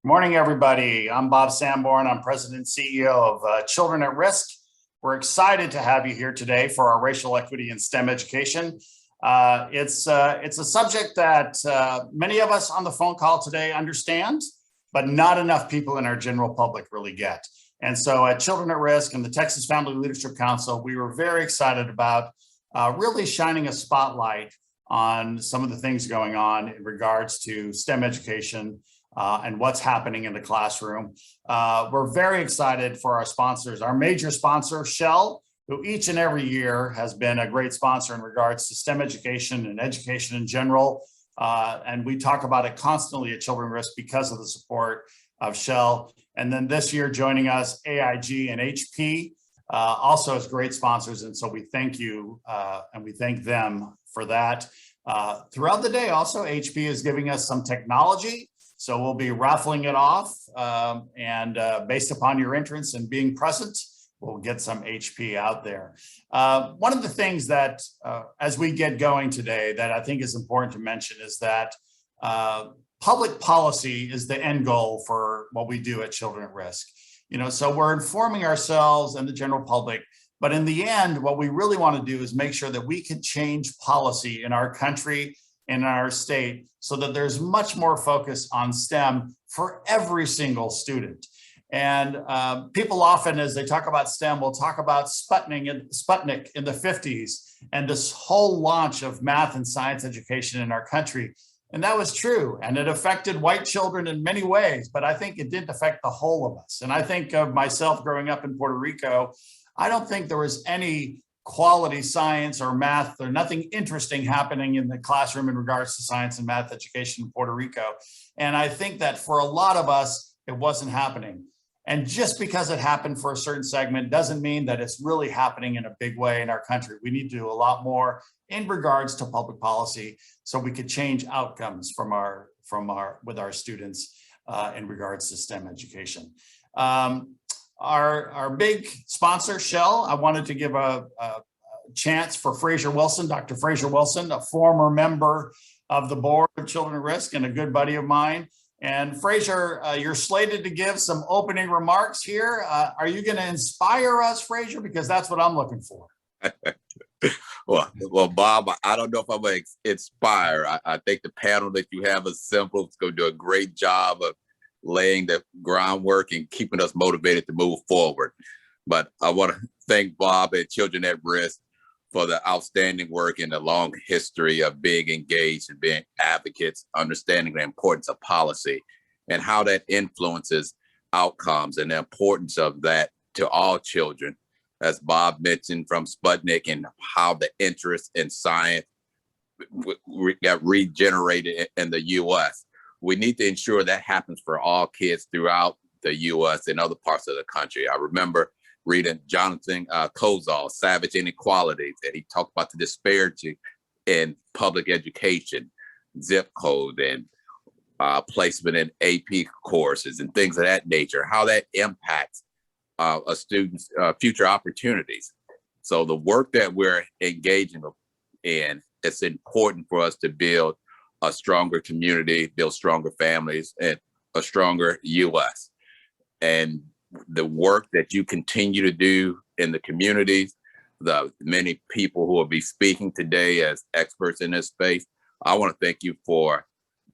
Morning, everybody. I'm Bob Sanborn. I'm President and CEO of Children at Risk. We're excited to have you here today for our racial equity in STEM education. It's a subject that many of us on the phone call today understand, but not enough people in our general public really get. And so at Children at Risk and the Texas Family Leadership Council, we were very excited about really shining a spotlight on some of the things going on in regards to STEM education and what's happening in the classroom. We're very excited for our sponsors. Our major sponsor, Shell, who each and every year has been a great sponsor in regards to STEM education and education in general. And we talk about it constantly at Children at Risk because of the support of Shell. And then this year joining us, AIG and HP, also as great sponsors. And so we thank you and we thank them for that. Throughout the day, also, HP is giving us some technology. So we'll be raffling it off and based upon your entrance and being present, we'll get some HP out there. One of the things that as we get going today that I think is important to mention is that public policy is the end goal for what we do at Children at Risk. You know, so we're informing ourselves and the general public, but in the end, what we really want to do is make sure that we can change policy in our country, in our state, so that there's much more focus on STEM for every single student. And people often, as they talk about STEM, will talk about Sputnik in the 50s and this whole launch of math and science education in our country. And that was true. And it affected white children in many ways, but I think it didn't affect the whole of us. And I think of myself growing up in Puerto Rico, I don't think there was any quality science or math or nothing interesting happening in the classroom in regards to science and math education in Puerto Rico. And I think that for a lot of us, it wasn't happening. And just because it happened for a certain segment doesn't mean that it's really happening in a big way in our country. We need to do a lot more in regards to public policy so we could change outcomes with our students in regards to STEM education. Our big sponsor, Shell, I wanted to give a chance for Fraser Wilson, Dr. Fraser Wilson, a former member of the board of Children at Risk and a good buddy of mine. And Fraser, you're slated to give some opening remarks here. Are you going to inspire us, Fraser? Because that's what I'm looking for. Well, Bob, I don't know if I'm going to inspire. I think the panel that you have assembled is going to do a great job of laying the groundwork and keeping us motivated to move forward. But I want to thank Bob at Children at Risk for the outstanding work and the long history of being engaged and being advocates, understanding the importance of policy and how that influences outcomes and the importance of that to all children. As Bob mentioned from Sputnik and how the interest in science got regenerated in the US. We need to ensure that happens for all kids throughout the US and other parts of the country. I remember reading Jonathan Kozol's Savage Inequalities, and he talked about the disparity in public education, zip code, and placement in AP courses and things of that nature, how that impacts a student's future opportunities. So the work that we're engaging in, it's important for us to build a stronger community, build stronger families, and a stronger US. And the work that you continue to do in the communities, the many people who will be speaking today as experts in this space, I want to thank you for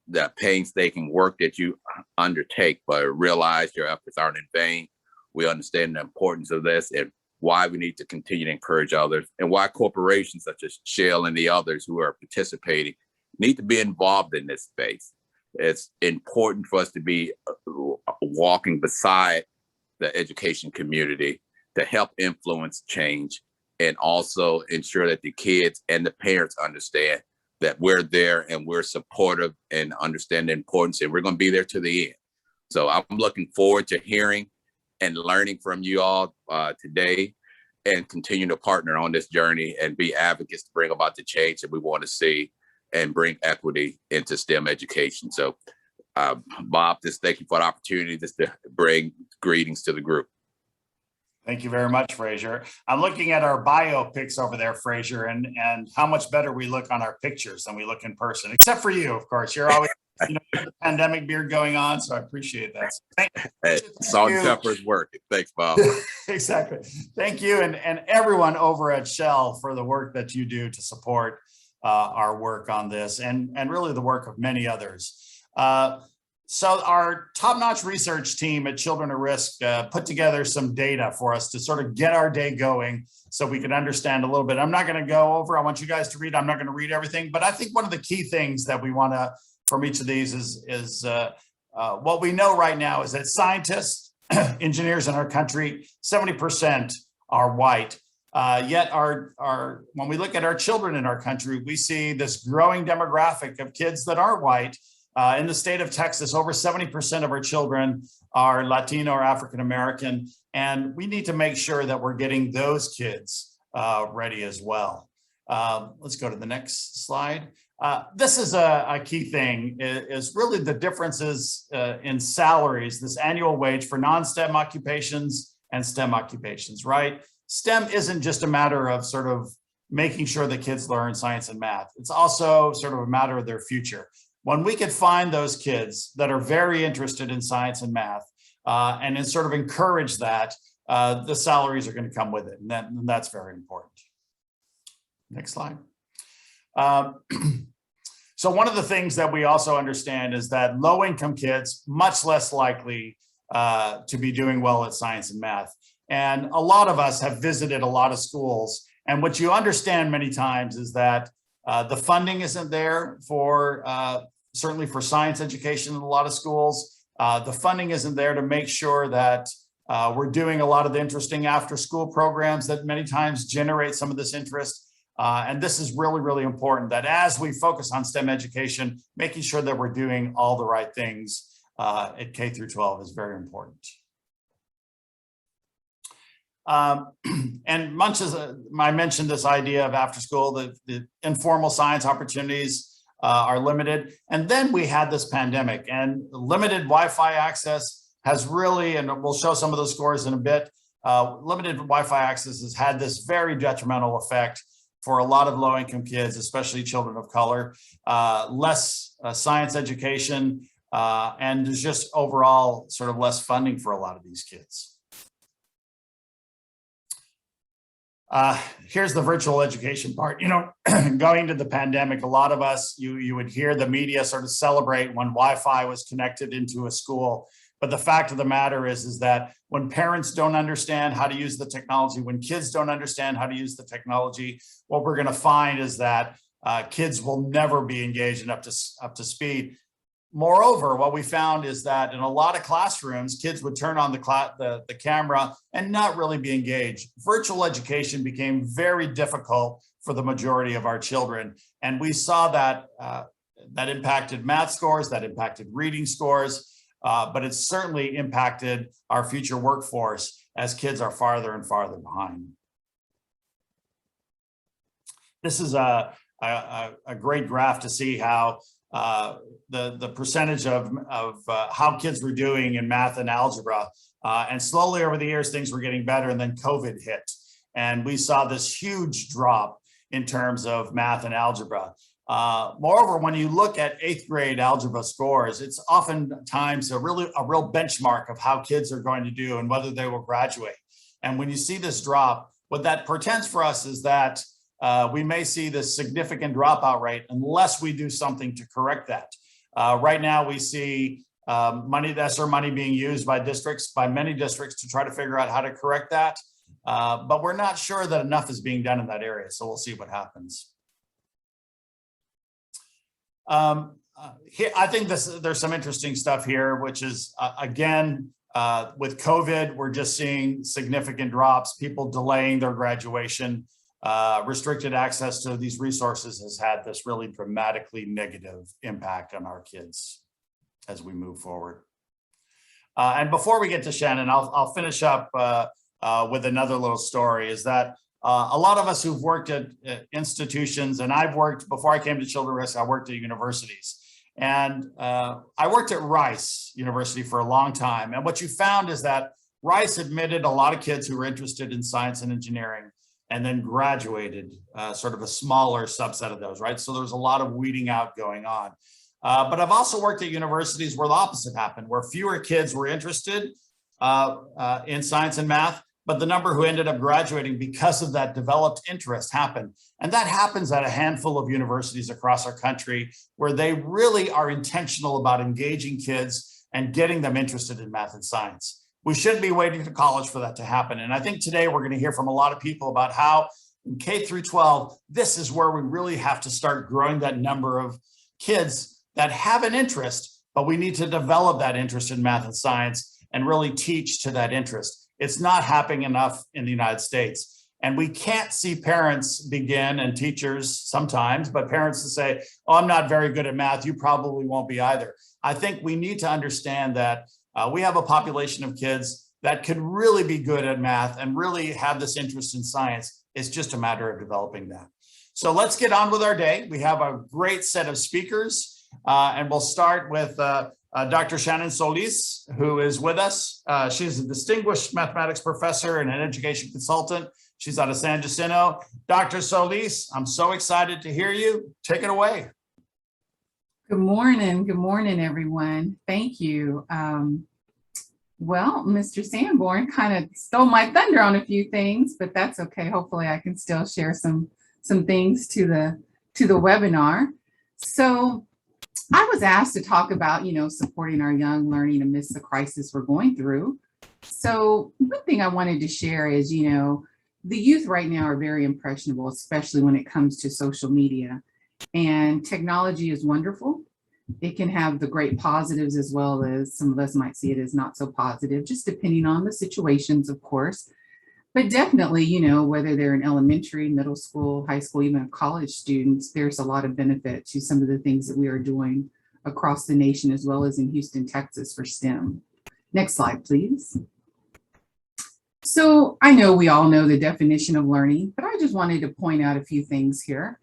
the painstaking work that you undertake, but realize your efforts aren't in vain. We understand the importance of this and why we need to continue to encourage others, and why corporations such as Shell and the others who are participating need to be involved in this space. It's important for us to be walking beside the education community to help influence change and also ensure that the kids and the parents understand that we're there and we're supportive and understand the importance, and we're going to be there to the end. So I'm looking forward to hearing and learning from you all today, and continue to partner on this journey and be advocates to bring about the change that we want to see and bring equity into STEM education. So Bob, just thank you for the opportunity just to bring greetings to the group. Thank you very much, Fraser. I'm looking at our biopics over there, Fraser, and how much better we look on our pictures than we look in person, except for you, of course. You're always you know, the pandemic beard going on, so I appreciate that. Hey, salt and pepper is working. Thanks, Bob. Exactly. Thank you, and everyone over at Shell for the work that you do to support our work on this, and really the work of many others. So our top-notch research team at Children at Risk put together some data for us to sort of get our day going so we can understand a little bit. I'm not going to go over, I want you guys to read, I'm not going to read everything, but I think one of the key things that we want to, from each of these is what we know right now is that scientists, engineers in our country, 70% are white. Yet when we look at our children in our country, we see this growing demographic of kids that are white. In the state of Texas, over 70% of our children are Latino or African American, and we need to make sure that we're getting those kids ready as well. Let's go to the next slide. This is a key thing, is really the differences in salaries, this annual wage for non-STEM occupations and STEM occupations, right? STEM isn't just a matter of sort of making sure that kids learn science and math. It's also sort of a matter of their future. When we could find those kids that are very interested in science and math and then sort of encourage that, the salaries are going to come with it. And that's very important. Next slide. So one of the things that we also understand is that low-income kids, much less likely to be doing well at science and math. And a lot of us have visited a lot of schools. And what you understand many times is that the funding isn't there for, certainly for science education in a lot of schools. The funding isn't there to make sure that we're doing a lot of the interesting after-school programs that many times generate some of this interest. And this is really, really important that as we focus on STEM education, making sure that we're doing all the right things at K through 12 is very important. And much as I mentioned this idea of after school, the informal science opportunities are limited. And then we had this pandemic, and limited Wi-Fi access has really, and we'll show some of those scores in a bit, limited Wi-Fi access has had this very detrimental effect for a lot of low-income kids, especially children of color, less science education, and there's just overall sort of less funding for a lot of these kids. Here's the virtual education part. You know, going to the pandemic, a lot of us, you would hear the media sort of celebrate when Wi-Fi was connected into a school. But the fact of the matter is that when parents don't understand how to use the technology, when kids don't understand how to use the technology, what we're going to find is that kids will never be engaged and up to speed. Moreover, what we found is that in a lot of classrooms, kids would turn on the camera and not really be engaged. Virtual education became very difficult for the majority of our children. And we saw that that impacted math scores, that impacted reading scores, but it certainly impacted our future workforce as kids are farther and farther behind. This is a great graph to see how the percentage of how kids were doing in math and algebra. And slowly over the years, things were getting better, and then COVID hit. And we saw this huge drop in terms of math and algebra. Moreover, when you look at 8th grade algebra scores, it's oftentimes a real benchmark of how kids are going to do and whether they will graduate. And when you see this drop, what that portends for us is that we may see this significant dropout rate unless we do something to correct that. Right now, we see ESSER money being used by many districts to try to figure out how to correct that. But we're not sure that enough is being done in that area. So we'll see what happens. Here, I think there's some interesting stuff here, which is, again, with COVID, we're just seeing significant drops, people delaying their graduation. Restricted access to these resources has had this really dramatically negative impact on our kids as we move forward. And before we get to Shannon, I'll finish up with another little story, is that a lot of us who've worked at institutions, and I've worked, before I came to Children at Risk, I worked at universities. And I worked at Rice University for a long time. And what you found is that Rice admitted a lot of kids who were interested in science and engineering, and then graduated sort of a smaller subset of those, right? So there's a lot of weeding out going on. But I've also worked at universities where the opposite happened, where fewer kids were interested in science and math, but the number who ended up graduating because of that developed interest happened. And that happens at a handful of universities across our country where they really are intentional about engaging kids and getting them interested in math and science. We shouldn't be waiting to college for that to happen. And I think today we're going to hear from a lot of people about how in K through 12, this is where we really have to start growing that number of kids that have an interest, but we need to develop that interest in math and science and really teach to that interest. It's not happening enough in the United States. And we can't see parents begin, and teachers sometimes, but parents to say, oh, I'm not very good at math, you probably won't be either. I think we need to understand that we have a population of kids that could really be good at math and really have this interest in science. It's just a matter of developing that. So let's get on with our day. We have a great set of speakers, and we'll start with Dr. Shannon Solis, who is with us. She's a distinguished mathematics professor and an education consultant. She's out of San Jacinto. Dr. Solis, I'm so excited to hear you. Take it away. Good morning, everyone. Thank you. Well, Mr. Sanborn kind of stole my thunder on a few things, but that's okay. Hopefully I can still share some things to the webinar. So I was asked to talk about, supporting our young learning amidst the crisis we're going through. So one thing I wanted to share is, the youth right now are very impressionable, especially when it comes to social media. And technology is wonderful. It can have the great positives as well as some of us might see it as not so positive, just depending on the situations, of course. But definitely, whether they're in elementary, middle school, high school, even college students, there's a lot of benefit to some of the things that we are doing across the nation, as well as in Houston, Texas for STEM. Next slide, please. So I know we all know the definition of learning, but I just wanted to point out a few things here.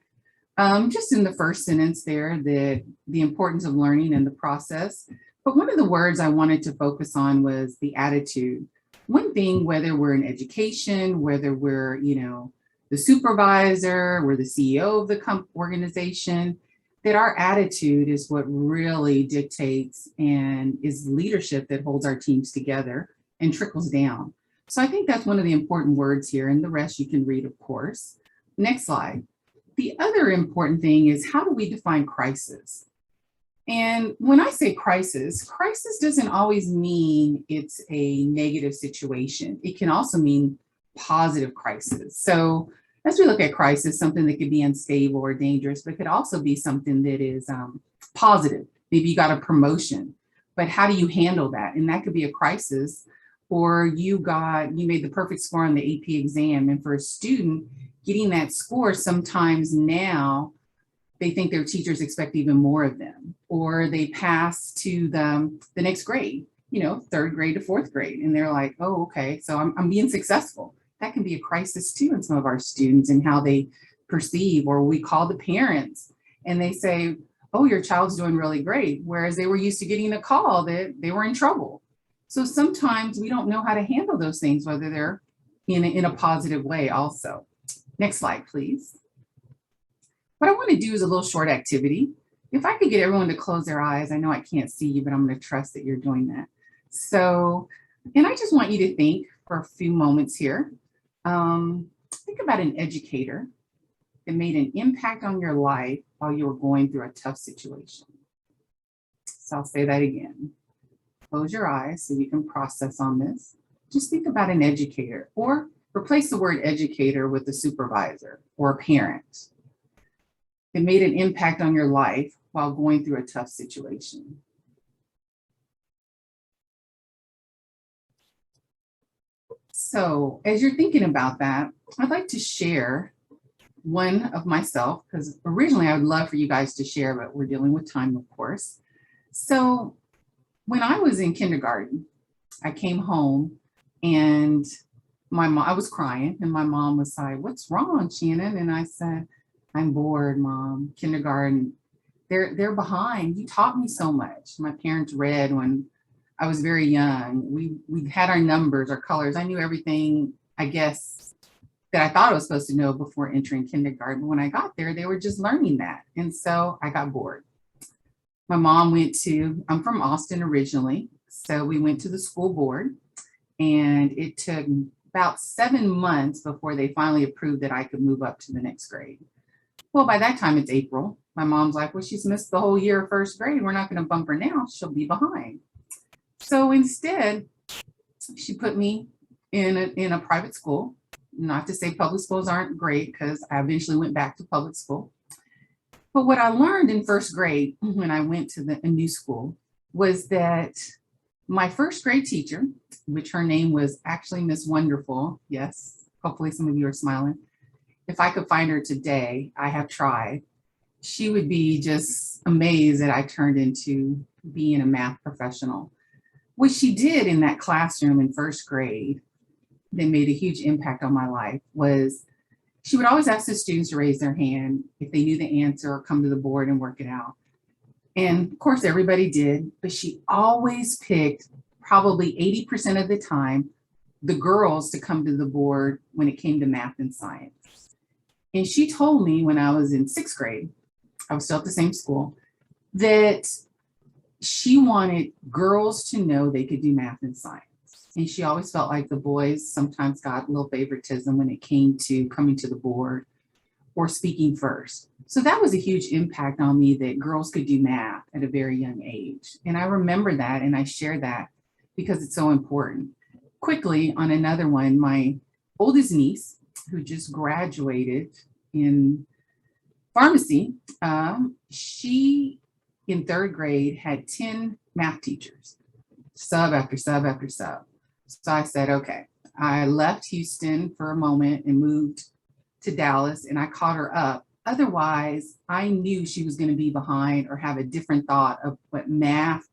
Just in the first sentence there, that the importance of learning and the process. But one of the words I wanted to focus on was the attitude. One thing, whether we're in education, whether we're, the supervisor, we're the CEO of the organization, that our attitude is what really dictates and is leadership that holds our teams together and trickles down. So I think that's one of the important words here, and the rest you can read, of course. Next slide. The other important thing is, how do we define crisis? And when I say crisis doesn't always mean it's a negative situation. It can also mean positive crisis. So as we look at crisis, something that could be unstable or dangerous, but could also be something that is positive. Maybe you got a promotion, but how do you handle that? And that could be a crisis. Or you made the perfect score on the AP exam. And for a student, getting that score, sometimes now they think their teachers expect even more of them, or they pass to the next grade, third grade to fourth grade. And they're like, oh, okay, so I'm being successful. That can be a crisis too in some of our students and how they perceive, or we call the parents and they say, oh, your child's doing really great. Whereas they were used to getting a call that they were in trouble. So sometimes we don't know how to handle those things, whether they're in a positive way also. Next slide, please. What I want to do is a little short activity. If I could get everyone to close their eyes, I know I can't see you, but I'm going to trust that you're doing that. So, and I just want you to think for a few moments here. Think about an educator that made an impact on your life while you were going through a tough situation. So I'll say that again. Close your eyes so you can process on this. Just think about an educator, or replace the word educator with a supervisor or a parent. It made an impact on your life while going through a tough situation. So as you're thinking about that, I'd like to share one of myself, because originally I would love for you guys to share, but we're dealing with time, of course. So when I was in kindergarten, I came home and I was crying, and my mom was like, what's wrong, Shannon? And I said, I'm bored, Mom. Kindergarten, they're behind. You taught me so much. My parents read when I was very young. We had our numbers, our colors. I knew everything, I guess, that I thought I was supposed to know before entering kindergarten. When I got there, they were just learning that. And so I got bored. My mom I'm from Austin originally, so we went to the school board, and it took about 7 months before they finally approved that I could move up to the next grade. Well, by that time it's April. My mom's like, well, she's missed the whole year of first grade. We're not going to bump her now. She'll be behind. So instead, she put me in a private school. Not to say public schools aren't great, because I eventually went back to public school. But what I learned in first grade when I went to a new school was that my first grade teacher, which her name was actually Miss Wonderful. Yes, hopefully some of you are smiling. If I could find her today, I have tried. She would be just amazed that I turned into being a math professional. What she did in that classroom in first grade that made a huge impact on my life was she would always ask the students to raise their hand if they knew the answer or come to the board and work it out. And of course, everybody did, but she always picked, probably 80% of the time, the girls to come to the board when it came to math and science. And she told me when I was in 6th grade, I was still at the same school, that she wanted girls to know they could do math and science. And she always felt like the boys sometimes got a little favoritism when it came to coming to the board or speaking first. So that was a huge impact on me, that girls could do math at a very young age. And I remember that, and I share that because it's so important. Quickly, on another one, my oldest niece, who just graduated in pharmacy, she in 3rd grade had 10 math teachers, sub after sub after sub. So I said, okay, I left Houston for a moment and moved to Dallas, and I caught her up. Otherwise, I knew she was going to be behind or have a different thought of what math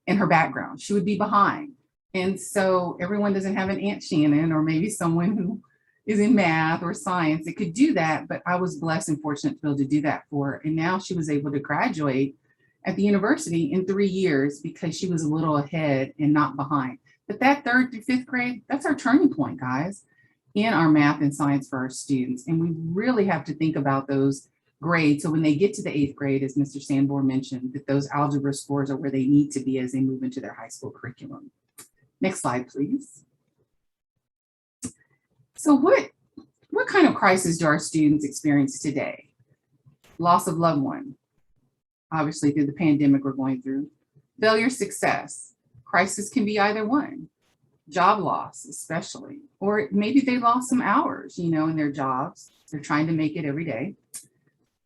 and her background. She would be behind. And so everyone doesn't have an Aunt Shannon or maybe someone who is in math or science that could do that. But I was blessed and fortunate to be able to do that for her. And now she was able to graduate at the university in 3 years because she was a little ahead and not behind. But that 3rd through 5th grade, that's our turning point, guys, in our math and science for our students. And we really have to think about those grades. So when they get to the 8th grade, as Mr. Sanborn mentioned, that those algebra scores are where they need to be as they move into their high school curriculum. Next slide, please. So what kind of crisis do our students experience today? Loss of loved one, obviously through the pandemic we're going through. Failure, success. Crisis can be either one. Job loss, especially, or maybe they lost some hours, in their jobs. They're trying to make it every day.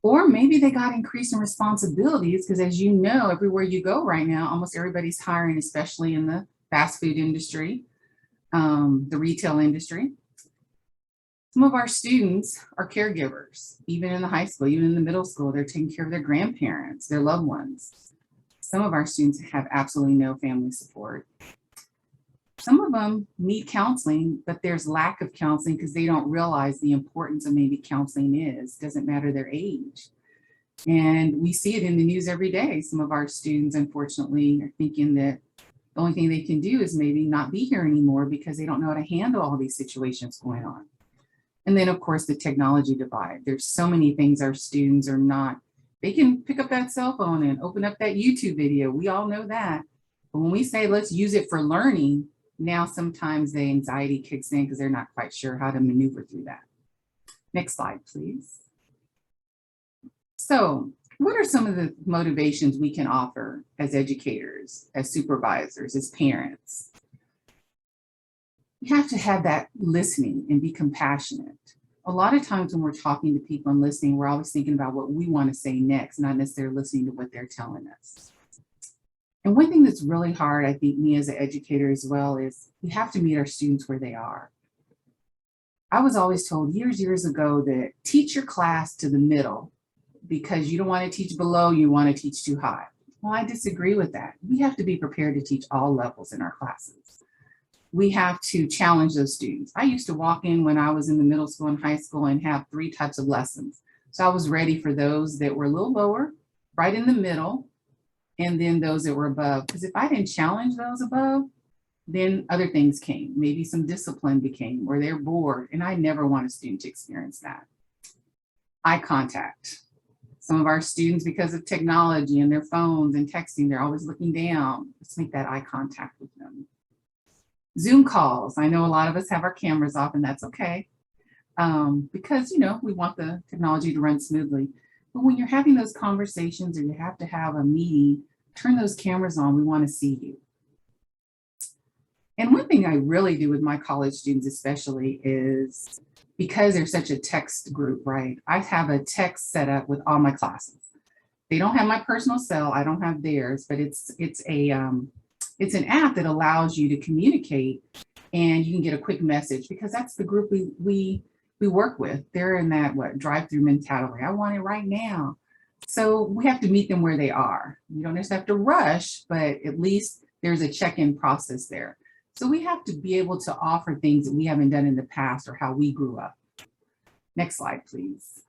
Or maybe they got increasing responsibilities because, as you know, everywhere you go right now, almost everybody's hiring, especially in the fast food industry, the retail industry. Some of our students are caregivers, even in the high school, even in the middle school, they're taking care of their grandparents, their loved ones. Some of our students have absolutely no family support. Some of them need counseling, but there's lack of counseling because they don't realize the importance of maybe counseling is. Doesn't matter their age. And we see it in the news every day. Some of our students, unfortunately, are thinking that the only thing they can do is maybe not be here anymore because they don't know how to handle all these situations going on. And then, of course, the technology divide. There's so many things our students are not. They can pick up that cell phone and open up that YouTube video. We all know that. But when we say let's use it for learning, now sometimes the anxiety kicks in because they're not quite sure how to maneuver through that. Next slide, please. So what are some of the motivations we can offer as educators, as supervisors, as parents? You have to have that listening and be compassionate. A lot of times when we're talking to people and listening, we're always thinking about what we want to say next, not necessarily listening to what they're telling us. And one thing that's really hard, I think, me as an educator as well, is we have to meet our students where they are. I was always told years ago that teach your class to the middle because you don't want to teach below, you want to teach too high. Well, I disagree with that. We have to be prepared to teach all levels in our classes. We have to challenge those students. I used to walk in when I was in the middle school and high school and have 3 types of lessons. So I was ready for those that were a little lower, right in the middle, and then those that were above. Because if I didn't challenge those above, then other things came. Maybe some discipline became where they're bored. And I never want a student to experience that. Eye contact. Some of our students, because of technology and their phones and texting, they're always looking down. Let's make that eye contact with them. Zoom calls. I know a lot of us have our cameras off, and that's okay. Because, we want the technology to run smoothly. But when you're having those conversations or you have to have a meeting, turn those cameras on. We want to see you. And one thing I really do with my college students especially is, because they're such a text group, right? I have a text set up with all my classes. They don't have my personal cell. I don't have theirs, but it's an app that allows you to communicate, and you can get a quick message, because that's the group we work with. They're in that drive-through mentality. I want it right now. So we have to meet them where they are. You don't just have to rush, but at least there's a check-in process there. So we have to be able to offer things that we haven't done in the past or how we grew up. Next slide, please.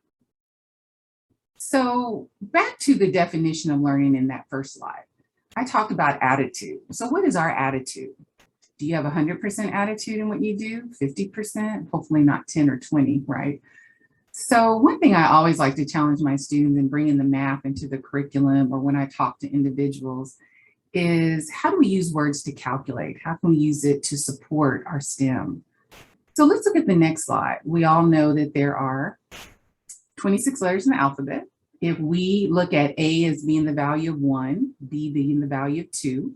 So back to the definition of learning in that first slide. I talked about attitude. So what is our attitude? Do you have 100% attitude in what you do? 50%? Hopefully not 10 or 20, right? So one thing I always like to challenge my students in bringing the math into the curriculum, or when I talk to individuals, is how do we use words to calculate? How can we use it to support our STEM? So let's look at the next slide. We all know that there are 26 letters in the alphabet. If we look at A as being the value of 1, B being the value of 2,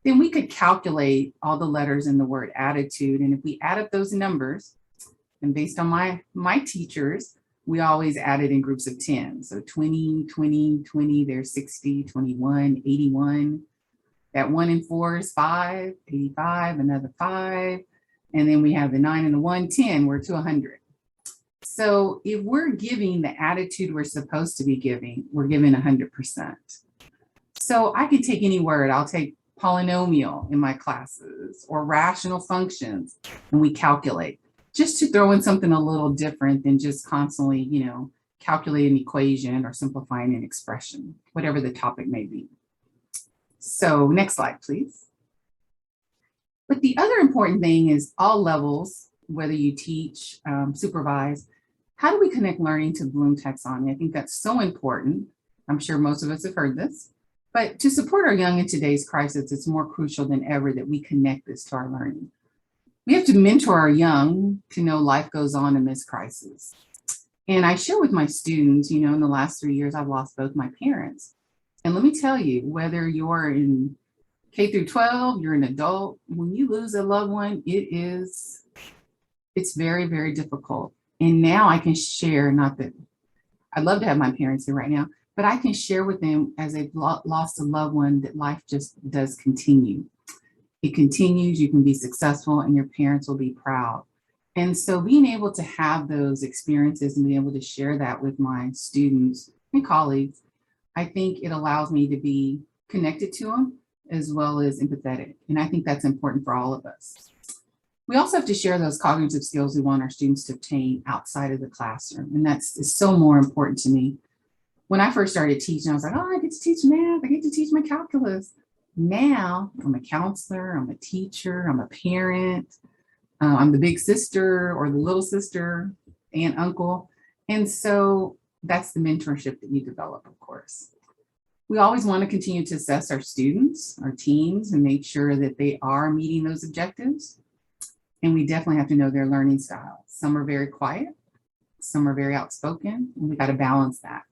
then we could calculate all the letters in the word attitude. And if we add up those numbers, and based on my teachers, we always added in groups of 10. So 20, 20, 20, there's 60, 21, 81. That 1 and 4 is 5, 85, another 5. And then we have the 9 and the 1, 10, we're to 100. So if we're giving the attitude we're supposed to be giving, we're giving 100%. So I could take any word. I'll take polynomial in my classes, or rational functions, and we calculate, just to throw in something a little different than just constantly, calculate an equation or simplifying an expression, whatever the topic may be. So next slide, please. But the other important thing is all levels, whether you teach, supervise, how do we connect learning to Bloom taxonomy? I think that's so important. I'm sure most of us have heard this, but to support our young in today's crisis, it's more crucial than ever that we connect this to our learning. We have to mentor our young to know life goes on in this crisis. And I share with my students, in the last 3 years, I've lost both my parents. And let me tell you, whether you're in K through 12, you're an adult, when you lose a loved one, it's very, very difficult. And now I can share, not that I'd love to have my parents here right now, but I can share with them as they've lost a loved one that life just does continue. It continues, you can be successful, and your parents will be proud. And so being able to have those experiences and being able to share that with my students and colleagues, I think it allows me to be connected to them as well as empathetic. And I think that's important for all of us. We also have to share those cognitive skills we want our students to obtain outside of the classroom. And is so more important to me. When I first started teaching, I was like, I get to teach math, I get to teach my calculus. Now I'm a counselor, I'm a teacher, I'm a parent, I'm the big sister or the little sister, aunt, uncle. And so that's the mentorship that you develop, of course. We always want to continue to assess our students, our teams, and make sure that they are meeting those objectives. And we definitely have to know their learning style. Some are very quiet, some are very outspoken, and we got to balance that.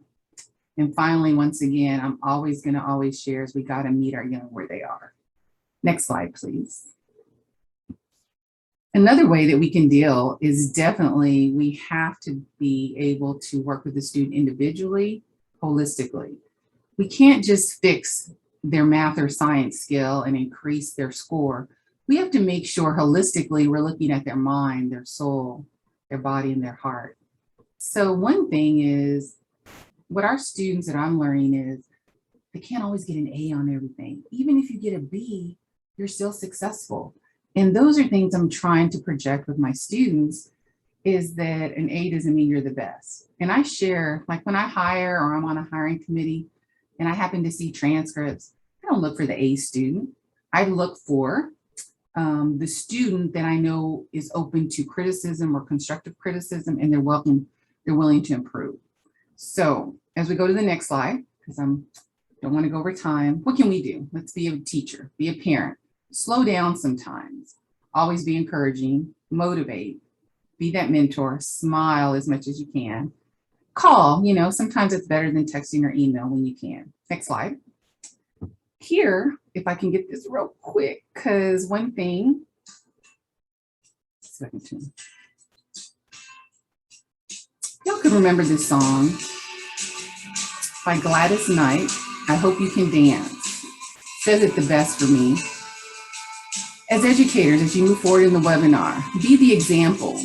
And finally, once again, I'm always going to share is we got to meet our young where they are. Next slide, please. Another way that we can deal is definitely we have to be able to work with the student individually, holistically. We can't just fix their math or science skill and increase their score. We have to make sure holistically we're looking at their mind, their soul, their body, and their heart. So one thing is, what our students that I'm learning is they can't always get an A on everything. Even if you get a B, you're still successful. And those are things I'm trying to project with my students, is that an A doesn't mean you're the best. And I share, like when I hire or I'm on a hiring committee and I happen to see transcripts, I don't look for the A student. I look for the student that I know is open to criticism or constructive criticism, and they're willing to improve. So as we go to the next slide, because I don't want to go over time, what can we do? Let's be a teacher, be a parent, slow down sometimes, always be encouraging, motivate, be that mentor, smile as much as you can. Call, sometimes it's better than texting or email when you can. Next slide. Here, if I can get this real quick, because one thing, y'all could remember this song by Gladys Knight, I Hope You Can Dance. Says it the best for me. As educators, as you move forward in the webinar, be the example.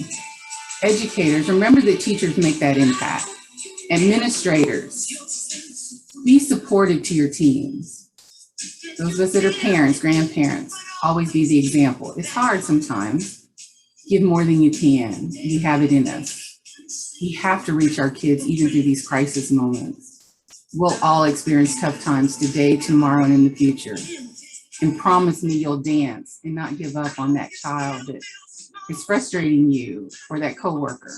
Educators, remember that teachers make that impact. Administrators, be supportive to your teams. Those of us that are parents, grandparents, always be the example. It's hard sometimes. Give more than you can. We have it in us. We have to reach our kids even through these crisis moments. We'll all experience tough times today, tomorrow, and in the future. And promise me you'll dance and not give up on that child that is frustrating you or that coworker.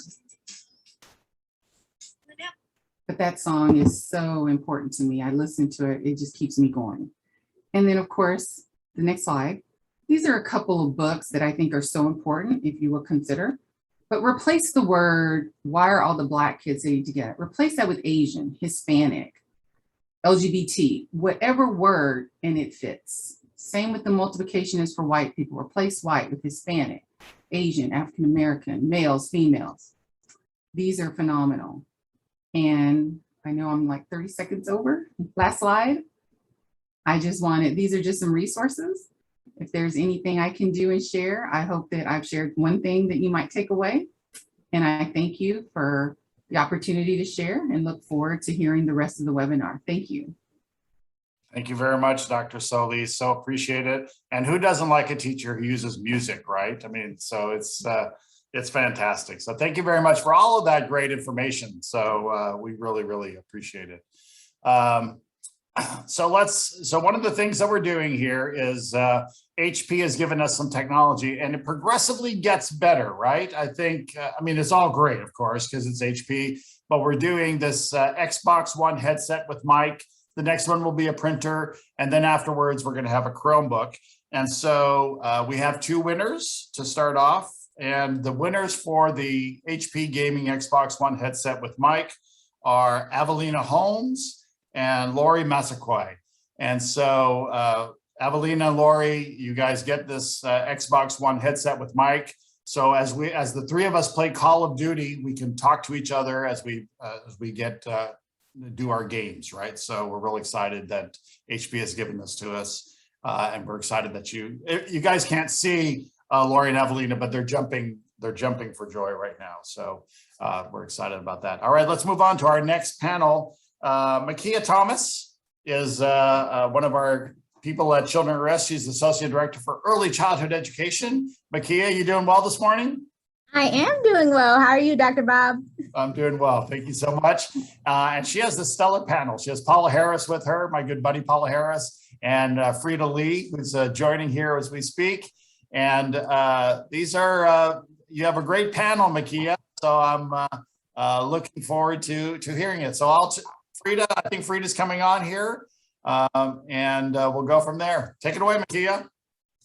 But that song is so important to me. I listen to it, it just keeps me going. And then of course, the next slide. These are a couple of books that I think are so important if you will consider, but replace the word, why are all the Black kids sitting together? Replace that with Asian, Hispanic, LGBT, whatever word, and it fits. Same with the multiplication is for white people. Replace white with Hispanic, Asian, African-American, males, females. These are phenomenal. And I know I'm like 30 seconds over. Last slide. These are just some resources. If there's anything I can do and share, I hope that I've shared one thing that you might take away. And I thank you for the opportunity to share and look forward to hearing the rest of the webinar. Thank you. Thank you very much, Dr. Solis. So appreciate it. And who doesn't like a teacher who uses music, right? I mean, so it's fantastic. So thank you very much for all of that great information. We really, really appreciate it. So one of the things that we're doing here is HP has given us some technology and it progressively gets better, right? I think, it's all great, of course, because it's HP, but we're doing this Xbox One headset with mic. The next one will be a printer. And then afterwards, we're going to have a Chromebook. And so we have two winners to start off. And the winners for the HP Gaming Xbox One headset with mic are Evelina Holmes and Lori Massaquoi. And so Evelina and Lori, you guys get this Xbox One headset with mic. So as the three of us play Call of Duty, we can talk to each other as we do our games, right? So we're really excited that HP has given this to us. And we're excited that you guys can't see Lori and Evelina, but they're jumping for joy right now. So we're excited about that. All right, let's move on to our next panel. Makia Thomas is one of our people at Children at Risk. She's the Associate Director for Early Childhood Education. Makia, you doing well this morning? I am doing well. How are you, Dr. Bob? I'm doing well. Thank you so much. And she has the stellar panel. She has Paula Harris with her, my good buddy Paula Harris, and Freda Lee, who's joining here as we speak. And these are, you have a great panel, Makia. So I'm looking forward to hearing it. So Freda, I think Freda's coming on here and we'll go from there. Take it away, Makia.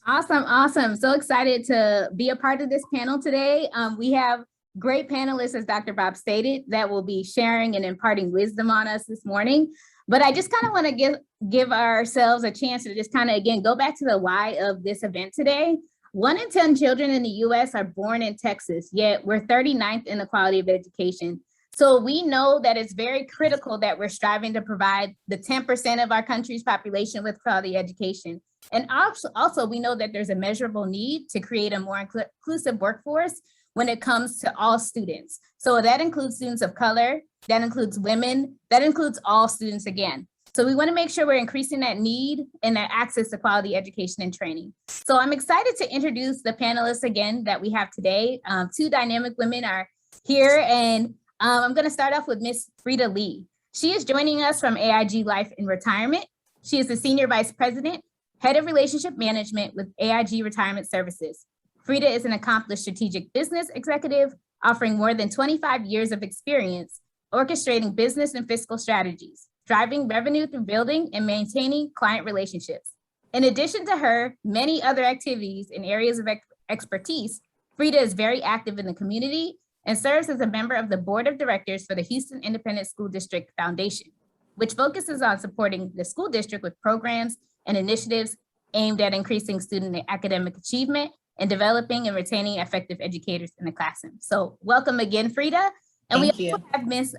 Awesome. So excited to be a part of this panel today. We have great panelists, as Dr. Bob stated, that will be sharing and imparting wisdom on us this morning. But I just kind of want to give ourselves a chance to just kind of, again, go back to the why of this event today. 1 in 10 children in the US are born in Texas, yet we're 39th in the quality of education. So we know that it's very critical that we're striving to provide the 10% of our country's population with quality education. And also we know that there's a measurable need to create a more inclusive workforce when it comes to all students. So that includes students of color, that includes women, that includes all students again. So we want to make sure we're increasing that need and that access to quality education and training. So I'm excited to introduce the panelists again that we have today. Two dynamic women are here, and I'm going to start off with Miss Freda Lee. She is joining us from AIG Life in Retirement. She is the Senior Vice President, Head of Relationship Management with AIG Retirement Services. Freda is an accomplished strategic business executive, offering more than 25 years of experience orchestrating business and fiscal strategies, driving revenue through building and maintaining client relationships. In addition to her many other activities in areas of expertise, Freda is very active in the community and serves as a member of the board of directors for the Houston Independent School District Foundation, which focuses on supporting the school district with programs and initiatives aimed at increasing student academic achievement and developing and retaining effective educators in the classroom. So welcome again, Freda. And Thank we you. also have Miss,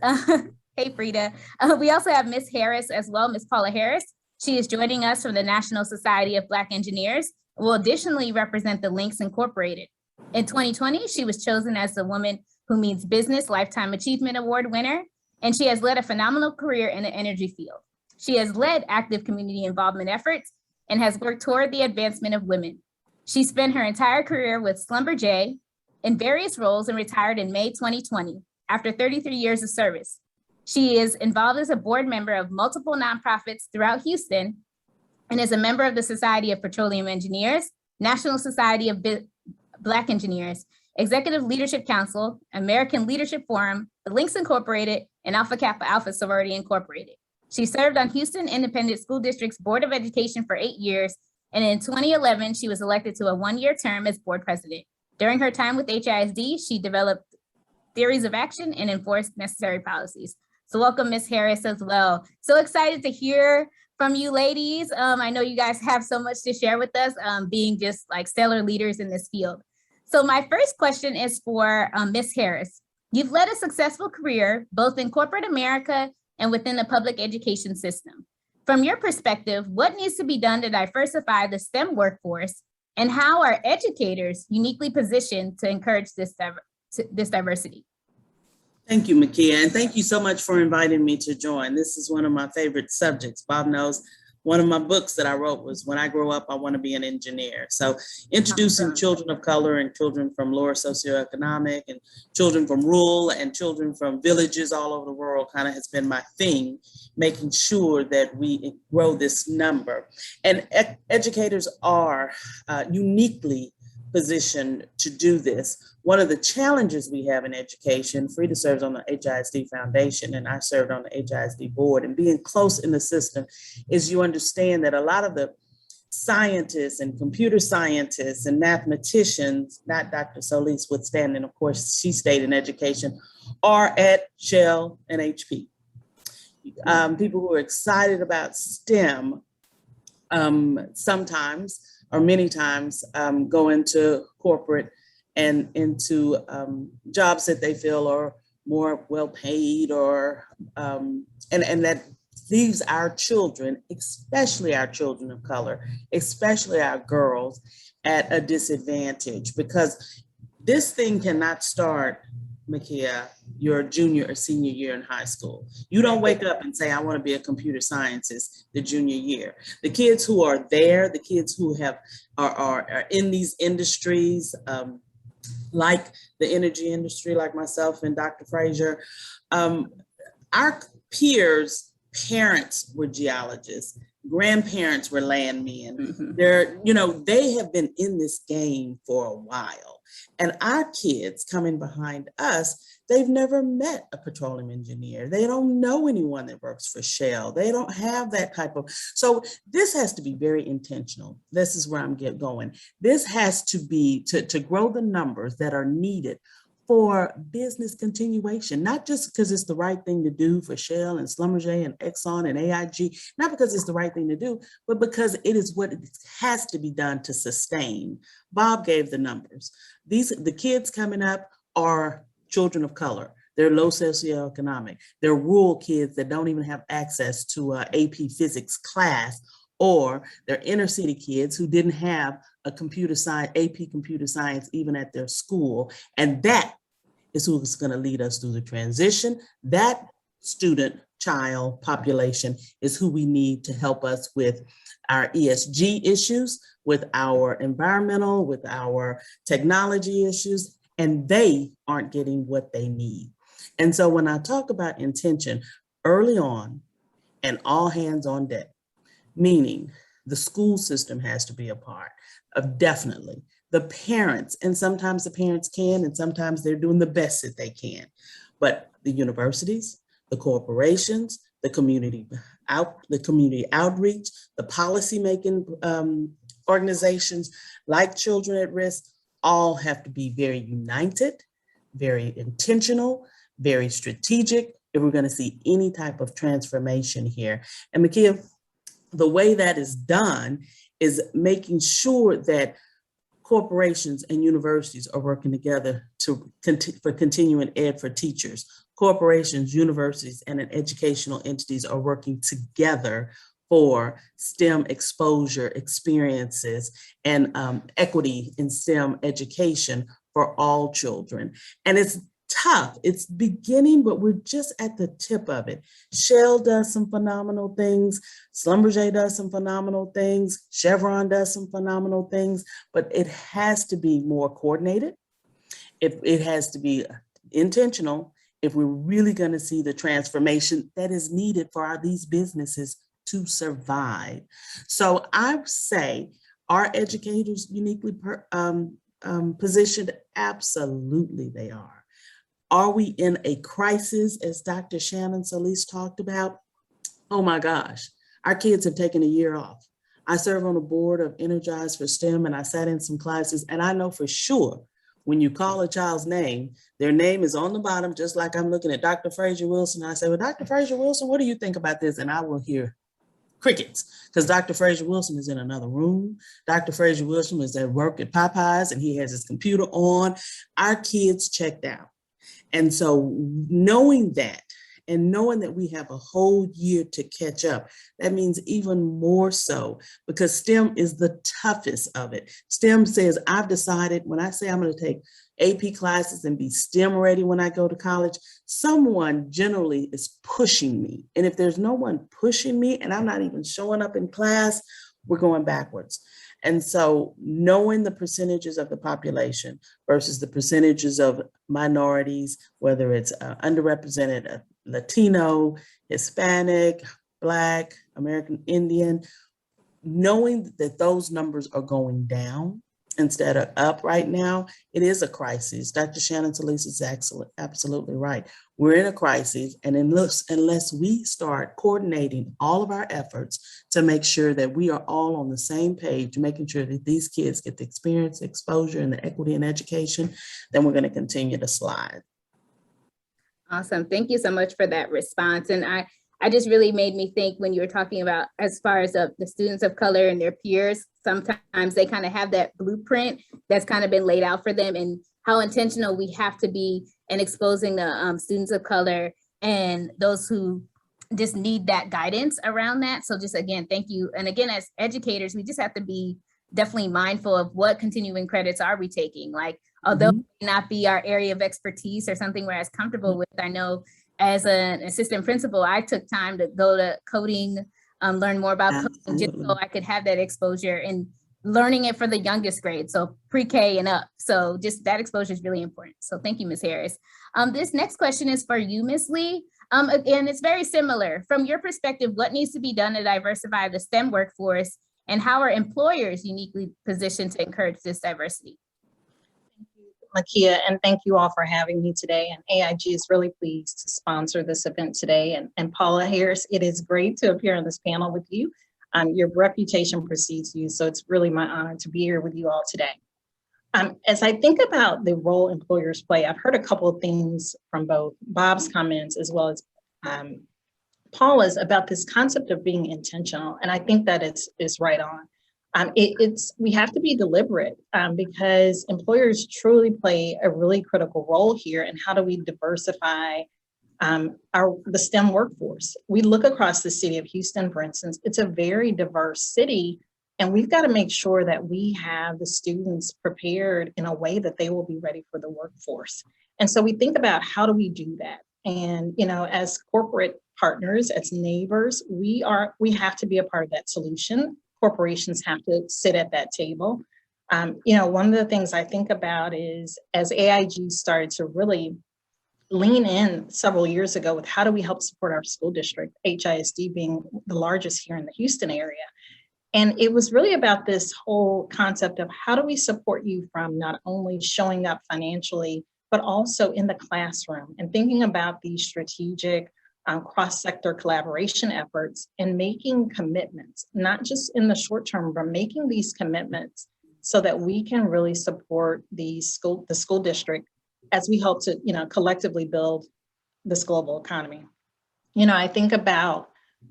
hey Freda, we also have Miss Harris as well, Miss Paula Harris. She is joining us from the National Society of Black Engineers, will additionally represent the Links Incorporated. In 2020, she was chosen as the Woman Who Means Business Lifetime Achievement Award winner, and she has led a phenomenal career in the energy field. She has led active community involvement efforts and has worked toward the advancement of women. She spent her entire career with Schlumberger in various roles and retired in May 2020 after 33 years of service. She is involved as a board member of multiple nonprofits throughout Houston and is a member of the Society of Petroleum Engineers, National Society of Black Engineers, Executive Leadership Council, American Leadership Forum, the Links Incorporated, and Alpha Kappa Alpha Sorority Incorporated. She served on Houston Independent School District's Board of Education for 8 years, and in 2011, she was elected to a one-year term as board president. During her time with HISD, she developed theories of action and enforced necessary policies. So welcome, Ms. Harris, as well. So excited to hear from you ladies. I know you guys have so much to share with us, being just like stellar leaders in this field. So my first question is for Ms. Harris. You've led a successful career, both in corporate America and within the public education system. From your perspective, what needs to be done to diversify the STEM workforce, and how are educators uniquely positioned to encourage this diversity? Thank you, Makia, and thank you so much for inviting me to join. This is one of my favorite subjects. Bob knows one of my books that I wrote was When I Grow Up, I Want to Be an Engineer. So introducing children of color and children from lower socioeconomic and children from rural and children from villages all over the world kind of has been my thing, making sure that we grow this number. And educators are uniquely positioned to do this. One of the challenges we have in education, Freda serves on the HISD Foundation and I served on the HISD board, and being close in the system is you understand that a lot of the scientists and computer scientists and mathematicians, not Dr. Solis withstanding, of course, she stayed in education, are at Shell and HP. People who are excited about STEM sometimes or many times go into corporate and into jobs that they feel are more well-paid, or and that leaves our children, especially our children of color, especially our girls, at a disadvantage, because this thing cannot start, Makia, your junior or senior year in high school. You don't wake up and say, I want to be a computer scientist the junior year. The kids who are there, the kids who are in these industries, like the energy industry, like myself and Dr. Frazier, our peers' parents were geologists, grandparents were landmen. Mm-hmm. They have been in this game for a while. And our kids coming behind us, they've never met a petroleum engineer. They don't know anyone that works for Shell. They don't have that type of, so this has to be very intentional. This is where I'm going. This has to be to grow the numbers that are needed for business continuation, not just because it's the right thing to do for Shell and Schlumberger and Exxon and AIG, not because it's the right thing to do, but because it is what it has to be done to sustain. Bob gave the numbers. The kids coming up are children of color. They're low socioeconomic. They're rural kids that don't even have access to an AP physics class, or they're inner city kids who didn't have a computer science, AP computer science, even at their school. And that is who's going to lead us through the transition. That student child population is who we need to help us with our ESG issues, with our environmental, with our technology issues, and they aren't getting what they need. And so when I talk about intention early on and all hands on deck, meaning the school system has to be a part of, definitely the parents, and sometimes the parents can, and sometimes they're doing the best that they can, but the universities, the corporations, the community outreach, the policymaking organizations like Children at Risk, all have to be very united, very intentional, very strategic if we're going to see any type of transformation here. And Makia, the way that is done is making sure that corporations and universities are working together for continuing ed for teachers. Corporations, universities, and educational entities are working together for STEM exposure experiences and equity in STEM education for all children. And it's tough, it's beginning, but we're just at the tip of it. Shell does some phenomenal things, Schlumberger does some phenomenal things, Chevron does some phenomenal things, but it has to be more coordinated. It has to be intentional if we're really going to see the transformation that is needed for these businesses to survive. So I say, are educators uniquely positioned? Absolutely they are. Are we in a crisis, as Dr. Shannon Solis talked about? Oh my gosh, our kids have taken a year off. I serve on the board of Energize for STEM, and I sat in some classes, and I know for sure when you call a child's name, their name is on the bottom, just like I'm looking at Dr. Fraser Wilson. I say, well, Dr. Fraser Wilson, what do you think about this? And I will hear crickets, because Dr. Fraser Wilson is in another room. Dr. Fraser Wilson is at work at Popeyes, and he has his computer on. Our kids checked out. And so knowing that, and knowing that we have a whole year to catch up, that means even more so, because STEM is the toughest of it. STEM says, I've decided when I say I'm going to take AP classes and be STEM ready when I go to college, someone generally is pushing me. And if there's no one pushing me and I'm not even showing up in class, we're going backwards. And so knowing the percentages of the population versus the percentages of minorities, whether it's underrepresented, Latino, Hispanic, Black, American Indian, knowing that those numbers are going down instead of up right now, it is a crisis. Dr. Shannon Solis is absolutely right. We're in a crisis, and unless we start coordinating all of our efforts to make sure that we are all on the same page, making sure that these kids get the experience, exposure, and the equity in education, then we're going to continue to slide. Awesome. Thank you so much for that response. And I just really made me think when you were talking about as far as the students of color and their peers, sometimes they kind of have that blueprint that's kind of been laid out for them, and how intentional we have to be in exposing the students of color and those who just need that guidance around that. So just again, thank you. And again, as educators, we just have to be definitely mindful of what continuing credits are we taking. Like, although it may not be our area of expertise or something we're as comfortable with, I know as an assistant principal, I took time to go to coding, learn more about coding, just so I could have that exposure and learning it for the youngest grade, so pre-K and up. So just that exposure is really important. So thank you, Ms. Harris. This next question is for you, Ms. Lee. Again, it's very similar. From your perspective, what needs to be done to diversify the STEM workforce, and how are employers uniquely positioned to encourage this diversity? Makia, and thank you all for having me today. And AIG is really pleased to sponsor this event today. And Paula Harris, it is great to appear on this panel with you. Your reputation precedes you, so it's really my honor to be here with you all today. As I think about the role employers play, I've heard a couple of things from both Bob's comments as well as Paula's about this concept of being intentional. And I think that it's right on. We have to be deliberate because employers truly play a really critical role here. And how do we diversify the STEM workforce? We look across the city of Houston, for instance, it's a very diverse city, and we've got to make sure that we have the students prepared in a way that they will be ready for the workforce. And so we think about, how do we do that? And, you know, as corporate partners, as neighbors, we have to be a part of that solution. Corporations have to sit at that table. You know, one of the things I think about is, as AIG started to really lean in several years ago with how do we help support our school district, HISD being the largest here in the Houston area. And it was really about this whole concept of how do we support you from not only showing up financially, but also in the classroom, and thinking about these strategic cross-sector collaboration efforts, and making commitments, not just in the short term, but making these commitments so that we can really support the school district as we help to, collectively build this global economy. I think about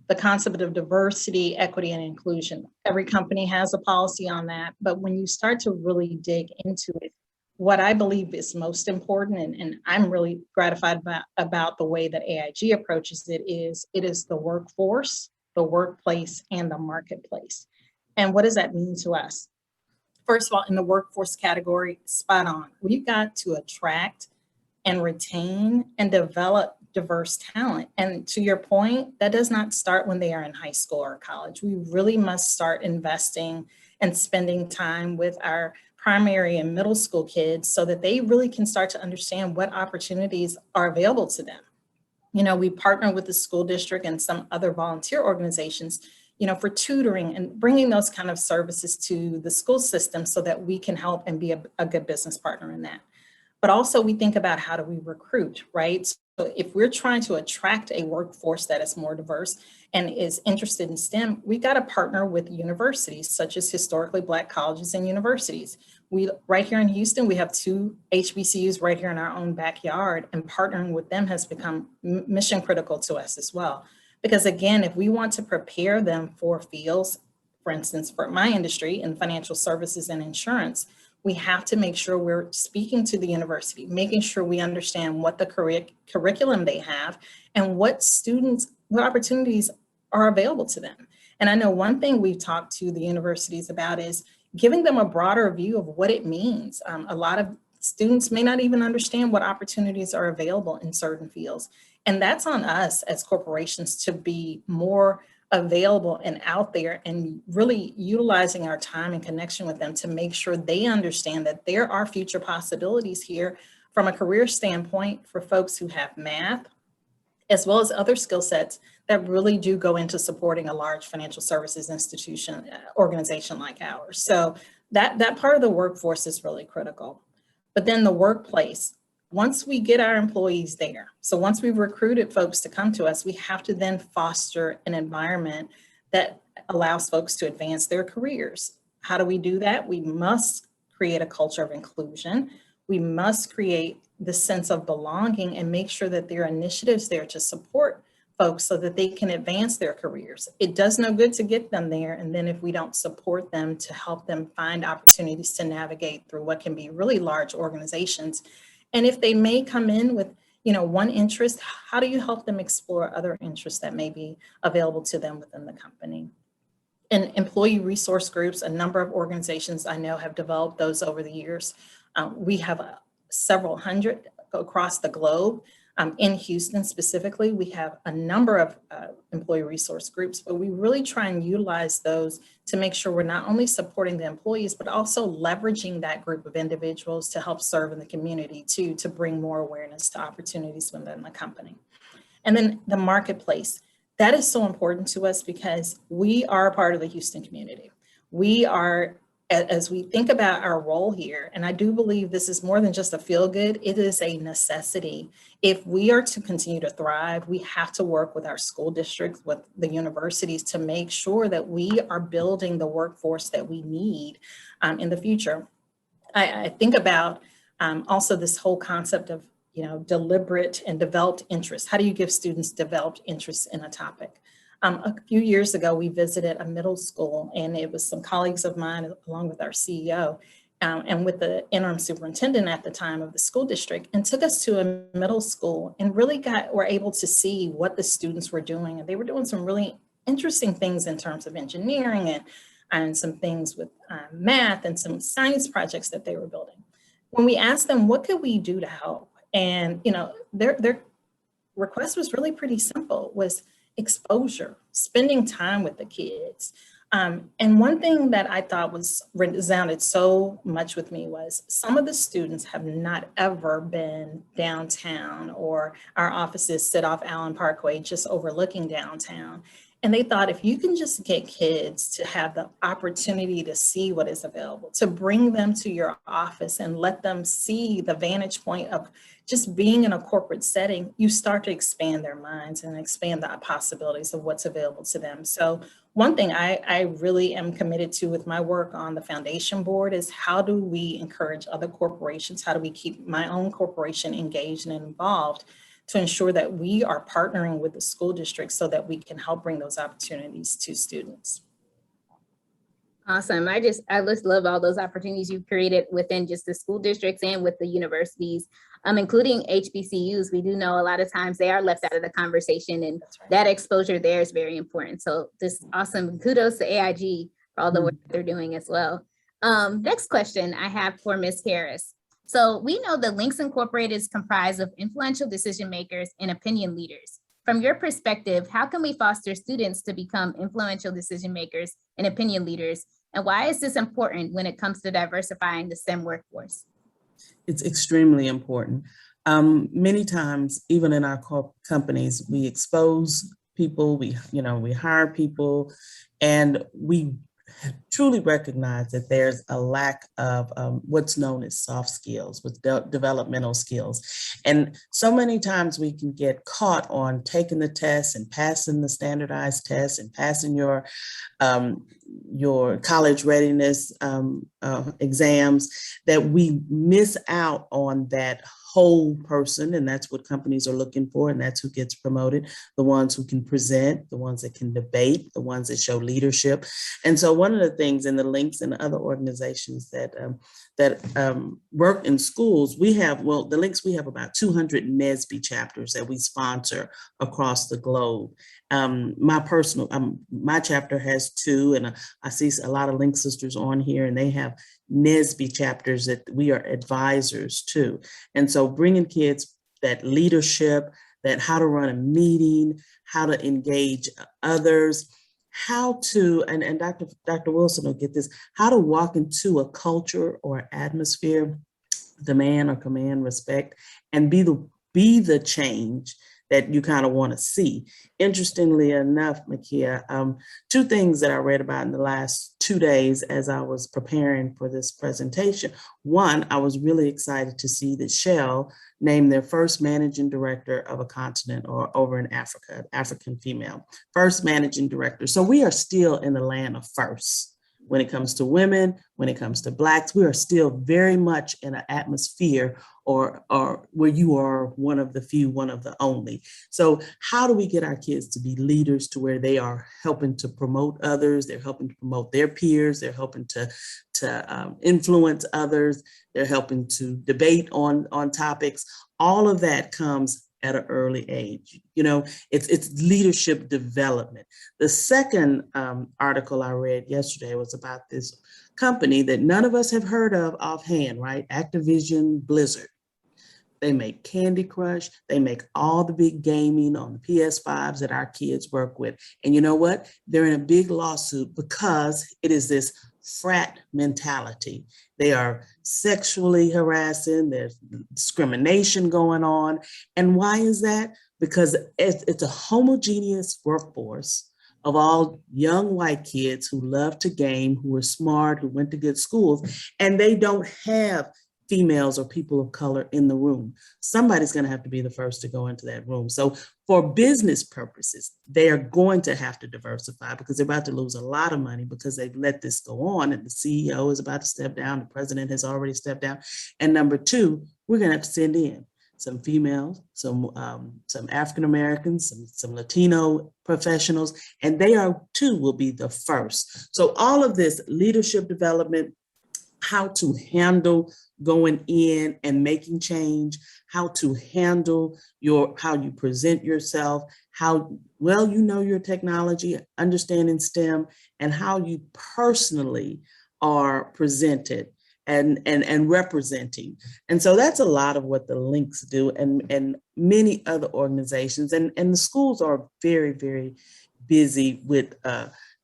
the concept of diversity, equity, and inclusion. Every company has a policy on that, but when you start to really dig into it, what I believe is most important, and I'm really gratified about the way that AIG approaches it is the workforce, the workplace, and the marketplace. And what does that mean to us? First of all, in the workforce category, spot on. We've got to attract and retain and develop diverse talent. And to your point, that does not start when they are in high school or college. We really must start investing and spending time with our primary and middle school kids so that they really can start to understand what opportunities are available to them. We partner with the school district and some other volunteer organizations, for tutoring and bringing those kind of services to the school system so that we can help and be a good business partner in that. But also we think about how do we recruit, right? So if we're trying to attract a workforce that is more diverse and is interested in STEM, we got to partner with universities such as historically Black colleges and universities. Right here in Houston, we have 2 HBCUs right here in our own backyard, and partnering with them has become mission critical to us as well. Because again, if we want to prepare them for fields, for instance, for my industry in financial services and insurance, we have to make sure we're speaking to the university, making sure we understand what the curriculum they have and what opportunities are available to them. And I know one thing we've talked to the universities about is giving them a broader view of what it means. A lot of students may not even understand what opportunities are available in certain fields. And that's on us as corporations to be more available and out there and really utilizing our time and connection with them to make sure they understand that there are future possibilities here from a career standpoint for folks who have math, as well as other skill sets that really do go into supporting a large financial services institution, organization like ours. So that part of the workforce is really critical. But then the workplace, once we get our employees there, so once we've recruited folks to come to us, we have to then foster an environment that allows folks to advance their careers. How do we do that? We must create a culture of inclusion. We must create the sense of belonging and make sure that there are initiatives there to support folks so that they can advance their careers. It does no good to get them there, and then if we don't support them to help them find opportunities to navigate through what can be really large organizations. And if they may come in with, one interest, how do you help them explore other interests that may be available to them within the company? And employee resource groups, a number of organizations I know have developed those over the years. We have several hundred across the globe. In Houston specifically, we have a number of employee resource groups, but we really try and utilize those to make sure we're not only supporting the employees, but also leveraging that group of individuals to help serve in the community too, to bring more awareness to opportunities within the company. And then the marketplace, that is so important to us because we are a part of the Houston community. We are, as we think about our role here, and I do believe this is more than just a feel good, it is a necessity. If we are to continue to thrive, we have to work with our school districts, with the universities to make sure that we are building the workforce that we need in the future. I think about also this whole concept of, deliberate and developed interest. How do you give students developed interest in a topic? A few years ago, we visited a middle school, and it was some colleagues of mine along with our CEO and with the interim superintendent at the time of the school district, and took us to a middle school and really were able to see what the students were doing. And they were doing some really interesting things in terms of engineering and some things with math and some science projects that they were building. When we asked them, what could we do to help? And, their request was really pretty simple, was exposure, spending time with the kids. And one thing that I thought resounded so much with me was some of the students have not ever been downtown, or our offices sit off Allen Parkway, just overlooking downtown. And they thought if you can just get kids to have the opportunity to see what is available, to bring them to your office and let them see the vantage point of just being in a corporate setting, you start to expand their minds and expand the possibilities of what's available to them. So one thing I really am committed to with my work on the foundation board is how do we encourage other corporations? How do we keep my own corporation engaged and involved to ensure that we are partnering with the school district so that we can help bring those opportunities to students? Awesome. I just love all those opportunities you've created within just the school districts and with the universities, including HBCUs. We do know a lot of times they are left out of the conversation, and that exposure there is very important. So this awesome kudos to AIG for all the work they're doing as well. Next question I have for Ms. Harris. So we know that Links Incorporated is comprised of influential decision makers and opinion leaders. From your perspective, how can we foster students to become influential decision makers and opinion leaders? And why is this important when it comes to diversifying the STEM workforce? It's extremely important. Many times, even in our companies, we expose people, we hire people, and we truly recognize that there's a lack of what's known as soft skills, with developmental skills. And so many times we can get caught on taking the test and passing the standardized tests and passing your college readiness exams, that we miss out on that whole person. And that's what companies are looking for. And that's who gets promoted: the ones who can present, the ones that can debate, the ones that show leadership. And so one of the things in the Links and other organizations that work in schools, the Links, we have about 200 NSBE chapters that we sponsor across the globe. My chapter has 2, and I see a lot of Link sisters on here, and they have NSBE chapters that we are advisors to. And so bringing kids that leadership, that how to run a meeting, how to engage others, how to, and Dr. Wilson will get this, how to walk into a culture or atmosphere, demand or command respect, and be the change that you kind of want to see. Interestingly enough, Makia, 2 things that I read about in the last 2 days as I was preparing for this presentation. One, I was really excited to see that Shell named their first managing director of a continent, or over in Africa, African female, first managing director. So we are still in the land of firsts. When it comes to women, when it comes to Blacks, we are still very much in an atmosphere or where you are one of the few, one of the only. So how do we get our kids to be leaders to where they are helping to promote others, they're helping to promote their peers, they're helping to influence others, they're helping to debate on topics? All of that comes at an early age. It's leadership development. The second article I read yesterday was about this company that none of us have heard of offhand, right? Activision Blizzard. They make Candy Crush. They make all the big gaming on the PS5s that our kids work with. And you know what? They're in a big lawsuit because it is this frat mentality. They are sexually harassing, there's discrimination going on. And why is that? Because it's a homogeneous workforce of all young white kids who love to game, who are smart, who went to good schools, and they don't have females or people of color in the room. Somebody's going to have to be the first to go into that room. So for business purposes, they are going to have to diversify because they're about to lose a lot of money because they've let this go on, and the CEO is about to step down. The president has already stepped down. And number 2, we're going to have to send in some females, some African-Americans, some Latino professionals, and they will be the first. So all of this leadership development, how to handle going in and making change, how to handle how you present yourself, how well you know your technology, understanding STEM, and how you personally are presented and representing. And so that's a lot of what the Links do, and many other organizations. And the schools are very, very busy with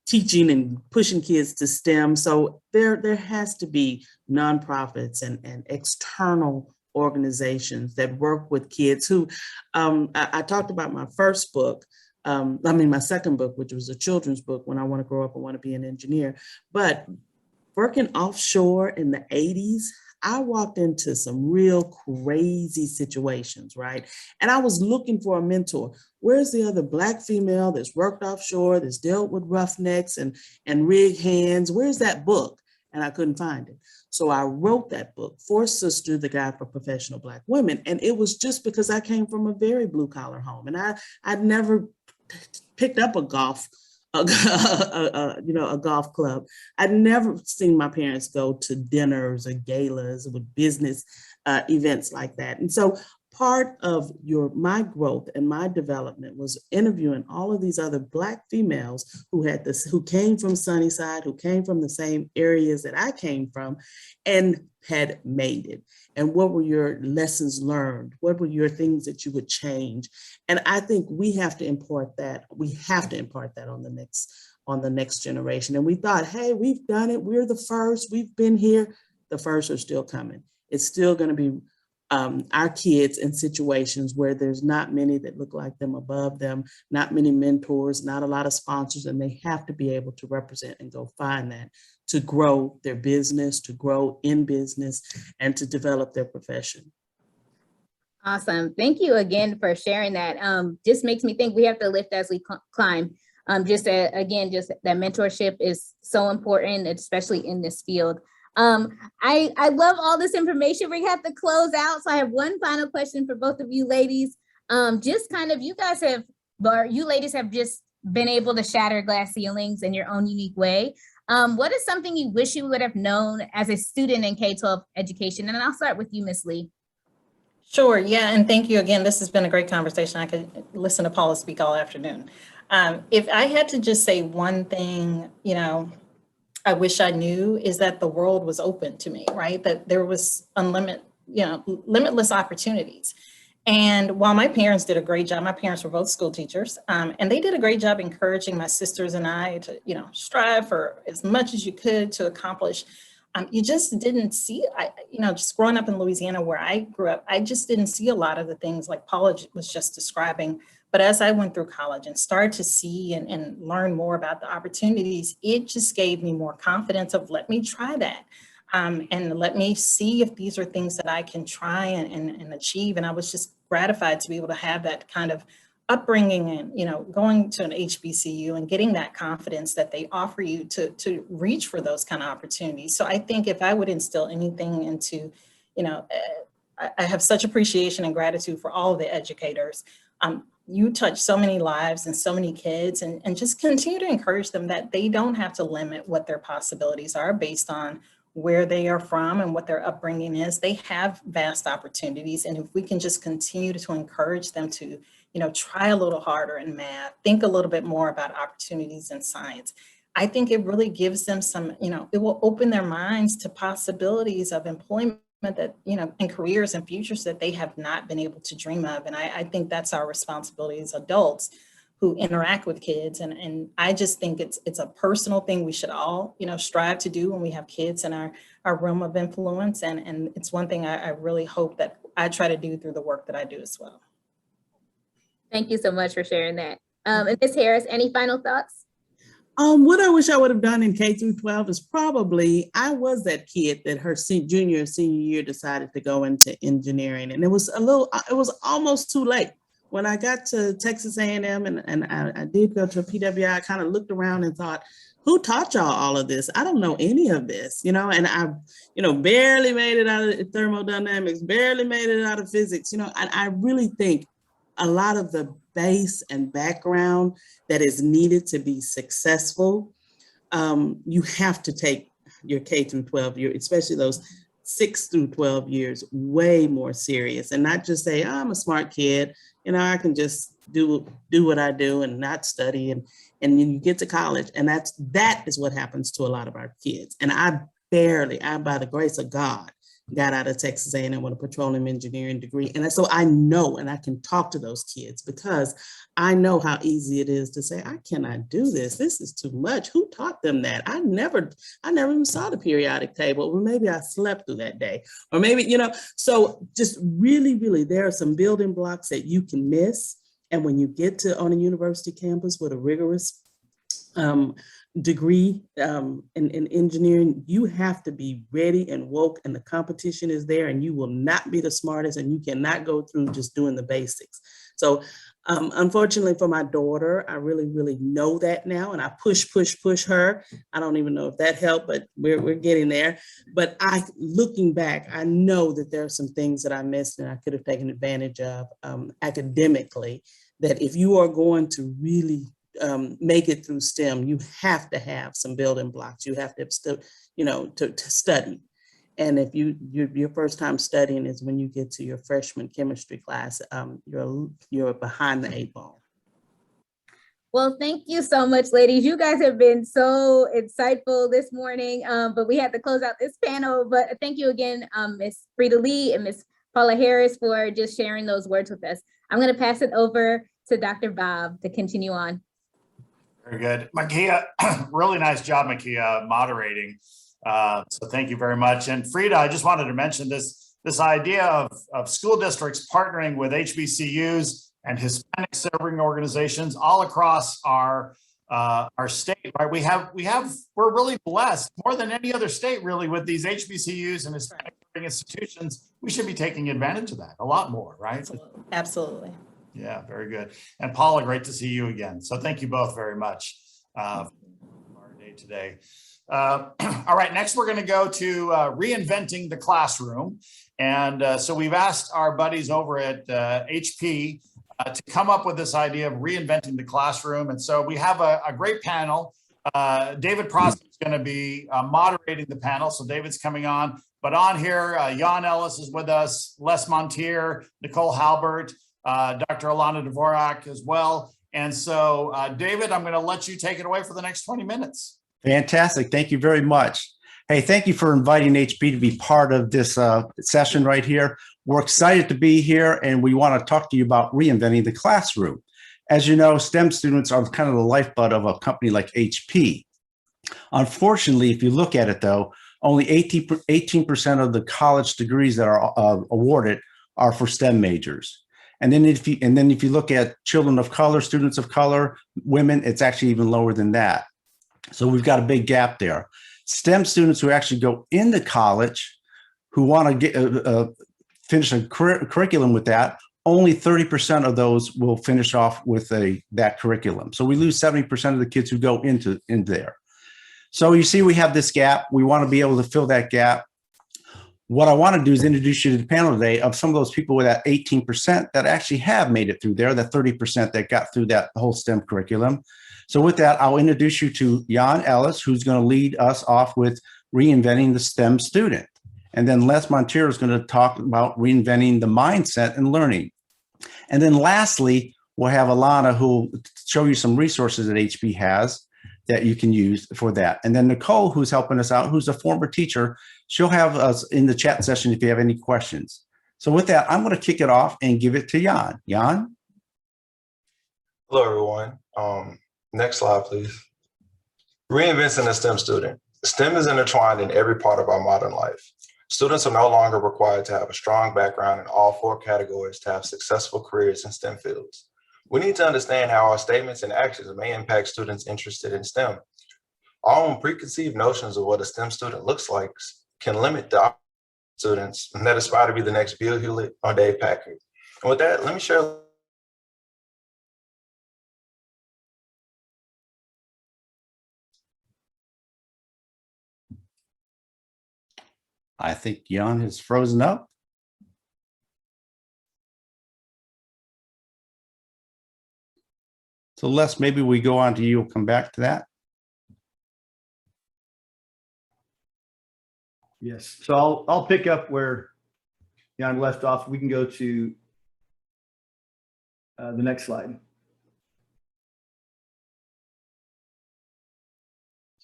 teaching and pushing kids to STEM. So there has to be nonprofits and external organizations that work with kids who, I talked about my first book, my second book, which was a children's book, When I Want to Grow Up, I Want to Be an Engineer. But working offshore in the 80s, I walked into some real crazy situations, right? And I was looking for a mentor. Where's the other Black female that's worked offshore, that's dealt with roughnecks and rig hands? Where's that book? And I couldn't find it. So I wrote that book, For Sister, The Guide for Professional Black Women. And it was just because I came from a very blue collar home, and I'd never picked up a golf club. I'd never seen my parents go to dinners or galas with business events like that. And so part of my growth and my development was interviewing all of these other Black females who came from Sunnyside, who came from the same areas that I came from and had made it. And what were your lessons learned? What were your things that you would change? And I think we have to impart that. We have to impart that on the next generation. And we thought, hey, we've done it. We're the first. We've been here. The first are still coming. It's still going to be our kids in situations where there's not many that look like them above them, not many mentors, not a lot of sponsors, and they have to be able to represent and go find that to grow their business, to grow in business, and to develop their profession. Awesome. Thank you again for sharing that. Just makes me think we have to lift as we climb. Just that mentorship is so important, especially in this field. I love all this information. We have to close out. So I have one final question for both of you ladies. Just kind of, you ladies have just been able to shatter glass ceilings in your own unique way. What is something you wish you would have known as a student in K-12 education? And I'll start with you, Ms. Lee. Sure, yeah, and thank you again. This has been a great conversation. I could listen to Paula speak all afternoon. If I had to just say one thing, I wish I knew, is that the world was open to me, right? That there was limitless opportunities. And while my parents did a great job, my parents were both school teachers, and they did a great job encouraging my sisters and I to, strive for as much as you could to accomplish. You just didn't see, just growing up in Louisiana where I grew up, I just didn't see a lot of the things like Paula was just describing. But as I went through college and started to see and learn more about the opportunities, it just gave me more confidence of let me try that. And let me see if these are things that I can try and achieve. And I was just gratified to be able to have that kind of upbringing and, going to an HBCU and getting that confidence that they offer you to reach for those kind of opportunities. So I think if I would instill anything into, I have such appreciation and gratitude for all of the educators. You touch so many lives and so many kids, and just continue to encourage them that they don't have to limit what their possibilities are based on where they are from and what their upbringing is. They have vast opportunities. And if we can just continue to encourage them to, try a little harder in math, think a little bit more about opportunities in science, I think it really gives them some, it will open their minds to possibilities of employment that, and careers and futures that they have not been able to dream of. And I think that's our responsibility as adults who interact with kids. And I just think it's a personal thing we should all, strive to do when we have kids in our realm of influence. And it's one thing I really hope that I try to do through the work that I do as well. Thank you so much for sharing that. And Ms. Harris, any final thoughts? What I wish I would have done in K through 12 is probably, I was that kid that her junior and senior year decided to go into engineering. And it was almost too late. When I got to Texas A&M and I did go to a PWI, I kind of looked around and thought, who taught y'all all of this? I don't know any of this, and I, barely made it out of thermodynamics, barely made it out of physics, and I really think a lot of the base and background that is needed to be successful, you have to take your K through 12 year, especially those 6 through 12 years, way more serious, and not just say, oh, I'm a smart kid, I can just do what I do and not study, and then you get to college, and that is what happens to a lot of our kids. And I by the grace of God, got out of Texas A&M with a petroleum engineering degree. And so I know, and I can talk to those kids because I know how easy it is to say, I cannot do this. This is too much. Who taught them that? I never even saw the periodic table. Well, maybe I slept through that day, or maybe, so just really, really, there are some building blocks that you can miss. And when you get to on a university campus with a rigorous degree in engineering, you have to be ready and woke, and the competition is there, and you will not be the smartest, and you cannot go through just doing the basics. So unfortunately for my daughter, I really know that now, and I push her. I don't even know if that helped, but we're getting there. But looking back, I know that there are some things that I missed and I could have taken advantage of academically, that if you are going to really make it through STEM, you have to have some building blocks. You have to, to study. And if your first time studying is when you get to your freshman chemistry class, you're behind the 8 ball. Well, thank you so much, ladies. You guys have been so insightful this morning, but we had to close out this panel. But thank you again, Ms. Freda Lee and Ms. Paula Harris, for just sharing those words with us. I'm going to pass it over to Dr. Bob to continue on. Very good. Makia, really nice job, Makia, moderating. So thank you very much. And Freda, I just wanted to mention this idea of school districts partnering with HBCUs and Hispanic serving organizations all across our state, right? We're really blessed, more than any other state really, with these HBCUs and Hispanic serving institutions. We should be taking advantage of that a lot more, right? Absolutely. Yeah, very good. And Paula, great to see you again. So thank you both very much for our day today. All right, next we're going to go to reinventing the classroom. And so we've asked our buddies over at HP to come up with this idea of reinventing the classroom. And so we have a great panel. David Prasse is going to be moderating the panel. So David's coming on. But on here, Yohn Ellis is with us, Les Mounteer, Nicole Halbert, Dr. Alana Dvorak as well. And so, David, I'm going to let you take it away for the next 20 minutes. Fantastic. Thank you very much. Hey, thank you for inviting HP to be part of this session right here. We're excited to be here, and we want to talk to you about reinventing the classroom. As you know, STEM students are kind of the lifeblood of a company like HP. Unfortunately, if you look at it, though, only 18% of the college degrees that are awarded are for STEM majors. And then if you look at children of color, students of color, women, it's actually even lower than that. So we've got a big gap there. STEM students who actually go into college, who want to finish a curriculum with that, only 30% of those will finish off with that curriculum. So we lose 70% of the kids who go into there. So you see, we have this gap. We want to be able to fill that gap. What I want to do is introduce you to the panel today of some of those people with that 18% that actually have made it through there, that 30% that got through that whole STEM curriculum. So with that, I'll introduce you to Yohn Ellis, who's going to lead us off with reinventing the STEM student. And then Les Mounteer is going to talk about reinventing the mindset and learning. And then lastly, we'll have Alana, who will show you some resources that HP has that you can use for that. And then Nicole, who's helping us out, who's a former teacher, she'll have us in the chat session if you have any questions. So with that, I'm going to kick it off and give it to Yohn. Yohn? Hello, everyone. Next slide, please. Reinventing the STEM student. STEM is intertwined in every part of our modern life. Students are no longer required to have a strong background in all 4 categories to have successful careers in STEM fields. We need to understand how our statements and actions may impact students interested in STEM. Our own preconceived notions of what a STEM student looks like can limit the students that aspire to be the next Bill Hewlett or Dave Packard. And with that, let me share. I think Yohn has frozen up. So Les, maybe we go on to you. We'll come back to that. Yes, so I'll pick up where Yohn left off. We can go to the next slide.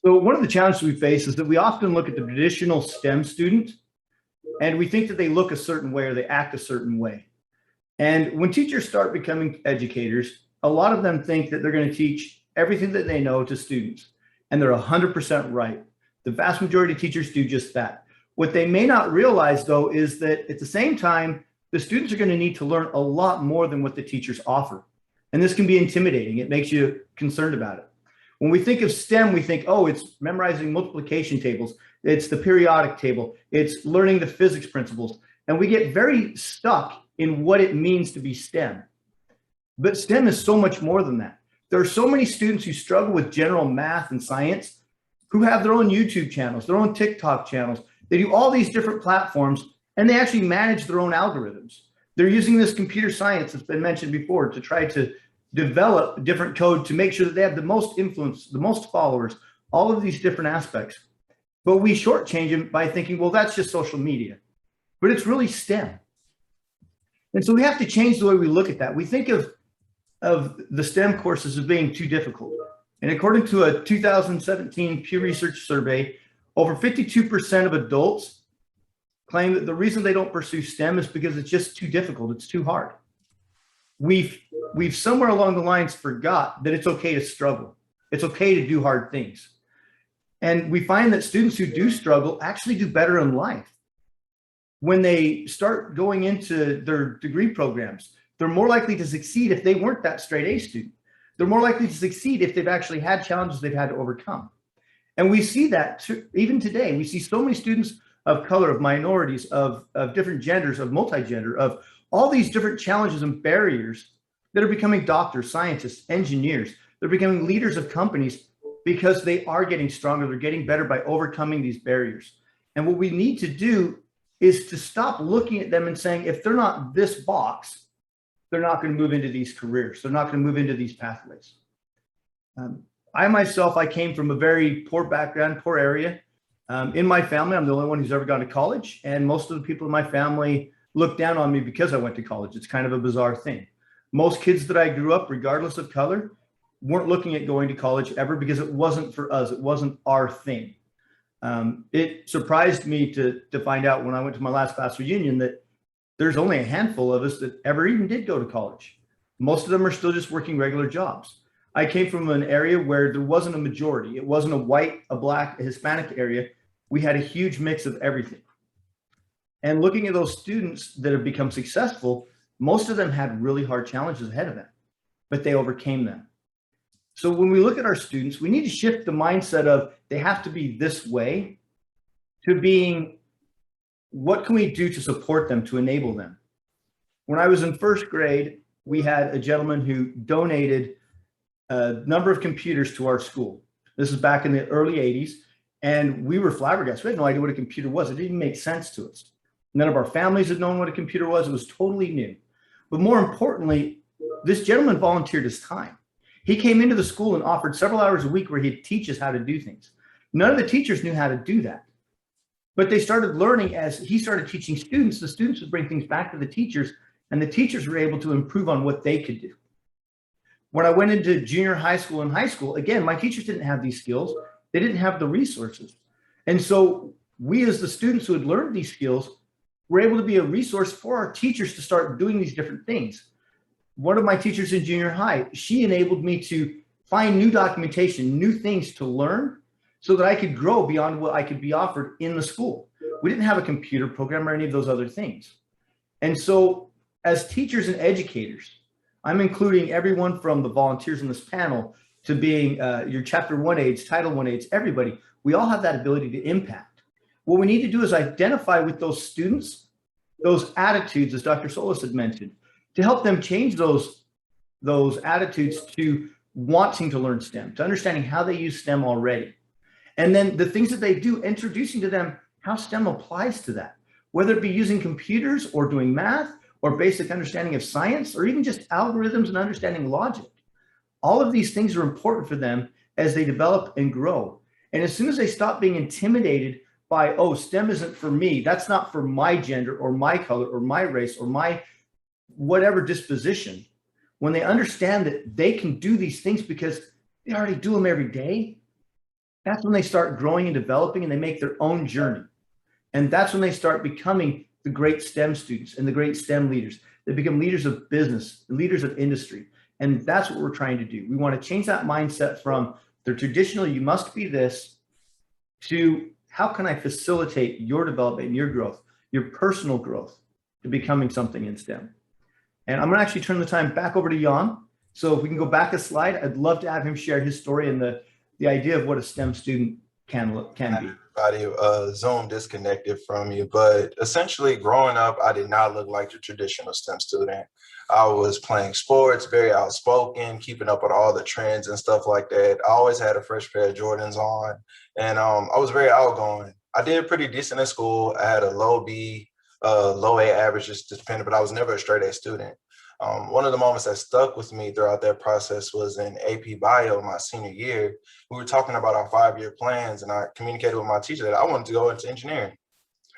So one of the challenges we face is that we often look at the traditional STEM student and we think that they look a certain way or they act a certain way. And when teachers start becoming educators, a lot of them think that they're going to teach everything that they know to students, and they're 100% right. The vast majority of teachers do just that. What they may not realize, though, is that at the same time, the students are going to need to learn a lot more than what the teachers offer. And this can be intimidating. It makes you concerned about it. When we think of STEM, we think, oh, it's memorizing multiplication tables. It's the periodic table. It's learning the physics principles. And we get very stuck in what it means to be STEM. But STEM is so much more than that. There are so many students who struggle with general math and science who have their own YouTube channels, their own TikTok channels. They do all these different platforms, and they actually manage their own algorithms. They're using this computer science that's been mentioned before to try to develop different code to make sure that they have the most influence, the most followers, all of these different aspects. But we shortchange them by thinking, well, that's just social media. But it's really STEM. And so we have to change the way we look at that. We think of the STEM courses as being too difficult. And according to a 2017 Pew Research survey, over 52% of adults claim that the reason they don't pursue STEM is because it's just too difficult, it's too hard. We've somewhere along the lines forgot that it's okay to struggle. It's okay to do hard things. And we find that students who do struggle actually do better in life. When they start going into their degree programs, they're more likely to succeed if they weren't that straight A student. They're more likely to succeed if they've actually had challenges they've had to overcome. And we see that even today. We see so many students of color, of minorities, of different genders, of multigender, of all these different challenges and barriers that are becoming doctors, scientists, engineers. They're becoming leaders of companies because they are getting stronger. They're getting better by overcoming these barriers. And what we need to do is to stop looking at them and saying, if they're not this box, they're not going to move into these careers. They're not going to move into these pathways. I came from a very poor background, poor area. In my family, I'm the only one who's ever gone to college. And most of the people in my family look down on me because I went to college. It's kind of a bizarre thing. Most kids that I grew up, regardless of color, weren't looking at going to college ever because it wasn't for us. It wasn't our thing. It surprised me to find out when I went to my last class reunion that there's only a handful of us that ever even did go to college. Most of them are still just working regular jobs. I came from an area where there wasn't a majority. It wasn't a white, a black, a Hispanic area. We had a huge mix of everything. And looking at those students that have become successful, most of them had really hard challenges ahead of them, but they overcame them. So when we look at our students, we need to shift the mindset of they have to be this way to being, what can we do to support them, to enable them? When I was in first grade, we had a gentleman who donated a number of computers to our school. This is back in the early 80s, and we were flabbergasted. We had no idea what a computer was. It didn't make sense to us. None of our families had known what a computer was. It was totally new. But more importantly, this gentleman volunteered his time. He came into the school and offered several hours a week where he'd teach us how to do things. None of the teachers knew how to do that. But they started learning as he started teaching students. The students would bring things back to the teachers, and the teachers were able to improve on what they could do. When I went into junior high school and high school, again, my teachers didn't have these skills. They didn't have the resources. And so we, as the students who had learned these skills, were able to be a resource for our teachers to start doing these different things. One of my teachers in junior high, she enabled me to find new documentation, new things to learn so that I could grow beyond what I could be offered in the school. We didn't have a computer program or any of those other things. And so as teachers and educators, I'm including everyone from the volunteers in this panel to being your Chapter 1 aides, Title I aides, everybody. We all have that ability to impact. What we need to do is identify with those students, those attitudes, as Dr. Solis had mentioned, to help them change those attitudes to wanting to learn STEM, to understanding how they use STEM already. And then the things that they do, introducing to them how STEM applies to that, whether it be using computers or doing math or basic understanding of science, or even just algorithms and understanding logic. All of these things are important for them as they develop and grow. And as soon as they stop being intimidated by, oh, STEM isn't for me, that's not for my gender or my color or my race or my whatever disposition, when they understand that they can do these things because they already do them every day, that's when they start growing and developing and they make their own journey. And that's when they start becoming the great STEM students and the great STEM leaders. They become leaders of business, leaders of industry. And that's what we're trying to do. We want to change that mindset from the traditional, you must be this, to how can I facilitate your development and your growth, your personal growth, to becoming something in STEM. And I'm going to actually turn the time back over to Yohn So if we can go back a slide, I'd love to have him share his story and the idea of what a STEM student can be. Everybody, Zoom disconnected from you, but essentially growing up, I did not look like the traditional STEM student. I was playing sports, very outspoken, keeping up with all the trends and stuff like that. I always had a fresh pair of Jordans on, and I was very outgoing. I did pretty decent in school. I had a low B, low A average, just depending, but I was never a straight A student. One of the moments that stuck with me throughout that process was in AP Bio my senior year. We were talking about our 5-year plans, and I communicated with my teacher that I wanted to go into engineering.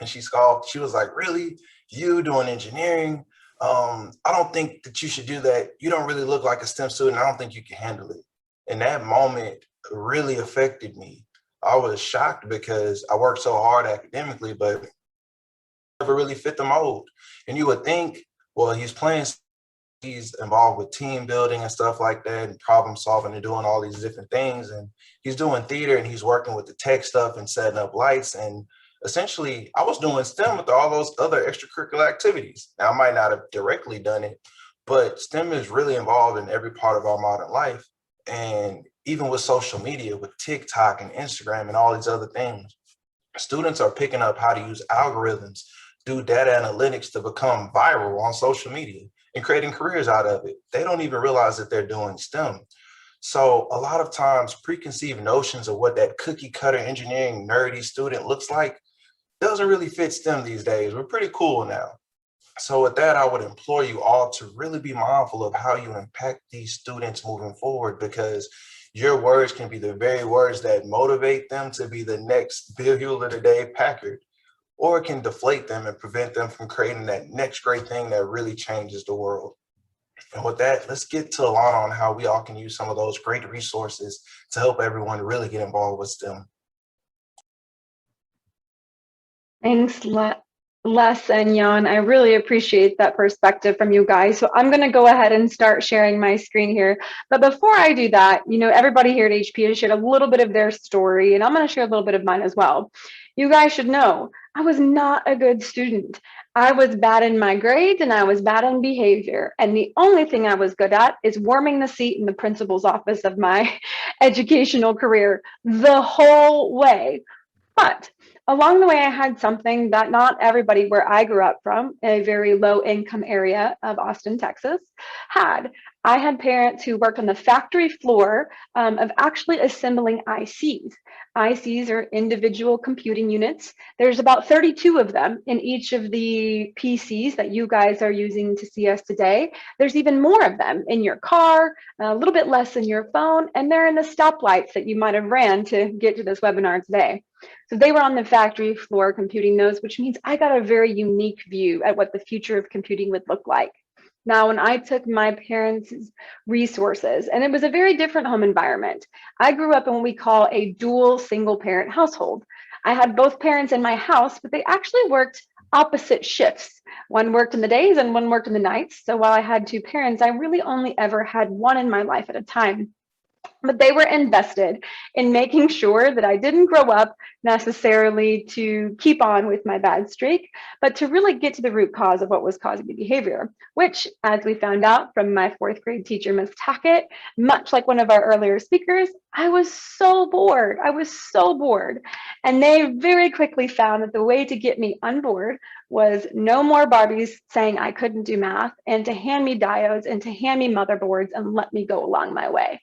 And she scoffed. She was like, "Really? You doing engineering? I don't think that you should do that. You don't really look like a STEM student. I don't think you can handle it." And that moment really affected me. I was shocked because I worked so hard academically, but never really fit the mold. And you would think, well, he's involved with team building and stuff like that, and problem solving and doing all these different things. And he's doing theater and he's working with the tech stuff and setting up lights. And essentially, I was doing STEM with all those other extracurricular activities. Now, I might not have directly done it, but STEM is really involved in every part of our modern life. And even with social media, with TikTok and Instagram and all these other things, students are picking up how to use algorithms, do data analytics to become viral on social media and creating careers out of it. They don't even realize that they're doing STEM. So a lot of times preconceived notions of what that cookie cutter engineering nerdy student looks like doesn't really fit STEM these days. We're pretty cool now. So with that, I would implore you all to really be mindful of how you impact these students moving forward, because your words can be the very words that motivate them to be the next Bill Hewlett or Dave Packard, or it can deflate them and prevent them from creating that next great thing that really changes the world. And with that, let's get to Alana on how we all can use some of those great resources to help everyone really get involved with STEM. Thanks, Les and Yohn. I really appreciate that perspective from you guys. So I'm going to go ahead and start sharing my screen here. But before I do that, everybody here at HP has shared a little bit of their story, and I'm going to share a little bit of mine as well. You guys should know I was not a good student. I was bad in my grades and I was bad in behavior. And the only thing I was good at is warming the seat in the principal's office of my educational career the whole way. But along the way, I had something that not everybody where I grew up from, a very low income area of Austin, Texas, had. I had parents who worked on the factory floor of actually assembling ICs. ICs are individual computing units. There's about 32 of them in each of the PCs that you guys are using to see us today. There's even more of them in your car, a little bit less in your phone, and they're in the stoplights that you might have ran to get to this webinar today. So they were on the factory floor computing those, which means I got a very unique view at what the future of computing would look like. Now, when I took my parents' resources, and it was a very different home environment. I grew up in what we call a dual single parent household. I had both parents in my house, but they actually worked opposite shifts. One worked in the days and one worked in the nights. So while I had two parents, I really only ever had one in my life at a time. But they were invested in making sure that I didn't grow up necessarily to keep on with my bad streak, but to really get to the root cause of what was causing the behavior, which, as we found out from my 4th grade teacher, Ms. Tackett, much like one of our earlier speakers, I was so bored. I was so bored. And they very quickly found that the way to get me unbored was no more Barbies saying I couldn't do math, and to hand me diodes and to hand me motherboards and let me go along my way.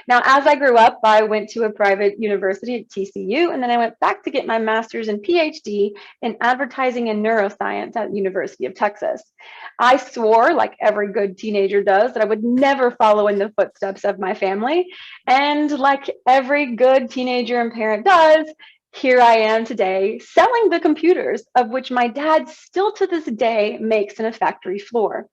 Now, as I grew up, I went to a private university at TCU, and then I went back to get my master's and Ph.D. in advertising and neuroscience at the University of Texas. I swore, like every good teenager does, that I would never follow in the footsteps of my family. And like every good teenager and parent does, here I am today selling the computers of which my dad still to this day makes in a factory floor.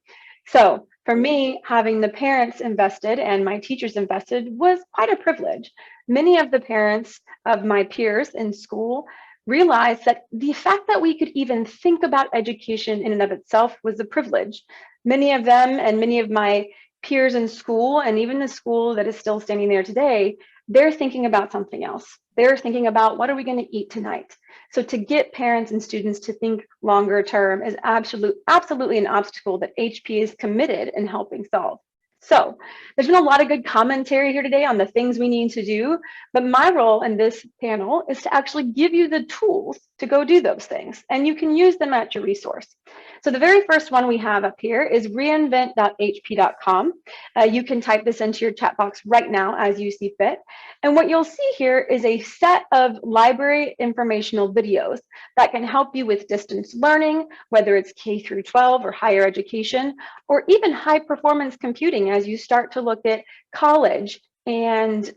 So for me, having the parents invested and my teachers invested was quite a privilege. Many of the parents of my peers in school realized that the fact that we could even think about education in and of itself was a privilege. Many of them and many of my peers in school, and even the school that is still standing there today, they're thinking about something else. They're thinking about, what are we going to eat tonight? So to get parents and students to think longer term is absolutely an obstacle that HP is committed in helping solve. So there's been a lot of good commentary here today on the things we need to do, but my role in this panel is to actually give you the tools to go do those things, and you can use them at your resource. So the very first one we have up here is reinvent.hp.com. You can type this into your chat box right now as you see fit. And what you'll see here is a set of library informational videos that can help you with distance learning, whether it's K through 12 or higher education, or even high performance computing as you start to look at college and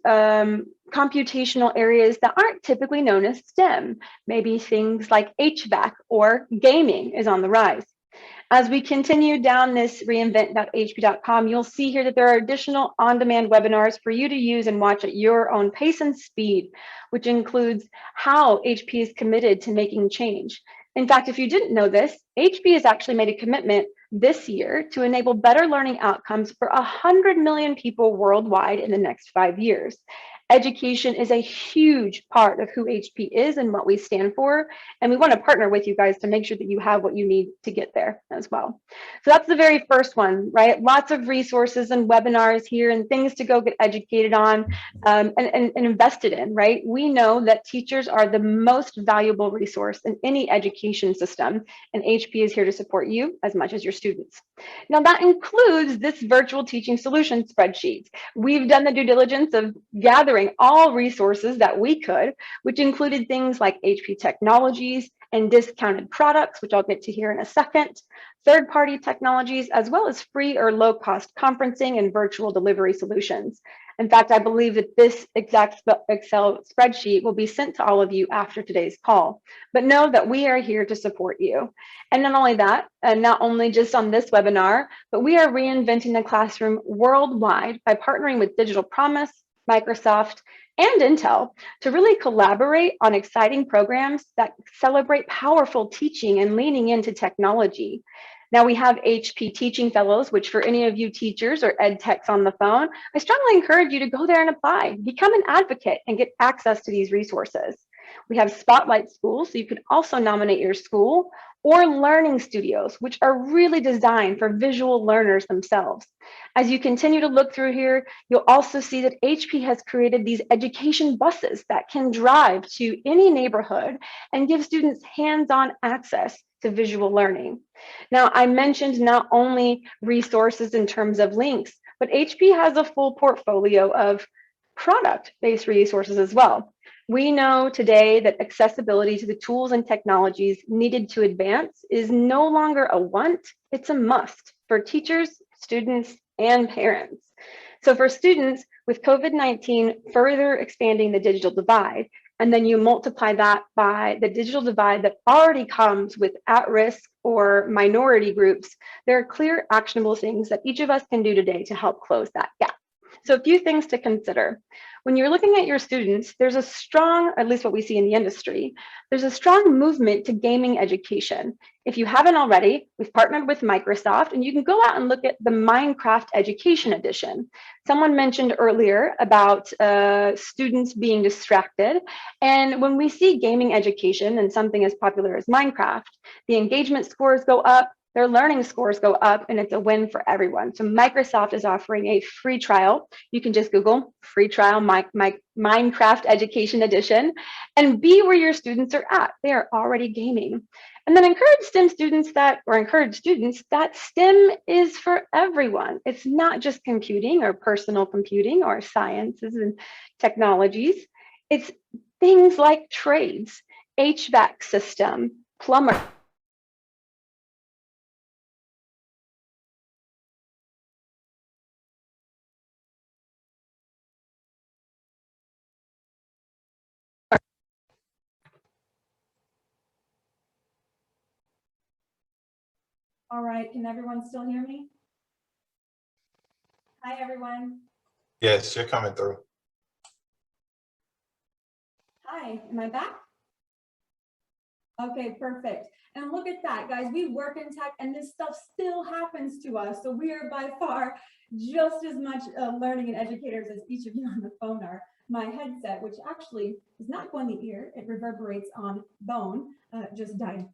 computational areas that aren't typically known as STEM. Maybe things like HVAC or gaming is on the rise. As we continue down this reinvent.hp.com, you'll see here that there are additional on-demand webinars for you to use and watch at your own pace and speed, which includes how HP is committed to making change. In fact, if you didn't know this, HP has actually made a commitment this year to enable better learning outcomes for 100 million people worldwide in the next 5 years. Education is a huge part of who HP is and what we stand for. And we want to partner with you guys to make sure that you have what you need to get there as well. So that's the very first one, right? Lots of resources and webinars here and things to go get educated on and invested in, right? We know that teachers are the most valuable resource in any education system, and HP is here to support you as much as your students. Now that includes this virtual teaching solution spreadsheet. We've done the due diligence of gathering all resources that we could, which included things like HP technologies and discounted products, which I'll get to here in a second, third-party technologies, as well as free or low-cost conferencing and virtual delivery solutions. In fact, I believe that this exact Excel spreadsheet will be sent to all of you after today's call. But know that we are here to support you. And not only that, and not only just on this webinar, but we are reinventing the classroom worldwide by partnering with Digital Promise, Microsoft, and Intel to really collaborate on exciting programs that celebrate powerful teaching and leaning into technology. Now we have HP Teaching Fellows, which for any of you teachers or ed techs on the phone, I strongly encourage you to go there and apply, become an advocate and get access to these resources. We have Spotlight Schools, so you can also nominate your school, or learning studios, which are really designed for visual learners themselves. As you continue to look through here, you'll also see that HP has created these education buses that can drive to any neighborhood and give students hands-on access to visual learning. Now, I mentioned not only resources in terms of links, but HP has a full portfolio of product-based resources as well. We know today that accessibility to the tools and technologies needed to advance is no longer a want, it's a must for teachers, students, and parents. So for students, with COVID-19 further expanding the digital divide, and then you multiply that by the digital divide that already comes with at-risk or minority groups, there are clear actionable things that each of us can do today to help close that gap. So a few things to consider. When you're looking at your students, there's a strong, at least what we see in the industry, there's a strong movement to gaming education. If you haven't already, we've partnered with Microsoft and you can go out and look at the Minecraft Education Edition. Someone mentioned earlier about students being distracted. And when we see gaming education and something as popular as Minecraft, the engagement scores go up, their learning scores go up, and it's a win for everyone. So Microsoft is offering a free trial. You can just Google free trial Minecraft Education Edition and be where your students are at. They are already gaming. And then encourage students that STEM is for everyone. It's not just computing or personal computing or sciences and technologies. It's things like trades, HVAC system, plumber. All right, can everyone still hear me? Hi, everyone. Yes, you're coming through. Hi, am I back? Okay, perfect. And look at that, guys. We work in tech and this stuff still happens to us. So we are by far just as much learning and educators as each of you on the phone are. My headset, which actually is not going in the ear, it reverberates on bone, just died.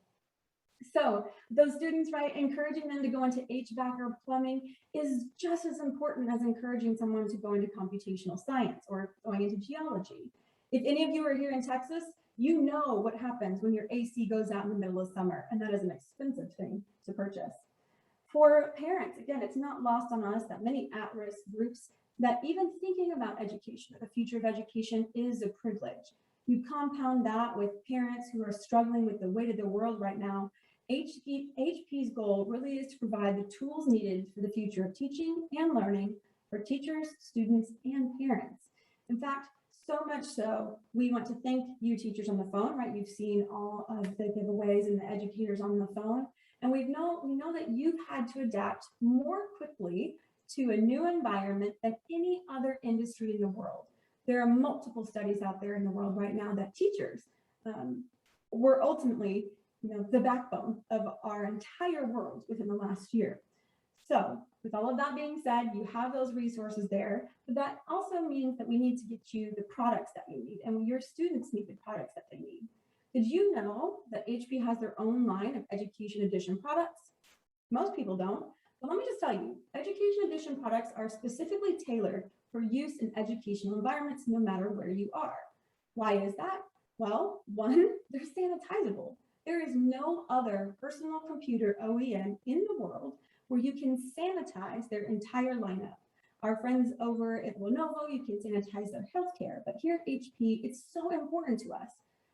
So those students, right, encouraging them to go into HVAC or plumbing is just as important as encouraging someone to go into computational science or going into geology. If any of you are here in Texas, you know what happens when your AC goes out in the middle of summer, and that is an expensive thing to purchase. For parents, again, it's not lost on us that many at-risk groups, that even thinking about education, the future of education, is a privilege. You compound that with parents who are struggling with the weight of the world right now. HP's goal really is to provide the tools needed for the future of teaching and learning for teachers, students, and parents. In fact, so much so, we want to thank you teachers on the phone, right? You've seen all of the giveaways and the educators on the phone. And we know that you've had to adapt more quickly to a new environment than any other industry in the world. There are multiple studies out there in the world right now that teachers were ultimately, the backbone of our entire world within the last year. So with all of that being said, you have those resources there, but that also means that we need to get you the products that you need, and your students need the products that they need. Did you know that HP has their own line of Education Edition products? Most people don't, but let me just tell you, Education Edition products are specifically tailored for use in educational environments, no matter where you are. Why is that? Well, one, they're sanitizable. There is no other personal computer OEM in the world where you can sanitize their entire lineup. Our friends over at Lenovo, you can sanitize their healthcare, but here at HP, it's so important to us,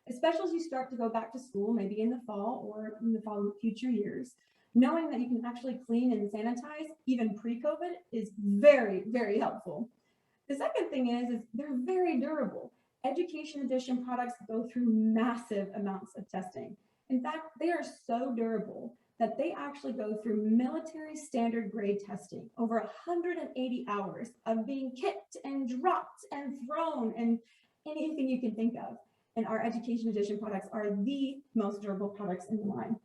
especially as you start to go back to school, maybe in the fall or in the future years. Knowing that you can actually clean and sanitize, even pre-COVID, is very, very helpful. The second thing is they're very durable. Education Edition products go through massive amounts of testing. In fact, they are so durable that they actually go through military standard grade testing, over 180 hours of being kicked and dropped and thrown and anything you can think of. And our Education Edition products are the most durable products in the line.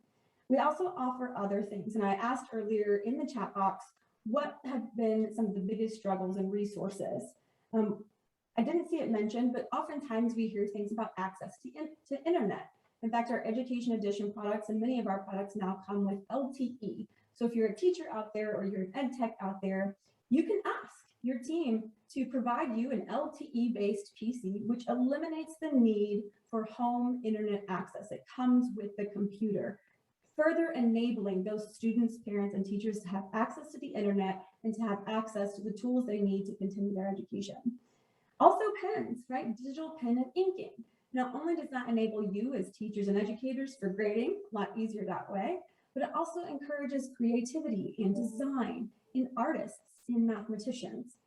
We also offer other things. And I asked earlier in the chat box, what have been some of the biggest struggles and resources? I didn't see it mentioned, but oftentimes we hear things about access to internet. In fact, our Education Edition products and many of our products now come with LTE. So if you're a teacher out there or you're an ed tech out there, you can ask your team to provide you an LTE-based PC, which eliminates the need for home internet access. It comes with the computer, further enabling those students, parents, and teachers to have access to the internet and to have access to the tools they need to continue their education. Also pens, right? Digital pen and inking. Not only does that enable you as teachers and educators for grading, a lot easier that way, but it also encourages creativity and design in artists and mathematicians.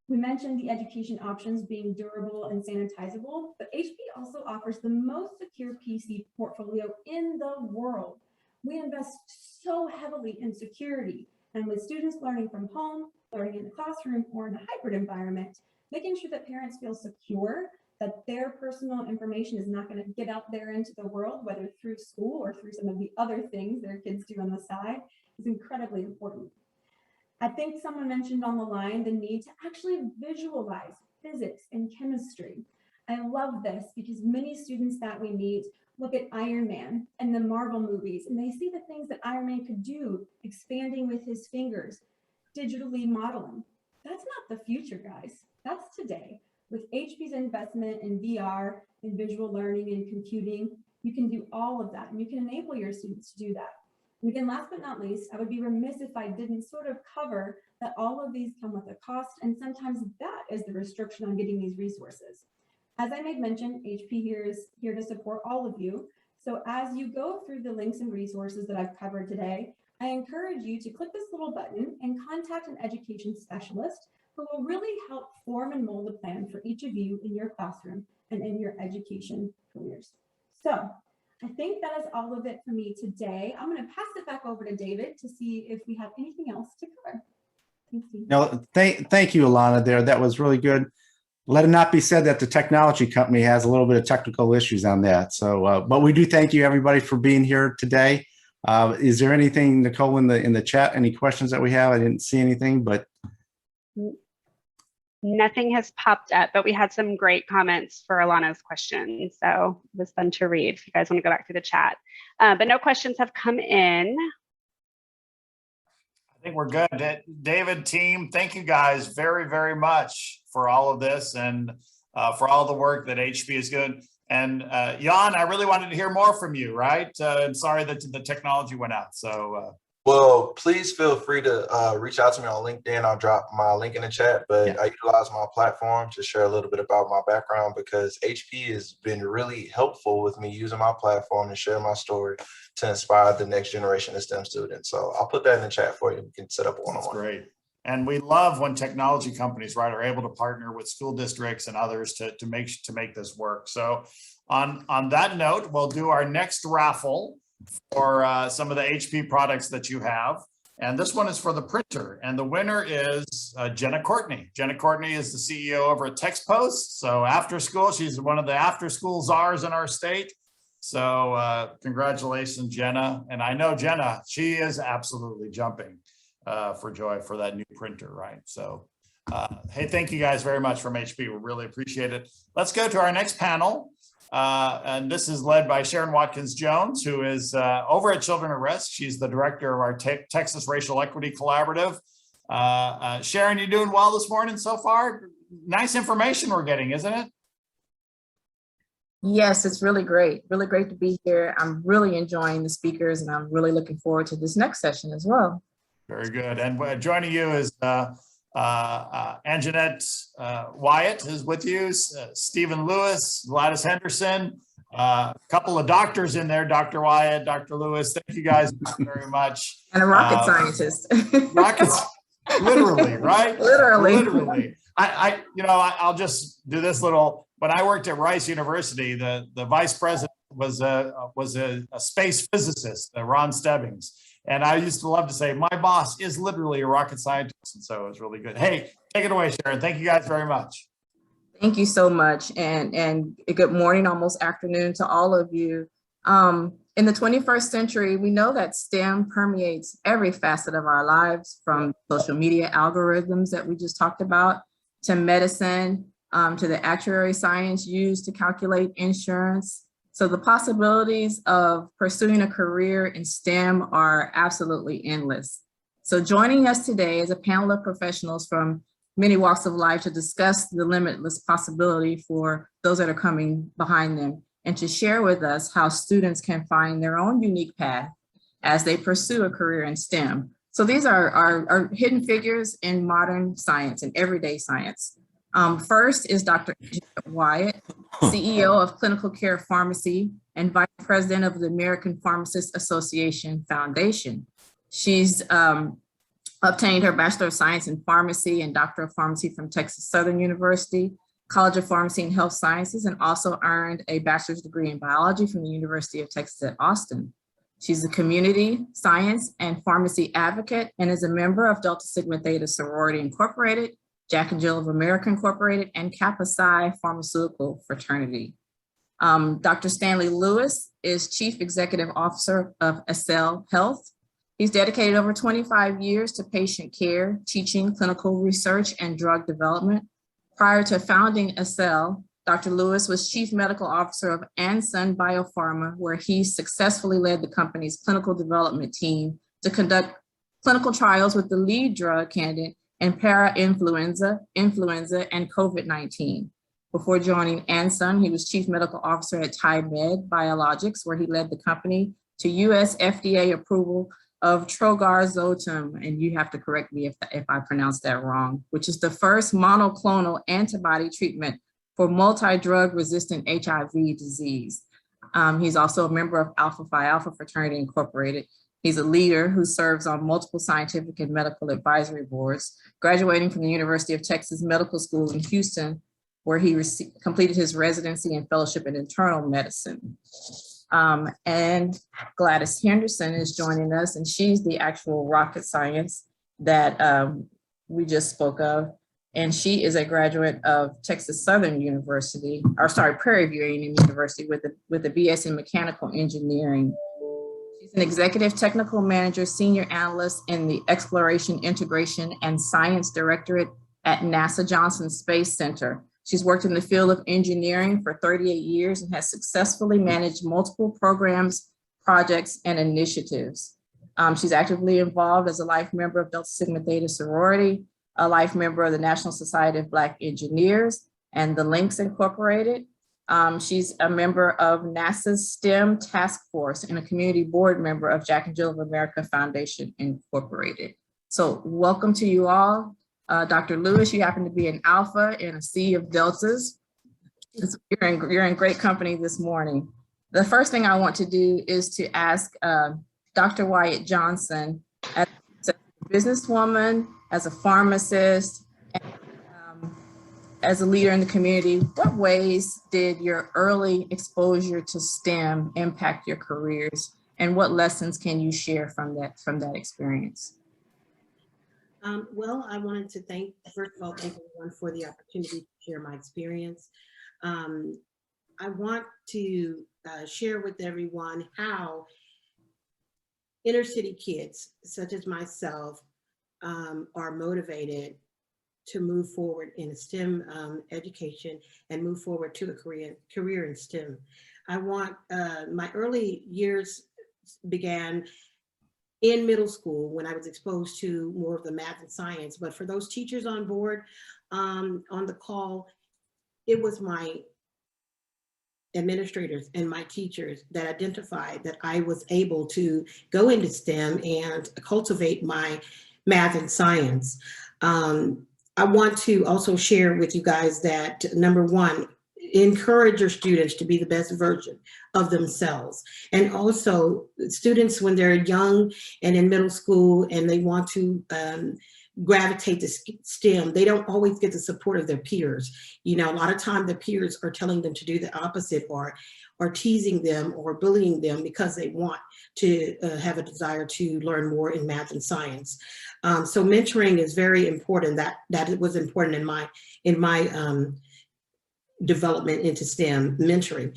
We mentioned the education options being durable and sanitizable, but HP also offers the most secure PC portfolio in the world. We invest so heavily in security, and with students learning from home, learning in the classroom, or in a hybrid environment, making sure that parents feel secure that their personal information is not going to get out there into the world, whether through school or through some of the other things their kids do on the side, is incredibly important. I think someone mentioned on the line the need to actually visualize physics and chemistry. I love this because many students that we meet look at Iron Man and the Marvel movies, and they see the things that Iron Man could do, expanding with his fingers, digitally modeling. That's not the future, guys. That's today. With HP's investment in VR, in visual learning and computing, you can do all of that, and you can enable your students to do that. And again, last but not least, I would be remiss if I didn't sort of cover that all of these come with a cost, and sometimes that is the restriction on getting these resources. As I made mention, HP here is here to support all of you. So as you go through the links and resources that I've covered today, I encourage you to click this little button and contact an education specialist who will really help form and mold a plan for each of you in your classroom and in your education careers. So I think that is all of it for me today. I'm going to pass it back over to David to see if we have anything else to cover. Thanks, Steve. No, thank you, Alana, there. That was really good. Let it not be said that the technology company has a little bit of technical issues on that. So, but we do thank you, everybody, for being here today. Is there anything, Nicole, in the chat? Any questions that we have? I didn't see anything, but Nothing has popped up, but we had some great comments for Alana's question. So it was fun to read if you guys want to go back through the chat. But no questions have come in. I think we're good. David, team, thank you guys very, very much for all of this and for all the work that HP is doing. And Yohn, I really wanted to hear more from you, right? I'm sorry that the technology went out. So. Well, please feel free to reach out to me on LinkedIn. I'll drop my link in the chat, but I utilize my platform to share a little bit about my background because HP has been really helpful with me using my platform to share my story to inspire the next generation of STEM students. So I'll put that in the chat for you. We can set up a one-on-one. That's great. And we love when technology companies, right, are able to partner with school districts and others to make this work. So on that note, we'll do our next raffle for some of the HP products that you have. And this one is for the printer. And the winner is Jenna Courtney. Jenna Courtney is the CEO over at TextPost. So after school, she's one of the after school czars in our state. So congratulations, Jenna. And I know Jenna, she is absolutely jumping for joy for that new printer, right? So hey, thank you guys very much from HP. We really appreciate it. Let's go to our next panel. And this is led by Sharon Watkins-Jones, who is over at Children at Risk. She's the director of our Texas Racial Equity Collaborative. Sharon, you doing well this morning so far? Nice information we're getting, isn't it? Yes, it's really great to be here. I'm really enjoying the speakers and I'm really looking forward to this next session as well. Very good. And joining you is Anjanette Wyatt is with you, Stephen Lewis, Gladys Henderson, a couple of doctors in there, Dr. Wyatt, Dr. Lewis. Thank you guys very much. And a rocket scientist. Rockets, literally, right? Literally. I'll just do this little. When I worked at Rice University, the vice president was a space physicist, Ron Stebbings. And I used to love to say, my boss is literally a rocket scientist. And so it was really good. Hey, take it away, Sharon. Thank you guys very much. Thank you so much. And good morning, almost afternoon to all of you. In the 21st century, we know that STEM permeates every facet of our lives, from social media algorithms that we just talked about, to medicine, to the actuary science used to calculate insurance. So the possibilities of pursuing a career in STEM are absolutely endless. So joining us today is a panel of professionals from many walks of life to discuss the limitless possibility for those that are coming behind them and to share with us how students can find their own unique path as they pursue a career in STEM. So these are hidden figures in modern science and everyday science. First is Dr. Wyatt, CEO of Clinical Care Pharmacy and Vice President of the American Pharmacists Association Foundation. She's obtained her Bachelor of Science in Pharmacy and Doctor of Pharmacy from Texas Southern University, College of Pharmacy and Health Sciences, and also earned a bachelor's degree in biology from the University of Texas at Austin. She's a community science and pharmacy advocate and is a member of Delta Sigma Theta Sorority Incorporated, Jack and Jill of America Incorporated, and Kappa Psi Pharmaceutical Fraternity. Dr. Stanley Lewis is Chief Executive Officer of Accel Health. He's dedicated over 25 years to patient care, teaching, clinical research, and drug development. Prior to founding Accel, Dr. Lewis was Chief Medical Officer of Ansun Biopharma, where he successfully led the company's clinical development team to conduct clinical trials with the lead drug candidate in para-influenza, influenza, and COVID-19. Before joining Ansun, he was Chief Medical Officer at TaiMed Biologics, where he led the company to US FDA approval of Trogarzotum, and you have to correct me if I pronounce that wrong, which is the first monoclonal antibody treatment for multi-drug resistant HIV disease. He's also a member of Alpha Phi Alpha Fraternity Incorporated. He's a leader who serves on multiple scientific and medical advisory boards, graduating from the University of Texas Medical School in Houston, where he completed his residency and fellowship in internal medicine. And Gladys Henderson is joining us, and she's the actual rocket science that we just spoke of. And she is a graduate of Texas Southern University, or sorry, Prairie View A&M University with a BS in mechanical engineering. She's an executive technical manager, senior analyst in the Exploration, Integration, and Science Directorate at NASA Johnson Space Center. She's worked in the field of engineering for 38 years and has successfully managed multiple programs, projects, and initiatives. She's actively involved as a life member of Delta Sigma Theta sorority, a life member of the National Society of Black Engineers and the Links Incorporated. She's a member of NASA's STEM Task Force and a community board member of Jack and Jill of America Foundation Incorporated. So welcome to you all. Dr. Lewis, you happen to be an alpha in a sea of deltas. You're in great company this morning. The first thing I want to do is to ask Dr. Wyatt Johnson, as a businesswoman, as a pharmacist, and, as a leader in the community, what ways did your early exposure to STEM impact your careers, and what lessons can you share from that experience? Well, I wanted to first of all, thank everyone for the opportunity to share my experience. I want to share with everyone how inner city kids, such as myself, are motivated to move forward in STEM education and move forward to a career in STEM. My early years began in middle school when I was exposed to more of the math and science. But for those teachers on board on the call, it was my administrators and my teachers that identified that I was able to go into STEM and cultivate my math and science. I want to also share with you guys that, number one, encourage your students to be the best version of themselves. And also students, when they're young and in middle school and they want to gravitate to STEM, they don't always get the support of their peers. You know, a lot of time the peers are telling them to do the opposite, or teasing them or bullying them because they want to have a desire to learn more in math and science. So mentoring is very important. That it was important in my development into STEM mentoring.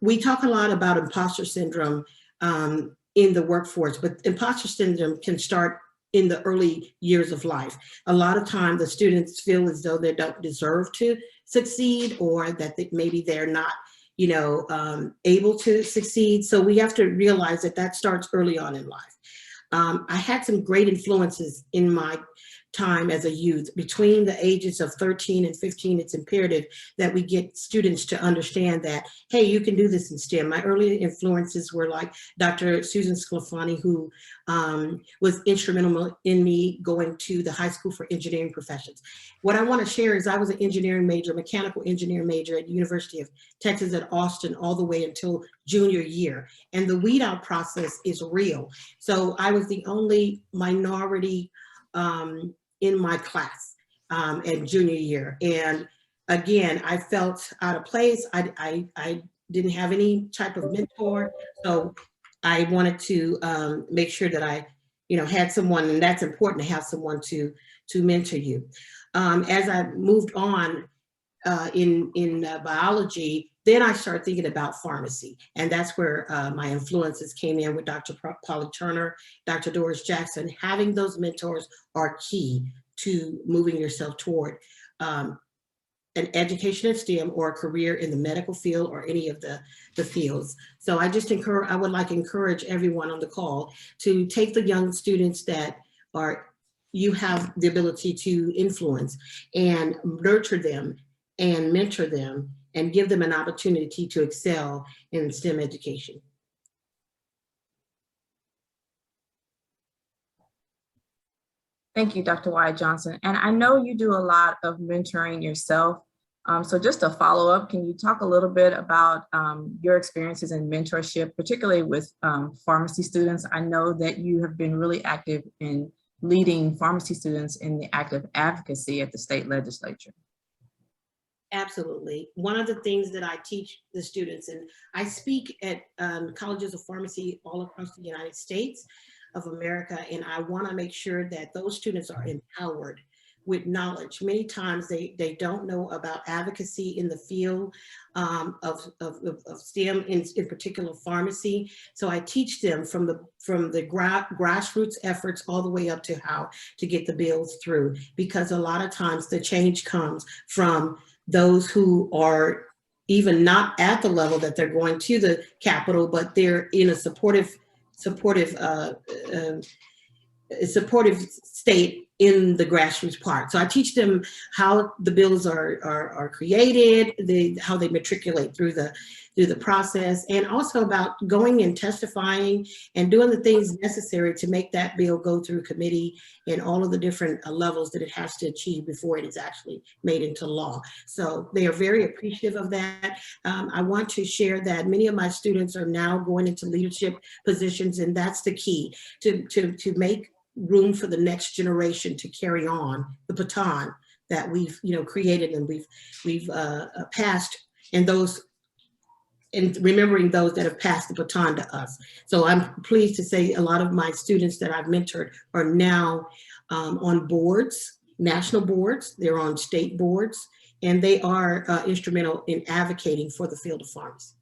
We talk a lot about imposter syndrome in the workforce, but imposter syndrome can start in the early years of life. A lot of time the students feel as though they don't deserve to succeed, or that maybe they're not, able to succeed. So we have to realize that starts early on in life. I had some great influences in my time as a youth. Between the ages of 13 and 15, it's imperative that we get students to understand that, hey, you can do this in STEM. My early influences were like Dr. Susan Sclafani, who was instrumental in me going to the High School for Engineering Professions. What I want to share is I was an engineering major, mechanical engineering major at the University of Texas at Austin all the way until junior year. And the weed out process is real. So I was the only minority in my class at junior year. And again, I felt out of place. I didn't have any type of mentor. So I wanted to make sure that I, had someone, and that's important to have someone to mentor you. As I moved on in biology, then I started thinking about pharmacy. And that's where my influences came in with Dr. Paula Turner, Dr. Doris Jackson. Having those mentors are key to moving yourself toward an education in STEM or a career in the medical field or any of the fields. So I would like to encourage everyone on the call to take the young students that you have the ability to influence and nurture them and mentor them and give them an opportunity to excel in STEM education. Thank you, Dr. Wyatt Johnson. And I know you do a lot of mentoring yourself. So just to follow up, can you talk a little bit about your experiences in mentorship, particularly with pharmacy students? I know that you have been really active in leading pharmacy students in the active advocacy at the state legislature. Absolutely. One of the things that I teach the students, and I speak at colleges of pharmacy all across the United States of America, and I want to make sure that those students are empowered with knowledge. Many times they don't know about advocacy in the field of STEM, in particular pharmacy. So I teach them from the grassroots efforts all the way up to how to get the bills through, because a lot of times the change comes from those who are even not at the level that they're going to the Capitol, but they're in a supportive state in the grassroots part. So I teach them how the bills are created, how they matriculate through the process, and also about going and testifying and doing the things necessary to make that bill go through committee and all of the different levels that it has to achieve before it is actually made into law. So they are very appreciative of that. I want to share that many of my students are now going into leadership positions, and that's the key to make room for the next generation to carry on the baton that we've created and we've passed, and remembering those that have passed the baton to us. So I'm pleased to say a lot of my students that I've mentored are now on boards, national boards, they're on state boards, and they are instrumental in advocating for the field of pharmacy.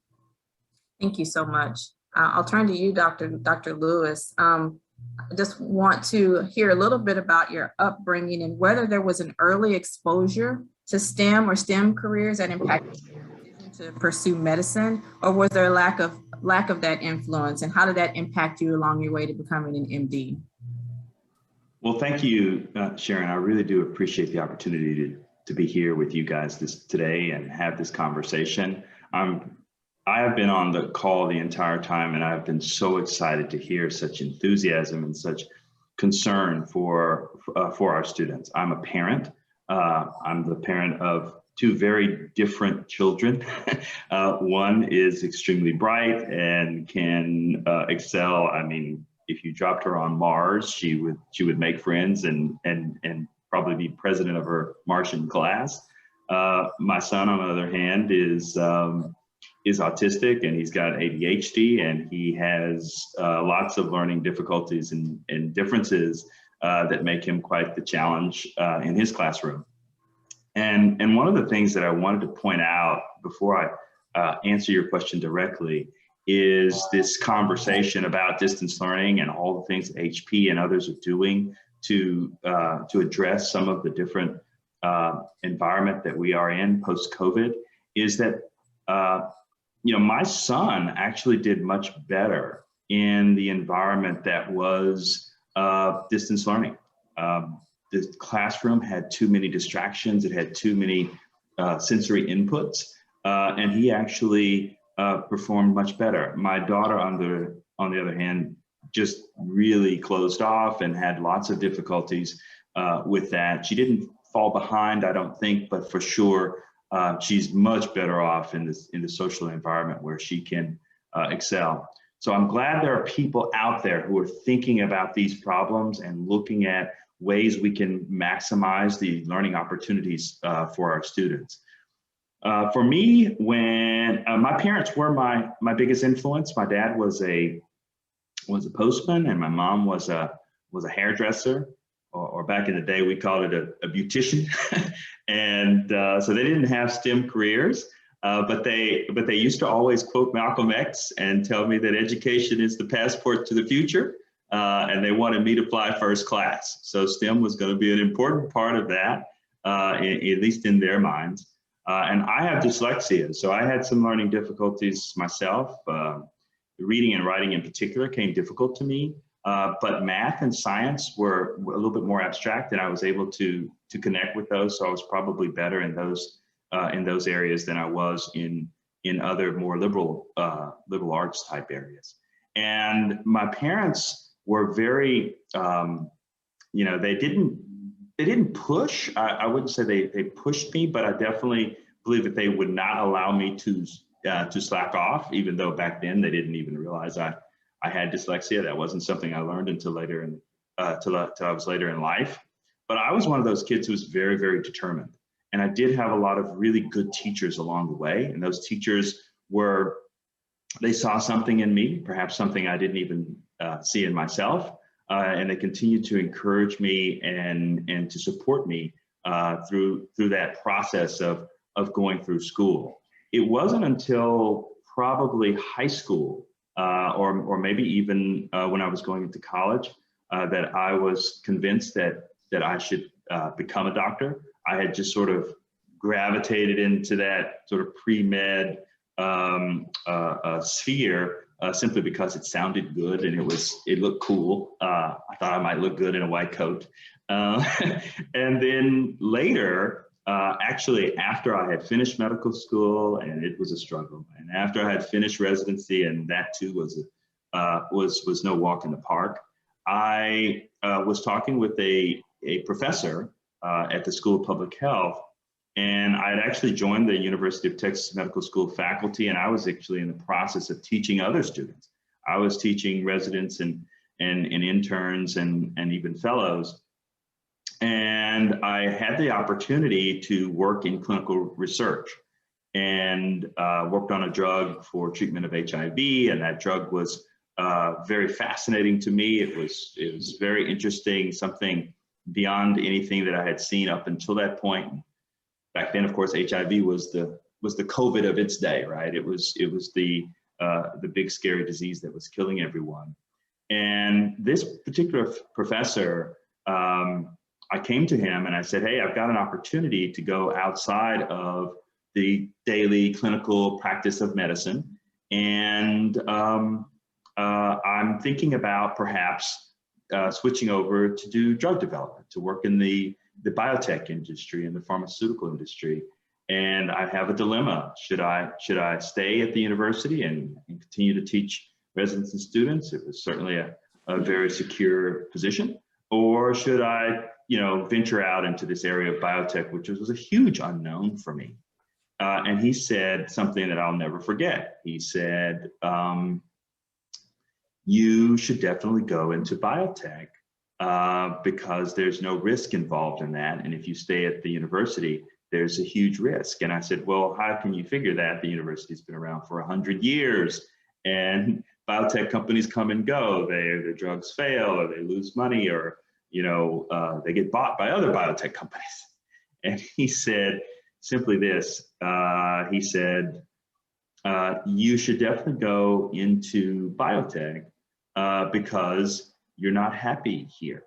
Thank you so much. I'll turn to you, Dr. Lewis. I just want to hear a little bit about your upbringing and whether there was an early exposure to STEM or STEM careers that impacted your decision to pursue medicine, or was there a lack of that influence, and how did that impact you along your way to becoming an MD? Well, thank you, Sharon. I really do appreciate the opportunity to be here with you guys today and have this conversation. I have been on the call the entire time, and I've been so excited to hear such enthusiasm and such concern for our students. I'm a parent. I'm the parent of two very different children. One is extremely bright and can excel. I mean, if you dropped her on Mars, she would make friends and probably be president of her Martian class. My son, on the other hand, is autistic, and he's got ADHD, and he has lots of learning difficulties and differences that make him quite the challenge in his classroom. And one of the things that I wanted to point out before I answer your question directly is this conversation about distance learning and all the things that HP and others are doing to address some of the different environment that we are in post-COVID, is that my son actually did much better in the environment that was distance learning. The classroom had too many distractions. It had too many sensory inputs, and he actually performed much better. My daughter, on the other hand, just really closed off and had lots of difficulties with that. She didn't fall behind, I don't think, but for sure, she's much better off in the social environment where she can excel. So I'm glad there are people out there who are thinking about these problems and looking at ways we can maximize the learning opportunities for our students. For me, when my parents were my biggest influence. My dad was a postman, and my mom was a hairdresser. Or back in the day, we called it a beautician. And so they didn't have STEM careers, but they used to always quote Malcolm X and tell me that education is the passport to the future. And they wanted me to fly first class. So STEM was going to be an important part of that, at least in their minds. And I have dyslexia, so I had some learning difficulties myself. Reading and writing in particular came difficult to me. But math and science were a little bit more abstract, and I was able to connect with those. So I was probably better in those areas than I was in other more liberal arts type areas. And my parents were very, they didn't push. I wouldn't say they pushed me, but I definitely believe that they would not allow me to slack off, even though back then they didn't even realize I had dyslexia. That wasn't something I learned until later till I was later in life. But I was one of those kids who was very, very determined. And I did have a lot of really good teachers along the way. And those teachers they saw something in me, perhaps something I didn't even see in myself. and they continue to encourage me and to support me through that process of going through school. It wasn't until probably high school or maybe even when I was going into college that I was convinced that I should become a doctor. I had just sort of gravitated into that sort of pre-med sphere simply because it sounded good and it looked cool. I thought I might look good in a white coat. And then later, actually after I had finished medical school, and it was a struggle, and after I had finished residency, and that too was no walk in the park, I was talking with a professor at the School of Public Health, and I had actually joined the University of Texas Medical School faculty, and I was actually in the process of teaching other students. I was teaching residents and interns and even fellows. And I had the opportunity to work in clinical research and worked on a drug for treatment of HIV, and that drug was very fascinating to me. It was very interesting, something beyond anything that I had seen up until that point. Back then, of course, HIV was the COVID of its day, right? It was the big scary disease that was killing everyone. And this particular professor, I came to him and I said, hey, I've got an opportunity to go outside of the daily clinical practice of medicine. And I'm thinking about perhaps switching over to do drug development, to work in the biotech industry and the pharmaceutical industry. And I have a dilemma. Should I stay at the university and continue to teach residents and students? It was certainly a very secure position. Or should I, venture out into this area of biotech, which was a huge unknown for me? And he said something that I'll never forget. He said, you should definitely go into biotech because there's no risk involved in that. And if you stay at the university, there's a huge risk. And I said, well, how can you figure that? The university's been around for 100 years and biotech companies come and go. Their drugs fail or they lose money or, they get bought by other biotech companies. And he said simply this, he said, you should definitely go into biotech because you're not happy here.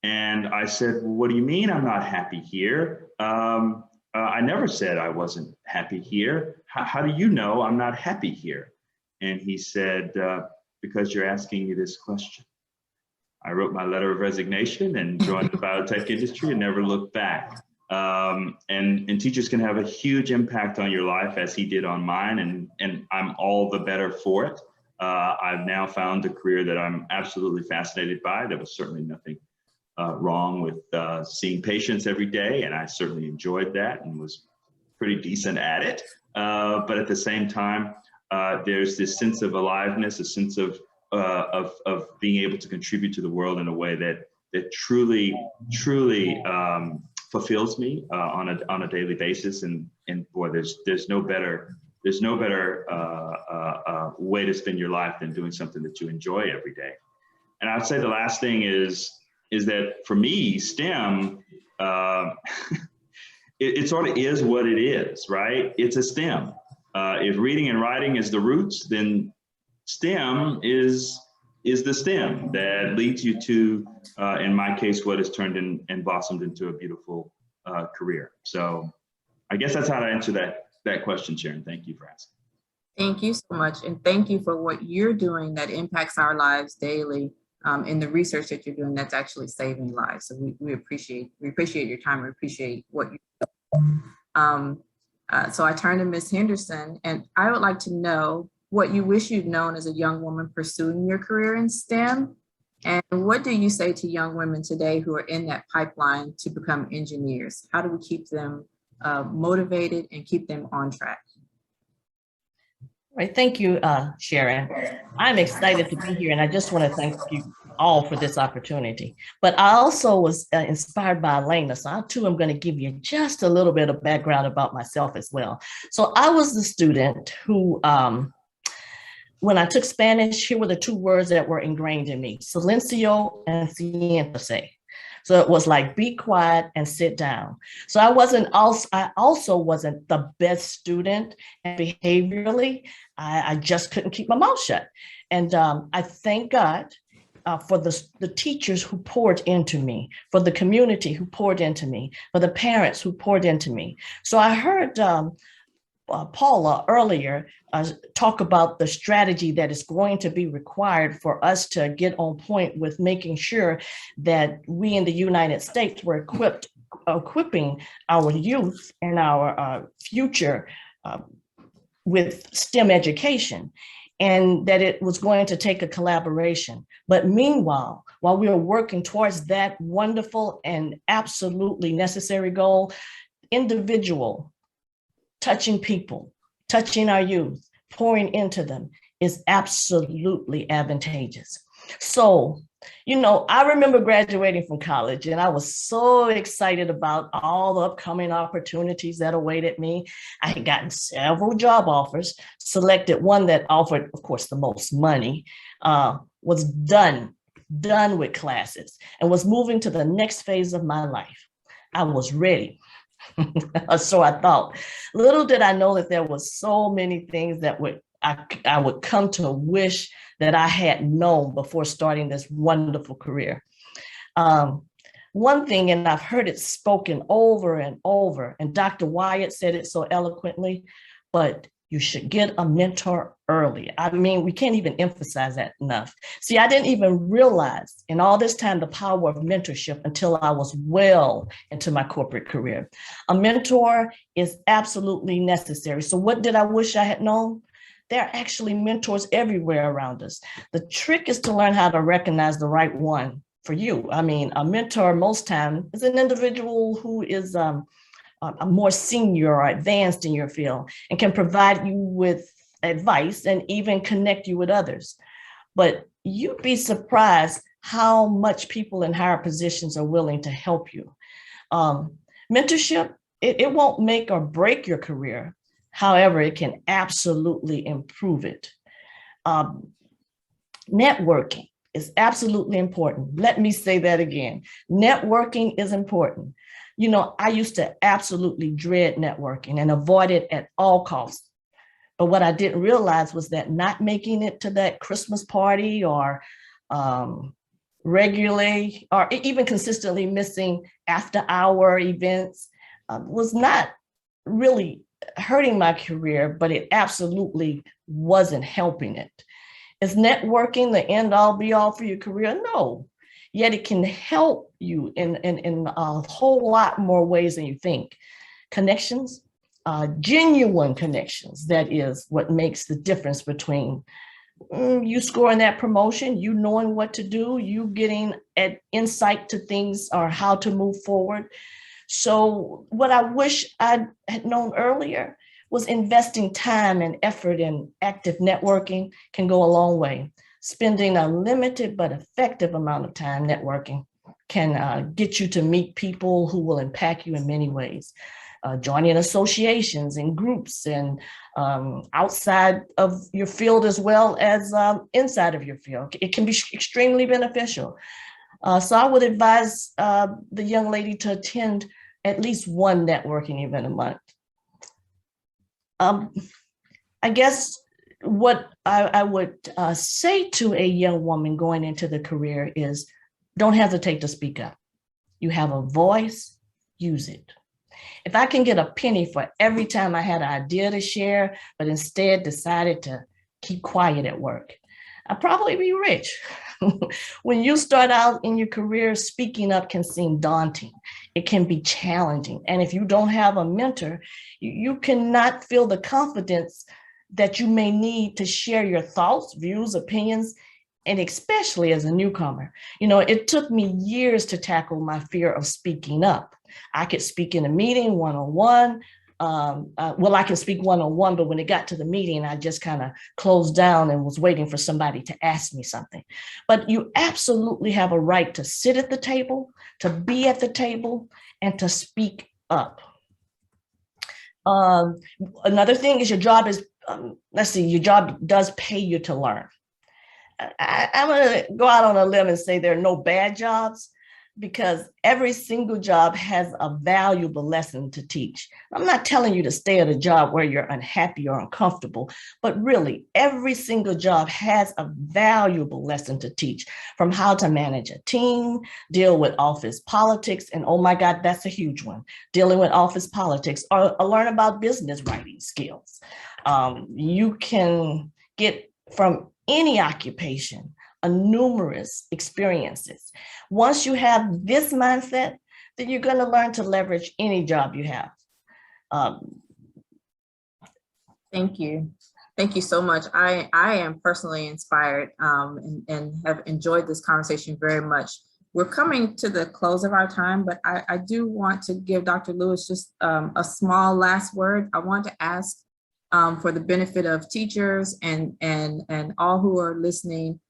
And I said, well, what do you mean I'm not happy here? I never said I wasn't happy here. How do you know I'm not happy here? And he said, because you're asking me this question. I wrote my letter of resignation and joined the biotech industry and never looked back. And teachers can have a huge impact on your life as he did on mine, and I'm all the better for it. I've now found a career that I'm absolutely fascinated by. There was certainly nothing wrong with seeing patients every day, and I certainly enjoyed that and was pretty decent at it. But at the same time, there's this sense of aliveness, a sense of being able to contribute to the world in a way that truly fulfills me on a daily basis. And boy, there's no better way to spend your life than doing something that you enjoy every day. And I'd say the last thing is that for me, STEM, it sort of is what it is, right? It's a STEM. If reading and writing is the roots, then STEM is the stem that leads you to, in my case, what has turned and blossomed into a beautiful career. So I guess that's how to answer that question, Sharon. Thank you for asking. Thank you so much. And thank you for what you're doing that impacts our lives daily, in the research that you're doing that's actually saving lives. So we appreciate your time. We appreciate what you do. So I turn to Ms. Henderson, and I would like to know what you wish you'd known as a young woman pursuing your career in STEM, and what do you say to young women today who are in that pipeline to become engineers? How do we keep them motivated and keep them on track? Right, thank you, Sharon. I'm excited to be here, and I just want to thank you all for this opportunity. But I also was inspired by Alana, so I too am going to give you just a little bit of background about myself as well. So I was the student who when I took Spanish, here were the two words that were ingrained in me: silencio and siéntese. So it was like, be quiet and sit down. So I also wasn't the best student, and behaviorally, I just couldn't keep my mouth shut. And I thank God for the teachers who poured into me, for the community who poured into me, for the parents who poured into me. So I heard Paula earlier talk about the strategy that is going to be required for us to get on point with making sure that we in the United States were equipping our youth and our future with STEM education, and that it was going to take a collaboration. But meanwhile, while we are working towards that wonderful and absolutely necessary goal, individual touching people, touching our youth, pouring into them is absolutely advantageous. So, I remember graduating from college, and I was so excited about all the upcoming opportunities that awaited me. I had gotten several job offers, selected one that offered, of course, the most money, was done with classes, and was moving to the next phase of my life. I was ready. So I thought. Little did I know that there was so many things that I would come to wish that I had known before starting this wonderful career. One thing, and I've heard it spoken over and over, and Dr. Wyatt said it so eloquently, but you should get a mentor early. I mean, we can't even emphasize that enough. See, I didn't even realize in all this time the power of mentorship until I was well into my corporate career. A mentor is absolutely necessary. So what did I wish I had known? There are actually mentors everywhere around us. The trick is to learn how to recognize the right one for you. I mean, a mentor most times is an individual who is more senior or advanced in your field and can provide you with advice and even connect you with others. But you'd be surprised how much people in higher positions are willing to help you. Mentorship, it won't make or break your career. However, it can absolutely improve it. Networking is absolutely important. Let me say that again. Networking is important. I used to absolutely dread networking and avoid it at all costs. But what I didn't realize was that not making it to that Christmas party or regularly or even consistently missing after hour events was not really hurting my career, but it absolutely wasn't helping it. Is networking the end all be all for your career? No. Yet it can help you in a whole lot more ways than you think. Connections, genuine connections, that is what makes the difference between you scoring that promotion, you knowing what to do, you getting insight to things or how to move forward. So what I wish I had known earlier was investing time and effort in active networking can go a long way. Spending a limited but effective amount of time networking can get you to meet people who will impact you in many ways. Joining associations and groups and outside of your field as well as inside of your field. It can be extremely beneficial. So I would advise the young lady to attend at least one networking event a month. I guess what I would say to a young woman going into the career is don't hesitate to speak up. You have a voice, use it. If I can get a penny for every time I had an idea to share, but instead decided to keep quiet at work, I'd probably be rich. When you start out in your career, speaking up can seem daunting. It can be challenging. And if you don't have a mentor, you cannot feel the confidence that you may need to share your thoughts, views, opinions, and especially as a newcomer. It took me years to tackle my fear of speaking up. I could speak in a meeting one-on-one. I can speak one-on-one, but when it got to the meeting, I just kind of closed down and was waiting for somebody to ask me something. But you absolutely have a right to sit at the table, to be at the table, and to speak up. Another thing is your job is let's see, your job does pay you to learn. I'm going to go out on a limb and say there are no bad jobs, because every single job has a valuable lesson to teach. I'm not telling you to stay at a job where you're unhappy or uncomfortable, but really every single job has a valuable lesson to teach, from how to manage a team, deal with office politics, and oh my God, that's a huge one, dealing with office politics, or learn about business writing skills. You can get from any occupation numerous experiences. Once you have this mindset, then you're going to learn to leverage any job you have. Thank you. Thank you so much. I am personally inspired and have enjoyed this conversation very much. We're coming to the close of our time, but I do want to give Dr. Lewis just a small last word. I want to ask for the benefit of teachers and all who are listening,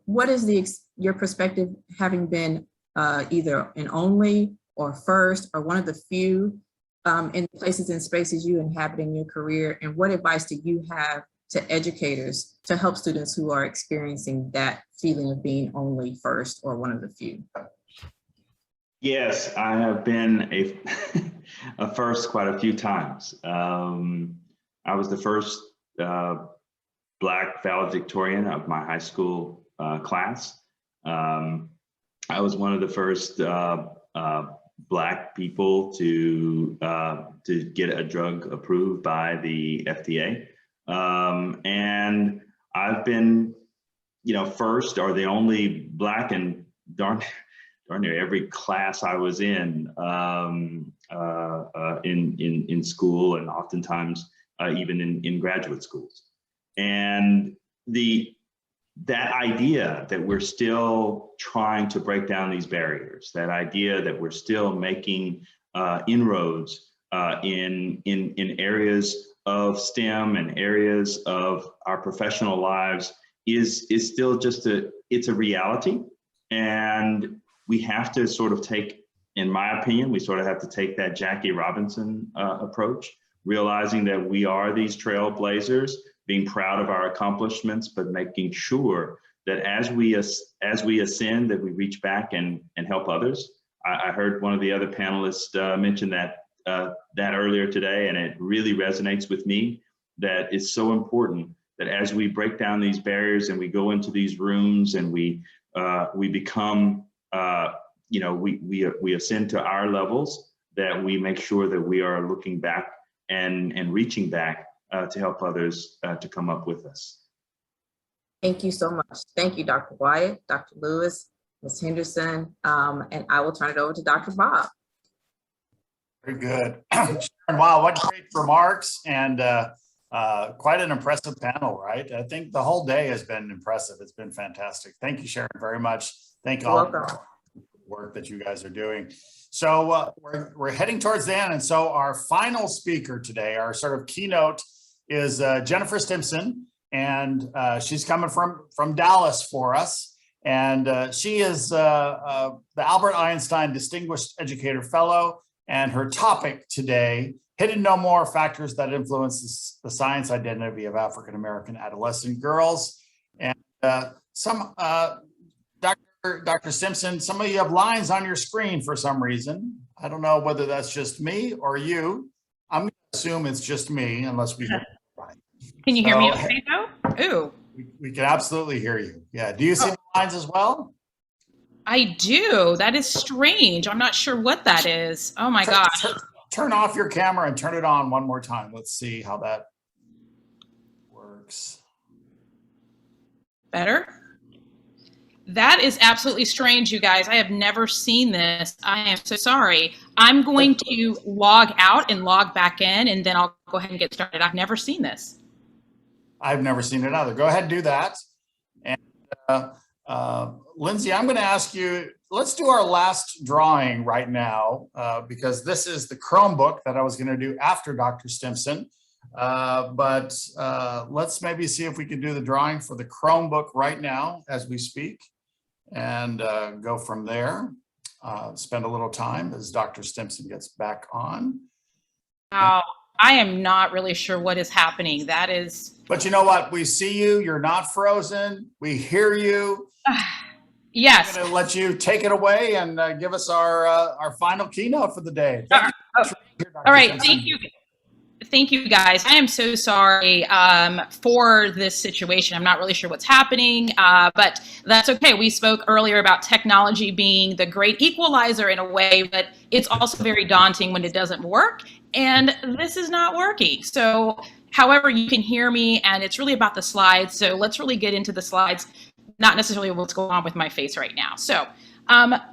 what is your perspective, having been either an only or first or one of the few in places and spaces you inhabit in your career, and what advice do you have to educators to help students who are experiencing that feeling of being only, first, or one of the few? Yes, I have been a first quite a few times. I was the first Black valedictorian of my high school class. I was one of the first Black people to get a drug approved by the FDA. And I've been, first or the only Black in darn near every class I was in school, and oftentimes even in graduate schools. And that idea that we're still trying to break down these barriers, that idea that we're still making inroads in areas of STEM and areas of our professional lives is still it's a reality. And we have to sort of take, in my opinion, we sort of have to take that Jackie Robinson approach, realizing that we are these trailblazers, being proud of our accomplishments, but making sure that as we ascend, that we reach back and help others. I heard one of the other panelists mention that earlier today, and it really resonates with me, that it's so important that as we break down these barriers and we go into these rooms and we become, we ascend to our levels, that we make sure that we are looking back and reaching back to help others to come up with us. Thank you so much. Thank you, Dr. Wyatt, Dr. Lewis, Ms. Henderson, and I will turn it over to Dr. Bob. Very good. Wow, what great remarks, and quite an impressive panel, right? I think the whole day has been impressive. It's been fantastic. Thank you, Sharon, very much. Thank you all for the work that you guys are doing. So we're heading towards the end. And so our final speaker today, our sort of keynote, is Jennifer Stimson. And she's coming from Dallas for us. And she is the Albert Einstein Distinguished Educator Fellow. And her topic today, Hidden No More: Factors That Influence the Science Identity of African-American Adolescent Girls. And Dr. Stimson, some of you have lines on your screen for some reason. I don't know whether that's just me or you. I'm going to assume it's just me, unless we hear you. Can you hear me okay though? Ooh. We can absolutely hear you. Yeah. Do you see the lines as well? I do. That is strange. I'm not sure what that is. Oh my gosh. Turn off your camera and turn it on one more time. Let's see how that works. Better? That is absolutely strange, you guys. I have never seen this. I am so sorry. I'm going to log out and log back in, and then I'll go ahead and get started. I've never seen this. I've never seen it either. Go ahead and do that. And Lindsay, I'm going to ask you, let's do our last drawing right now, because this is the Chromebook that I was going to do after Dr. Stimson. But let's maybe see if we can do the drawing for the Chromebook right now as we speak, and go from there. Spend a little time as Dr. Stimson gets back on. Wow. I am not really sure what is happening. That is. But you know what? We see you. You're not frozen. We hear you. Yes. I'm going to let you take it away and give us our final keynote for the day. Thank you. All right. Thank you. Thank you, guys. I am so sorry for this situation. I'm not really sure what's happening, but that's okay. We spoke earlier about technology being the great equalizer in a way, but it's also very daunting when it doesn't work. And this is not working. So, however, you can hear me, and it's really about the slides. So let's really get into the slides, not necessarily what's going on with my face right now. So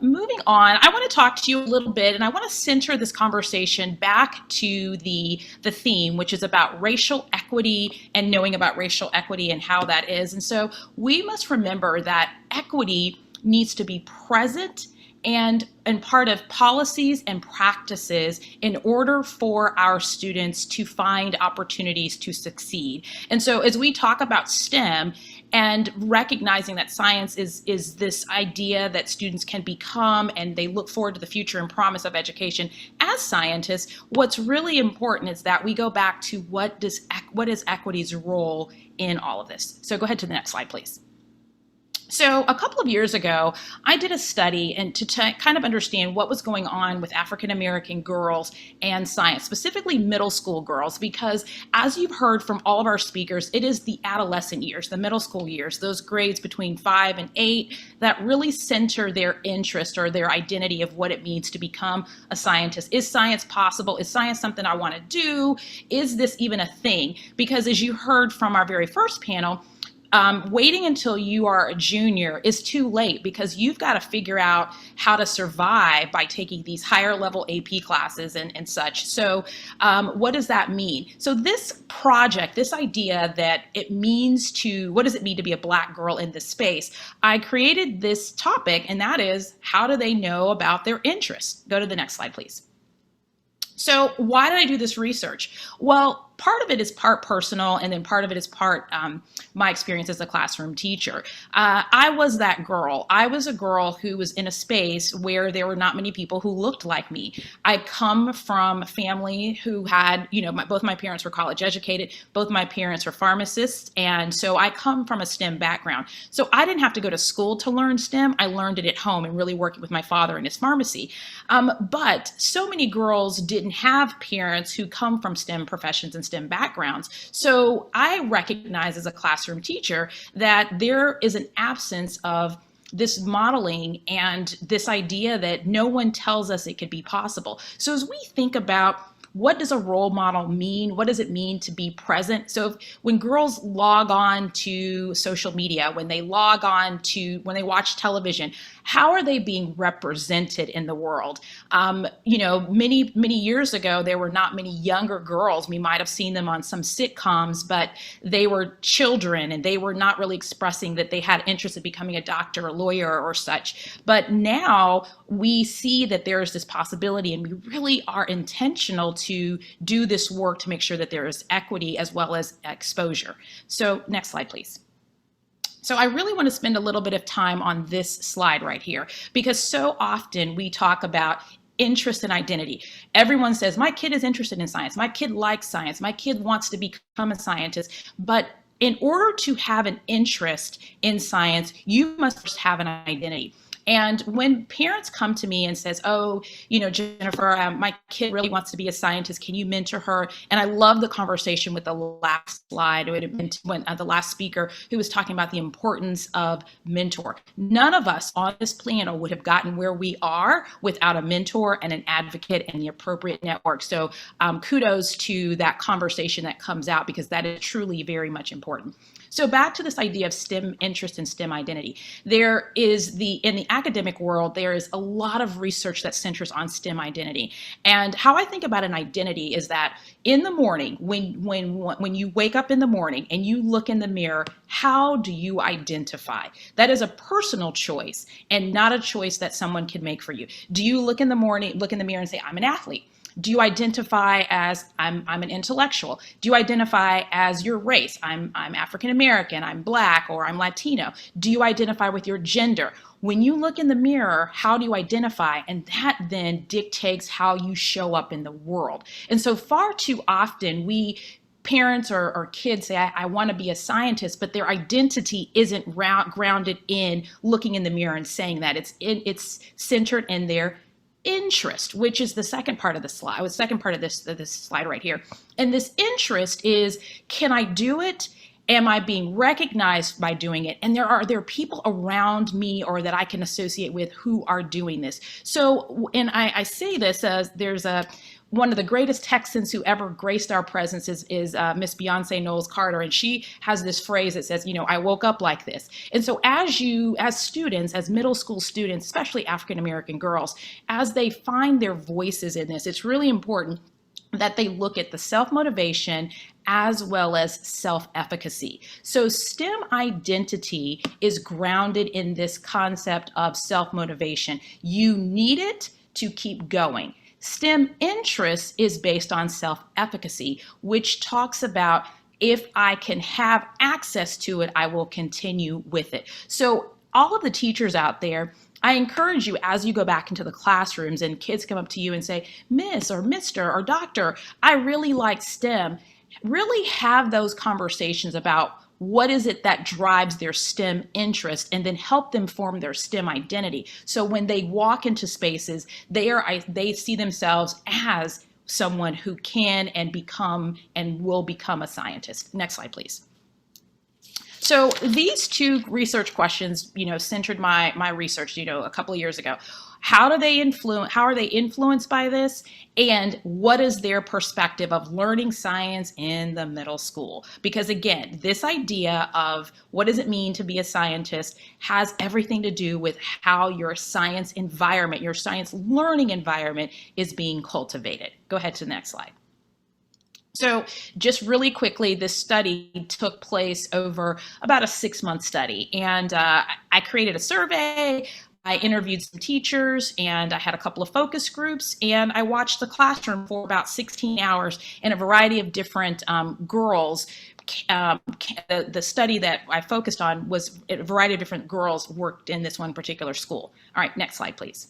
moving on, I want to talk to you a little bit, and I want to center this conversation back to the theme, which is about racial equity and knowing about racial equity and how that is. And so we must remember that equity needs to be present and part of policies and practices in order for our students to find opportunities to succeed. And so as we talk about STEM and recognizing that science is this idea that students can become, and they look forward to the future and promise of education as scientists, what's really important is that we go back to what is equity's role in all of this. So go ahead to the next slide, please. So a couple of years ago, I did a study and to kind of understand what was going on with African-American girls and science, specifically middle school girls, because as you've heard from all of our speakers, it is the adolescent years, the middle school years, those grades between 5 and 8 that really center their interest or their identity of what it means to become a scientist. Is science possible? Is science something I want to do? Is this even a thing? Because as you heard from our very first panel, waiting until you are a junior is too late because you've got to figure out how to survive by taking these higher level AP classes and such. So what does that mean? So this project, this idea that it means to, what does it mean to be a Black girl in this space? I created this topic, and that is, how do they know about their interests? Go to the next slide, please. So why did I do this research? Well, part of it is part personal, and then part of it is part my experience as a classroom teacher. I was that girl. I was a girl who was in a space where there were not many people who looked like me. I come from a family who had, both my parents were college educated, both my parents were pharmacists, and so I come from a STEM background. So I didn't have to go to school to learn STEM. I learned it at home and really working with my father in his pharmacy. But so many girls didn't have parents who come from STEM professions and STEM backgrounds. So I recognize as a classroom teacher that there is an absence of this modeling and this idea that no one tells us it could be possible. So as we think about what does a role model mean? What does it mean to be present? So when girls log on to social media, when they when they watch television, how are they being represented in the world? Many years ago, there were not many younger girls. We might have seen them on some sitcoms, but they were children and they were not really expressing that they had interest in becoming a doctor, a lawyer, or such. But now we see that there is this possibility, and we really are intentional to do this work to make sure that there is equity as well as exposure. So next slide, please. So I really want to spend a little bit of time on this slide right here, because so often we talk about interest and identity. Everyone says, my kid is interested in science. My kid likes science. My kid wants to become a scientist. But in order to have an interest in science, you must first have an identity. And when parents come to me and says, oh, Jennifer, my kid really wants to be a scientist. Can you mentor her? And I love the conversation with the last slide, the last speaker who was talking about the importance of mentor. None of us on this panel would have gotten where we are without a mentor and an advocate and the appropriate network. So kudos to that conversation that comes out, because that is truly very much important. So back to this idea of STEM interest and STEM identity. There is in the academic world, there is a lot of research that centers on STEM identity. And how I think about an identity is that in the morning, when you wake up in the morning and you look in the mirror, how do you identify? That is a personal choice and not a choice that someone can make for you. Do you look in the mirror and say, I'm an athlete? Do you identify as I'm an intellectual? Do you identify as your race? I'm African American, I'm Black, or I'm Latino. Do you identify with your gender? When you look in the mirror, how do you identify? And that then dictates how you show up in the world. And so far too often parents or kids say, I want to be a scientist, but their identity isn't grounded in looking in the mirror and saying that. It's centered in their interest, which is the second part of the slide, the second part of this slide right here. And this interest is, can I do it? Am I being recognized by doing it? And there are people around me or that I can associate with who are doing this. So, and I say this as there's one of the greatest Texans who ever graced our presence is Miss Beyonce Knowles Carter. And she has this phrase that says, I woke up like this. And so as students, as middle school students, especially African-American girls, as they find their voices in this, it's really important that they look at the self-motivation as well as self-efficacy. So STEM identity is grounded in this concept of self-motivation. You need it to keep going. STEM interest is based on self-efficacy, which talks about if I can have access to it, I will continue with it. So all of the teachers out there, I encourage you as you go back into the classrooms and kids come up to you and say, Miss or Mr. or Doctor, I really like STEM. Really have those conversations about what is it that drives their STEM interest and then help them form their STEM identity. So when they walk into spaces, they see themselves as someone who can and become and will become a scientist. Next slide, please. So these two research questions, centered my research, a couple of years ago. How are they influenced by this? And what is their perspective of learning science in the middle school? Because again, this idea of what does it mean to be a scientist has everything to do with how your science environment, your science learning environment is being cultivated. Go ahead to the next slide. So just really quickly, this study took place over about a 6-month study. And I created a survey. I interviewed some teachers and I had a couple of focus groups, and I watched the classroom for about 16 hours and a variety of different girls. The study that I focused on was a variety of different girls worked in this one particular school. All right, next slide, please.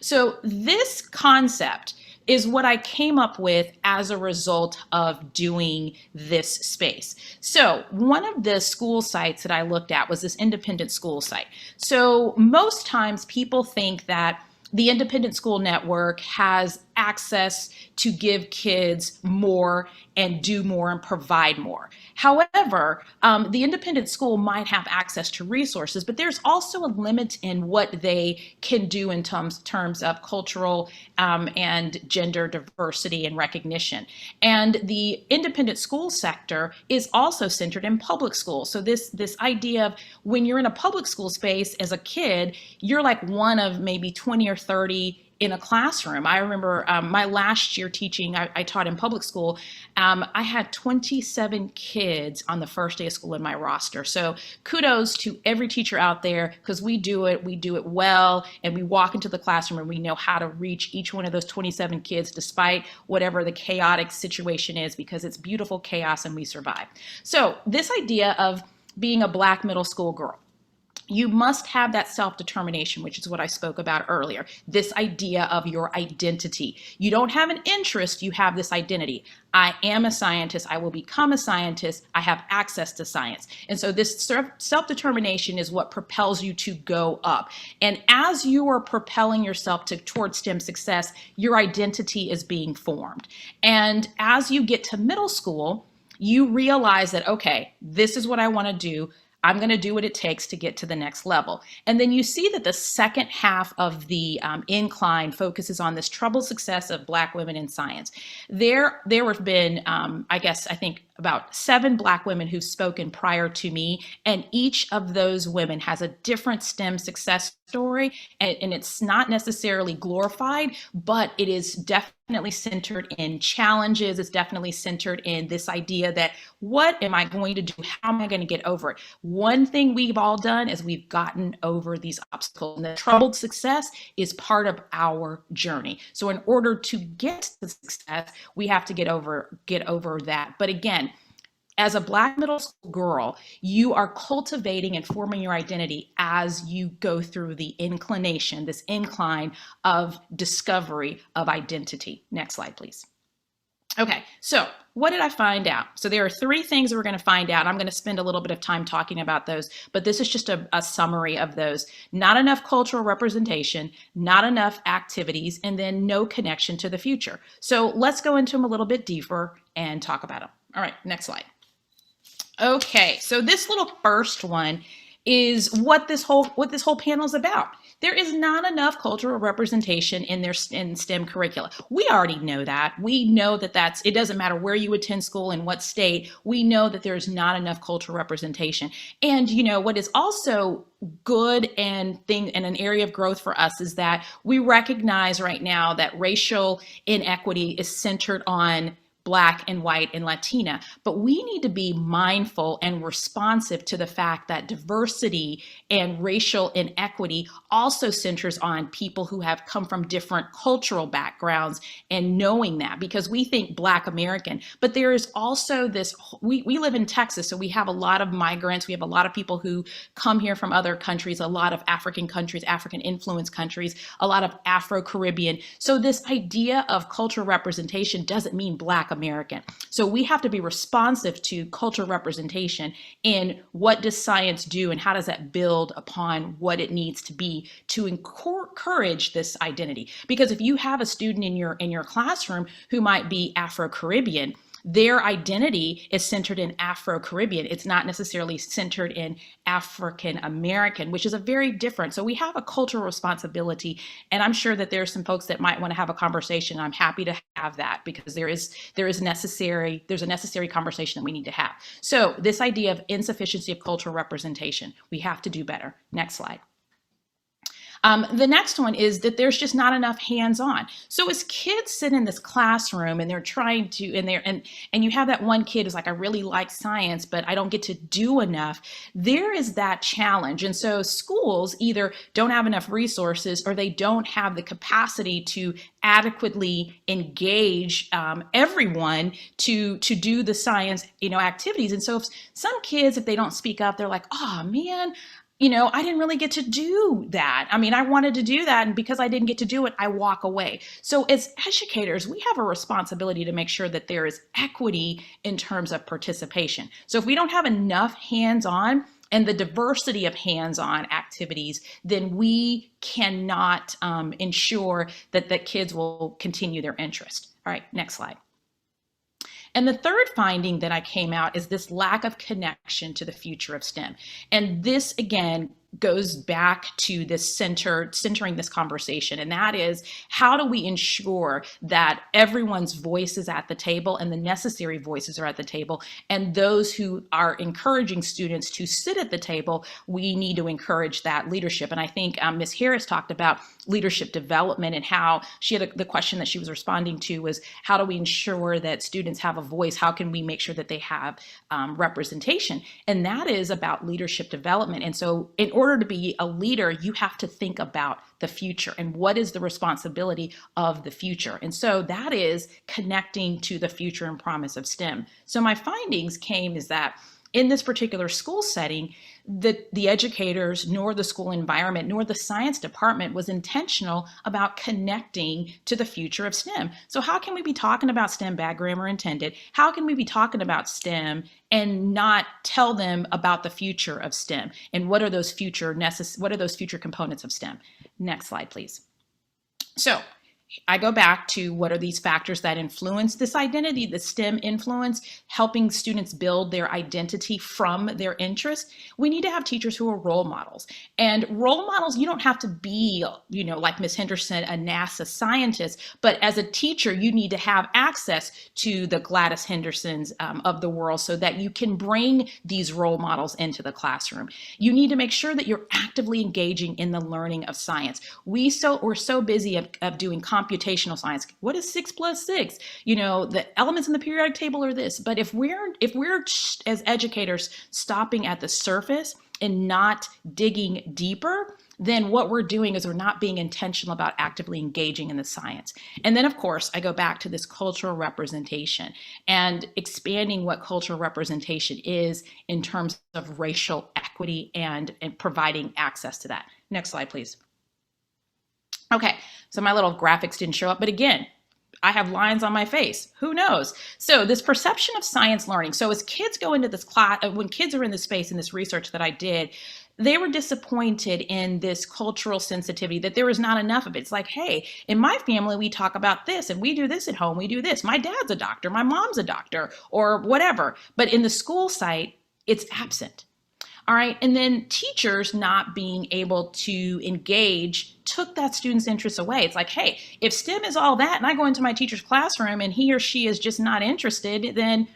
So this concept is what I came up with as a result of doing this space. So one of the school sites that I looked at was this independent school site. So most times people think that the independent school network has access to give kids more and do more and provide more. However, the independent school might have access to resources, but there's also a limit in what they can do in terms of cultural and gender diversity and recognition. And the independent school sector is also centered in public schools. So this idea of when you're in a public school space as a kid, you're like one of maybe 20 or 30 in a classroom. I remember my last year teaching, I taught in public school. I had 27 kids on the first day of school in my roster. So kudos to every teacher out there, because we do it well, and we walk into the classroom and we know how to reach each one of those 27 kids despite whatever the chaotic situation is, because it's beautiful chaos and we survive. So this idea of being a Black middle school girl, you must have that self-determination, which is what I spoke about earlier, this idea of your identity. You don't have an interest, you have this identity. I am a scientist, I will become a scientist, I have access to science. And so this self-determination is what propels you to go up. And as you are propelling yourself towards STEM success, your identity is being formed. And as you get to middle school, you realize that, okay, this is what I want to do. I'm going to do what it takes to get to the next level. And then you see that the second half of the incline focuses on this troubled success of Black women in science. There have been, I think about 7 Black women who've spoken prior to me, and each of those women has a different STEM success story, and it's not necessarily glorified, but it is definitely centered in challenges. It's definitely centered in this idea that what am I going to do? How am I going to get over it? One thing we've all done is we've gotten over these obstacles, and the troubled success is part of our journey. So in order to get to success, we have to get over that. But again, as a Black middle school girl, you are cultivating and forming your identity as you go through the this incline of discovery of identity. Next slide, please. Okay, so what did I find out? So there are 3 things that we're going to find out. I'm going to spend a little bit of time talking about those, but this is just a summary of those. Not enough cultural representation, not enough activities, and then no connection to the future. So let's go into them a little bit deeper and talk about them. All right, next slide. Okay, so this little first one is what this whole panel is about. There is not enough cultural representation in STEM curricula. We already know that. We know that it doesn't matter where you attend school and what state. We know that there's not enough cultural representation. And you know what is also good and an area of growth for us is that we recognize right now that racial inequity is centered on Black and white and Latina, but we need to be mindful and responsive to the fact that diversity and racial inequity also centers on people who have come from different cultural backgrounds, and knowing that, because we think Black American, but there is also this, we live in Texas, so we have a lot of migrants, we have a lot of people who come here from other countries, a lot of African countries, African influenced countries, a lot of Afro-Caribbean. So this idea of cultural representation doesn't mean Black American. So we have to be responsive to cultural representation in what does science do and how does that build upon what it needs to be to encourage this identity. Because if you have a student in your classroom who might be Afro-Caribbean, their identity is centered in Afro-Caribbean. It's not necessarily centered in African American, which is a very different. So we have a cultural responsibility, and I'm sure that there's some folks that might want to have a conversation. I'm happy to have that because there's a necessary conversation that we need to have. So this idea of insufficiency of cultural representation, we have to do better. Next slide. The next one is that there's just not enough hands-on. So as kids sit in this classroom and they're trying to, and you have that one kid who's like, I really like science, but I don't get to do enough. There is that challenge. And so schools either don't have enough resources or they don't have the capacity to adequately engage everyone to do the science, activities. And so if some kids, if they don't speak up, they're like, oh man, I didn't really get to do that. I mean, I wanted to do that, and because I didn't get to do it, I walk away. So as educators, we have a responsibility to make sure that there is equity in terms of participation. So if we don't have enough hands-on and the diversity of hands-on activities, then we cannot ensure that the kids will continue their interest. All right, next slide. And the third finding that I came out is this lack of connection to the future of STEM. And this, again, goes back to this centering this conversation. And that is, how do we ensure that everyone's voice is at the table and the necessary voices are at the table, and those who are encouraging students to sit at the table, we need to encourage that leadership. And I think Ms. Harris talked about leadership development, and how she had the question that she was responding to was, how do we ensure that students have a voice? How can we make sure that they have representation? And that is about leadership development. And so in order to be a leader, you have to think about the future and what is the responsibility of the future. And so that is connecting to the future and promise of STEM. So my findings is that in this particular school setting, the educators, nor the school environment, nor the science department was intentional about connecting to the future of STEM. So how can we be talking about STEM, bad grammar intended? How can we be talking about STEM and not tell them about the future of STEM? And what are those future components of STEM? Next slide, please. So I go back to what are these factors that influence this identity, the STEM influence, helping students build their identity from their interests. We need to have teachers who are role models. And role models, you don't have to be, like Ms. Henderson, a NASA scientist, but as a teacher, you need to have access to the Gladys Hendersons of the world so that you can bring these role models into the classroom. You need to make sure that you're actively engaging in the learning of science. We're so busy of doing computational science. What is 6 + 6? The elements in the periodic table are this. But if we're as educators stopping at the surface and not digging deeper, then what we're doing is we're not being intentional about actively engaging in the science. And then, of course, I go back to this cultural representation and expanding what cultural representation is in terms of racial equity and providing access to that. Next slide, please. Okay, so my little graphics didn't show up, but again, I have lines on my face. Who knows? So this perception of science learning. So as kids go into this class, when kids are in this space, in this research that I did, they were disappointed in this cultural sensitivity that there was not enough of it. It's like, hey, in my family, we talk about this and we do this at home. We do this. My dad's a doctor. My mom's a doctor or whatever. But in the school site, it's absent. All right. And then teachers not being able to engage took that student's interest away. It's like, hey, if STEM is all that and I go into my teacher's classroom and he or she is just not interested, then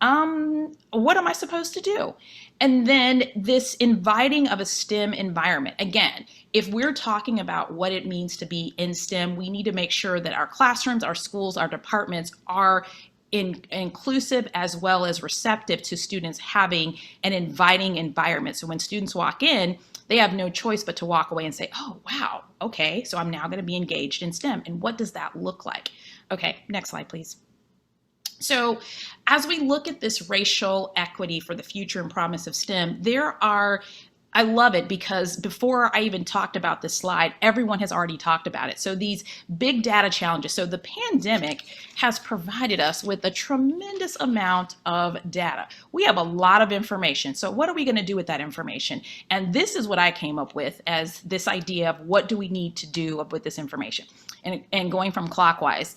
what am I supposed to do? And then this inviting of a STEM environment. Again, if we're talking about what it means to be in STEM, we need to make sure that our classrooms, our schools, our departments are inclusive as well as receptive to students having an inviting environment. So when students walk in, they have no choice but to walk away and say, oh, wow, okay, so I'm now going to be engaged in STEM. And what does that look like? Okay, next slide, please. So as we look at this racial equity for the future and promise of STEM, I love it because before I even talked about this slide, everyone has already talked about it. So these big data challenges. So the pandemic has provided us with a tremendous amount of data. We have a lot of information. So what are we going to do with that information? And this is what I came up with as this idea of what do we need to do with this information? And going from clockwise.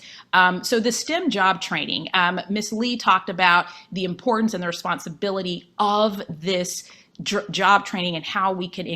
So the STEM job training, Ms. Lee talked about the importance and the responsibility of this job training and how we can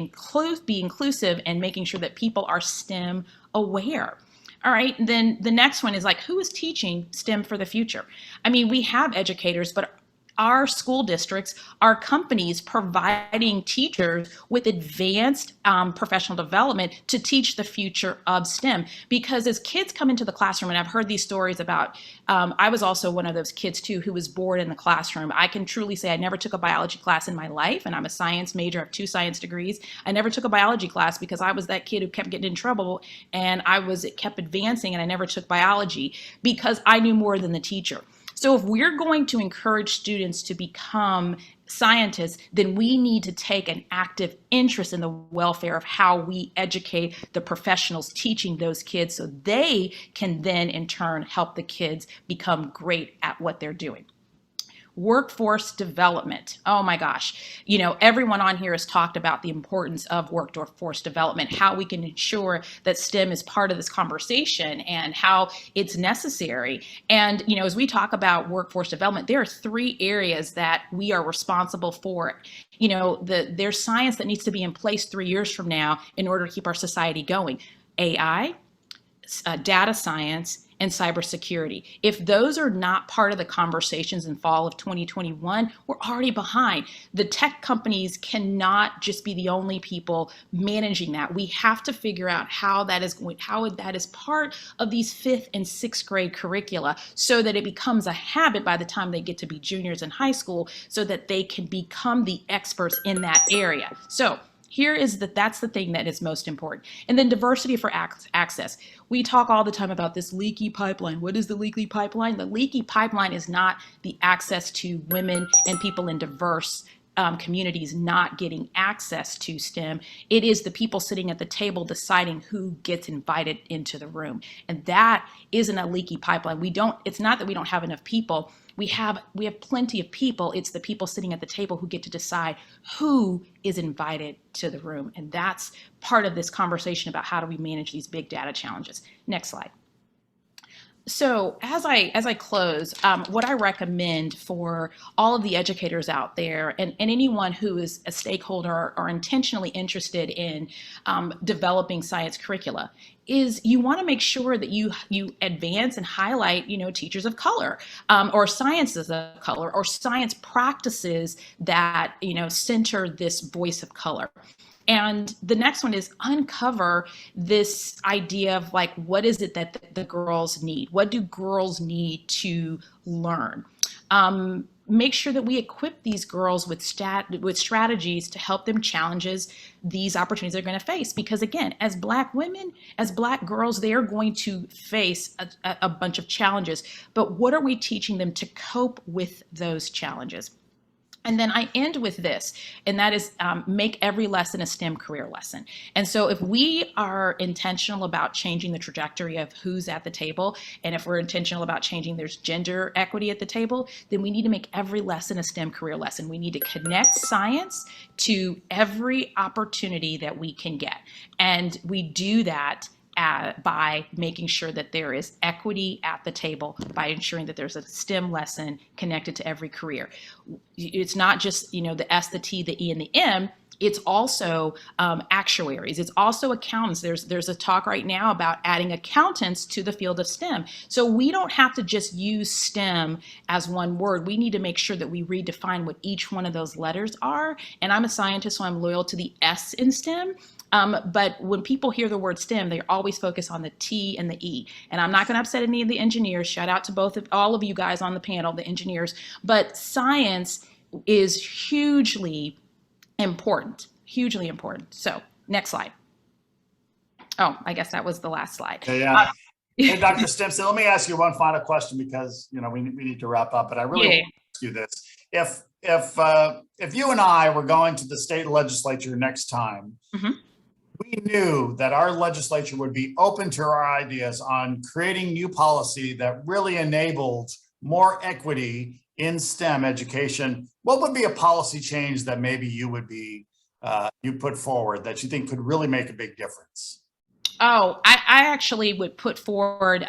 be inclusive and making sure that people are STEM aware. All right, then the next one is like, who is teaching STEM for the future? I mean, we have educators, but our school districts, our companies providing teachers with advanced professional development to teach the future of STEM. Because as kids come into the classroom, and I've heard these stories about, I was also one of those kids too who was bored in the classroom. I can truly say I never took a biology class in my life, and I'm a science major, I have 2 science degrees. I never took a biology class because I was that kid who kept getting in trouble, and it kept advancing, and I never took biology because I knew more than the teacher. So if we're going to encourage students to become scientists, then we need to take an active interest in the welfare of how we educate the professionals teaching those kids so they can then in turn help the kids become great at what they're doing. Workforce development. Oh my gosh. Everyone on here has talked about the importance of workforce development, how we can ensure that STEM is part of this conversation and how it's necessary. And, as we talk about workforce development, there are 3 areas that we are responsible for. There's science that needs to be in place 3 years from now in order to keep our society going. AI, data science, and cybersecurity. If those are not part of the conversations in fall of 2021, we're already behind. The tech companies cannot just be the only people managing that. We have to figure out how that is part of these 5th and 6th grade curricula so that it becomes a habit by the time they get to be juniors in high school so that they can become the experts in that area. So that's the thing that is most important. And then diversity for access. We talk all the time about this leaky pipeline. What is the leaky pipeline? The leaky pipeline is not the access to women and people in diverse communities not getting access to STEM. It is the people sitting at the table deciding who gets invited into the room. And that isn't a leaky pipeline. It's not that we don't have enough people. We have plenty of people. It's the people sitting at the table who get to decide who is invited to the room. And that's part of this conversation about how do we manage these big data challenges. Next slide. So as I close, what I recommend for all of the educators out there and anyone who is a stakeholder or intentionally interested in developing science curricula is you want to make sure that you advance and highlight, teachers of color or sciences of color or science practices that, center this voice of color. And the next one is uncover this idea of like, what is it that the girls need? What do girls need to learn? Make sure that we equip these girls with strategies to help them challenges these opportunities they're going to face. Because again, as Black women, as Black girls, they are going to face a bunch of challenges. But what are we teaching them to cope with those challenges? And then I end with this, and that is make every lesson a STEM career lesson. And so if we are intentional about changing the trajectory of who's at the table, and if we're intentional about changing there's gender equity at the table, then we need to make every lesson a STEM career lesson. We need to connect science to every opportunity that we can get. And we do that by making sure that there is equity at the table, by ensuring that there's a STEM lesson connected to every career. It's not just, the S, the T, the E, and the M. It's also actuaries. It's also accountants. There's a talk right now about adding accountants to the field of STEM. So we don't have to just use STEM as one word. We need to make sure that we redefine what each one of those letters are. And I'm a scientist, so I'm loyal to the S in STEM. But when people hear the word STEM, they always focus on the T and the E. And I'm not going to upset any of the engineers. Shout out to all of you guys on the panel, the engineers. But science is hugely important, hugely important. So next slide. Oh, I guess that was the last slide. Yeah. Hey, Dr. Stimpson, let me ask you one final question because, we need to wrap up, but I really want to ask you this. If you and I were going to the state legislature next time, we knew that our legislature would be open to our ideas on creating new policy that really enabled more equity in STEM education. What would be a policy change that maybe you would be you put forward that you think could really make a big difference? Oh, I actually would put forward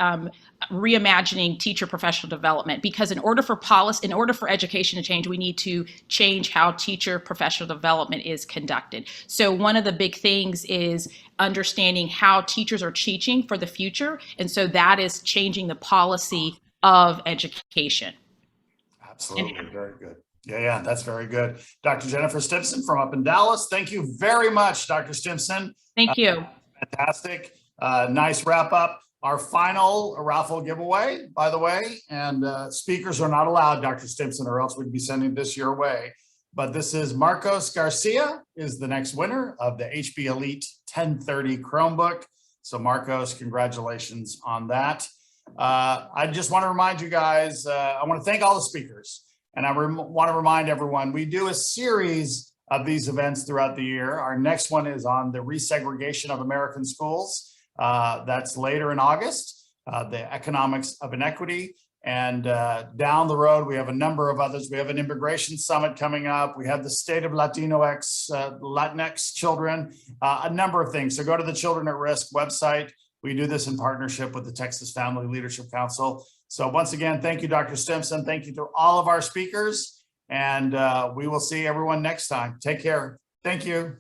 reimagining teacher professional development, because in order for education to change, we need to change how teacher professional development is conducted. So one of the big things is understanding how teachers are teaching for the future. And so that is changing the policy of education. Absolutely. Very good. Yeah, that's very good. Dr. Jennifer Stimpson from up in Dallas. Thank you very much, Dr. Stimpson. Thank you. Fantastic. Nice wrap up. Our final raffle giveaway, by the way, and speakers are not allowed, Dr. Stimpson, or else we'd be sending this your way. But this is Marcos Garcia is the next winner of the HB Elite 1030 Chromebook. So Marcos, congratulations on that. I just want to remind you guys, I want to thank all the speakers. And I want to remind everyone, we do a series of these events throughout the year. Our next one is on the resegregation of American schools. That's later in August, the economics of inequity. And down the road, we have a number of others. We have an immigration summit coming up. We have the state of Latinx children, a number of things. So go to the Children at Risk website. We do this in partnership with the Texas Family Leadership Council. So once again, thank you, Dr. Stimpson. Thank you to all of our speakers. And we will see everyone next time. Take care. Thank you.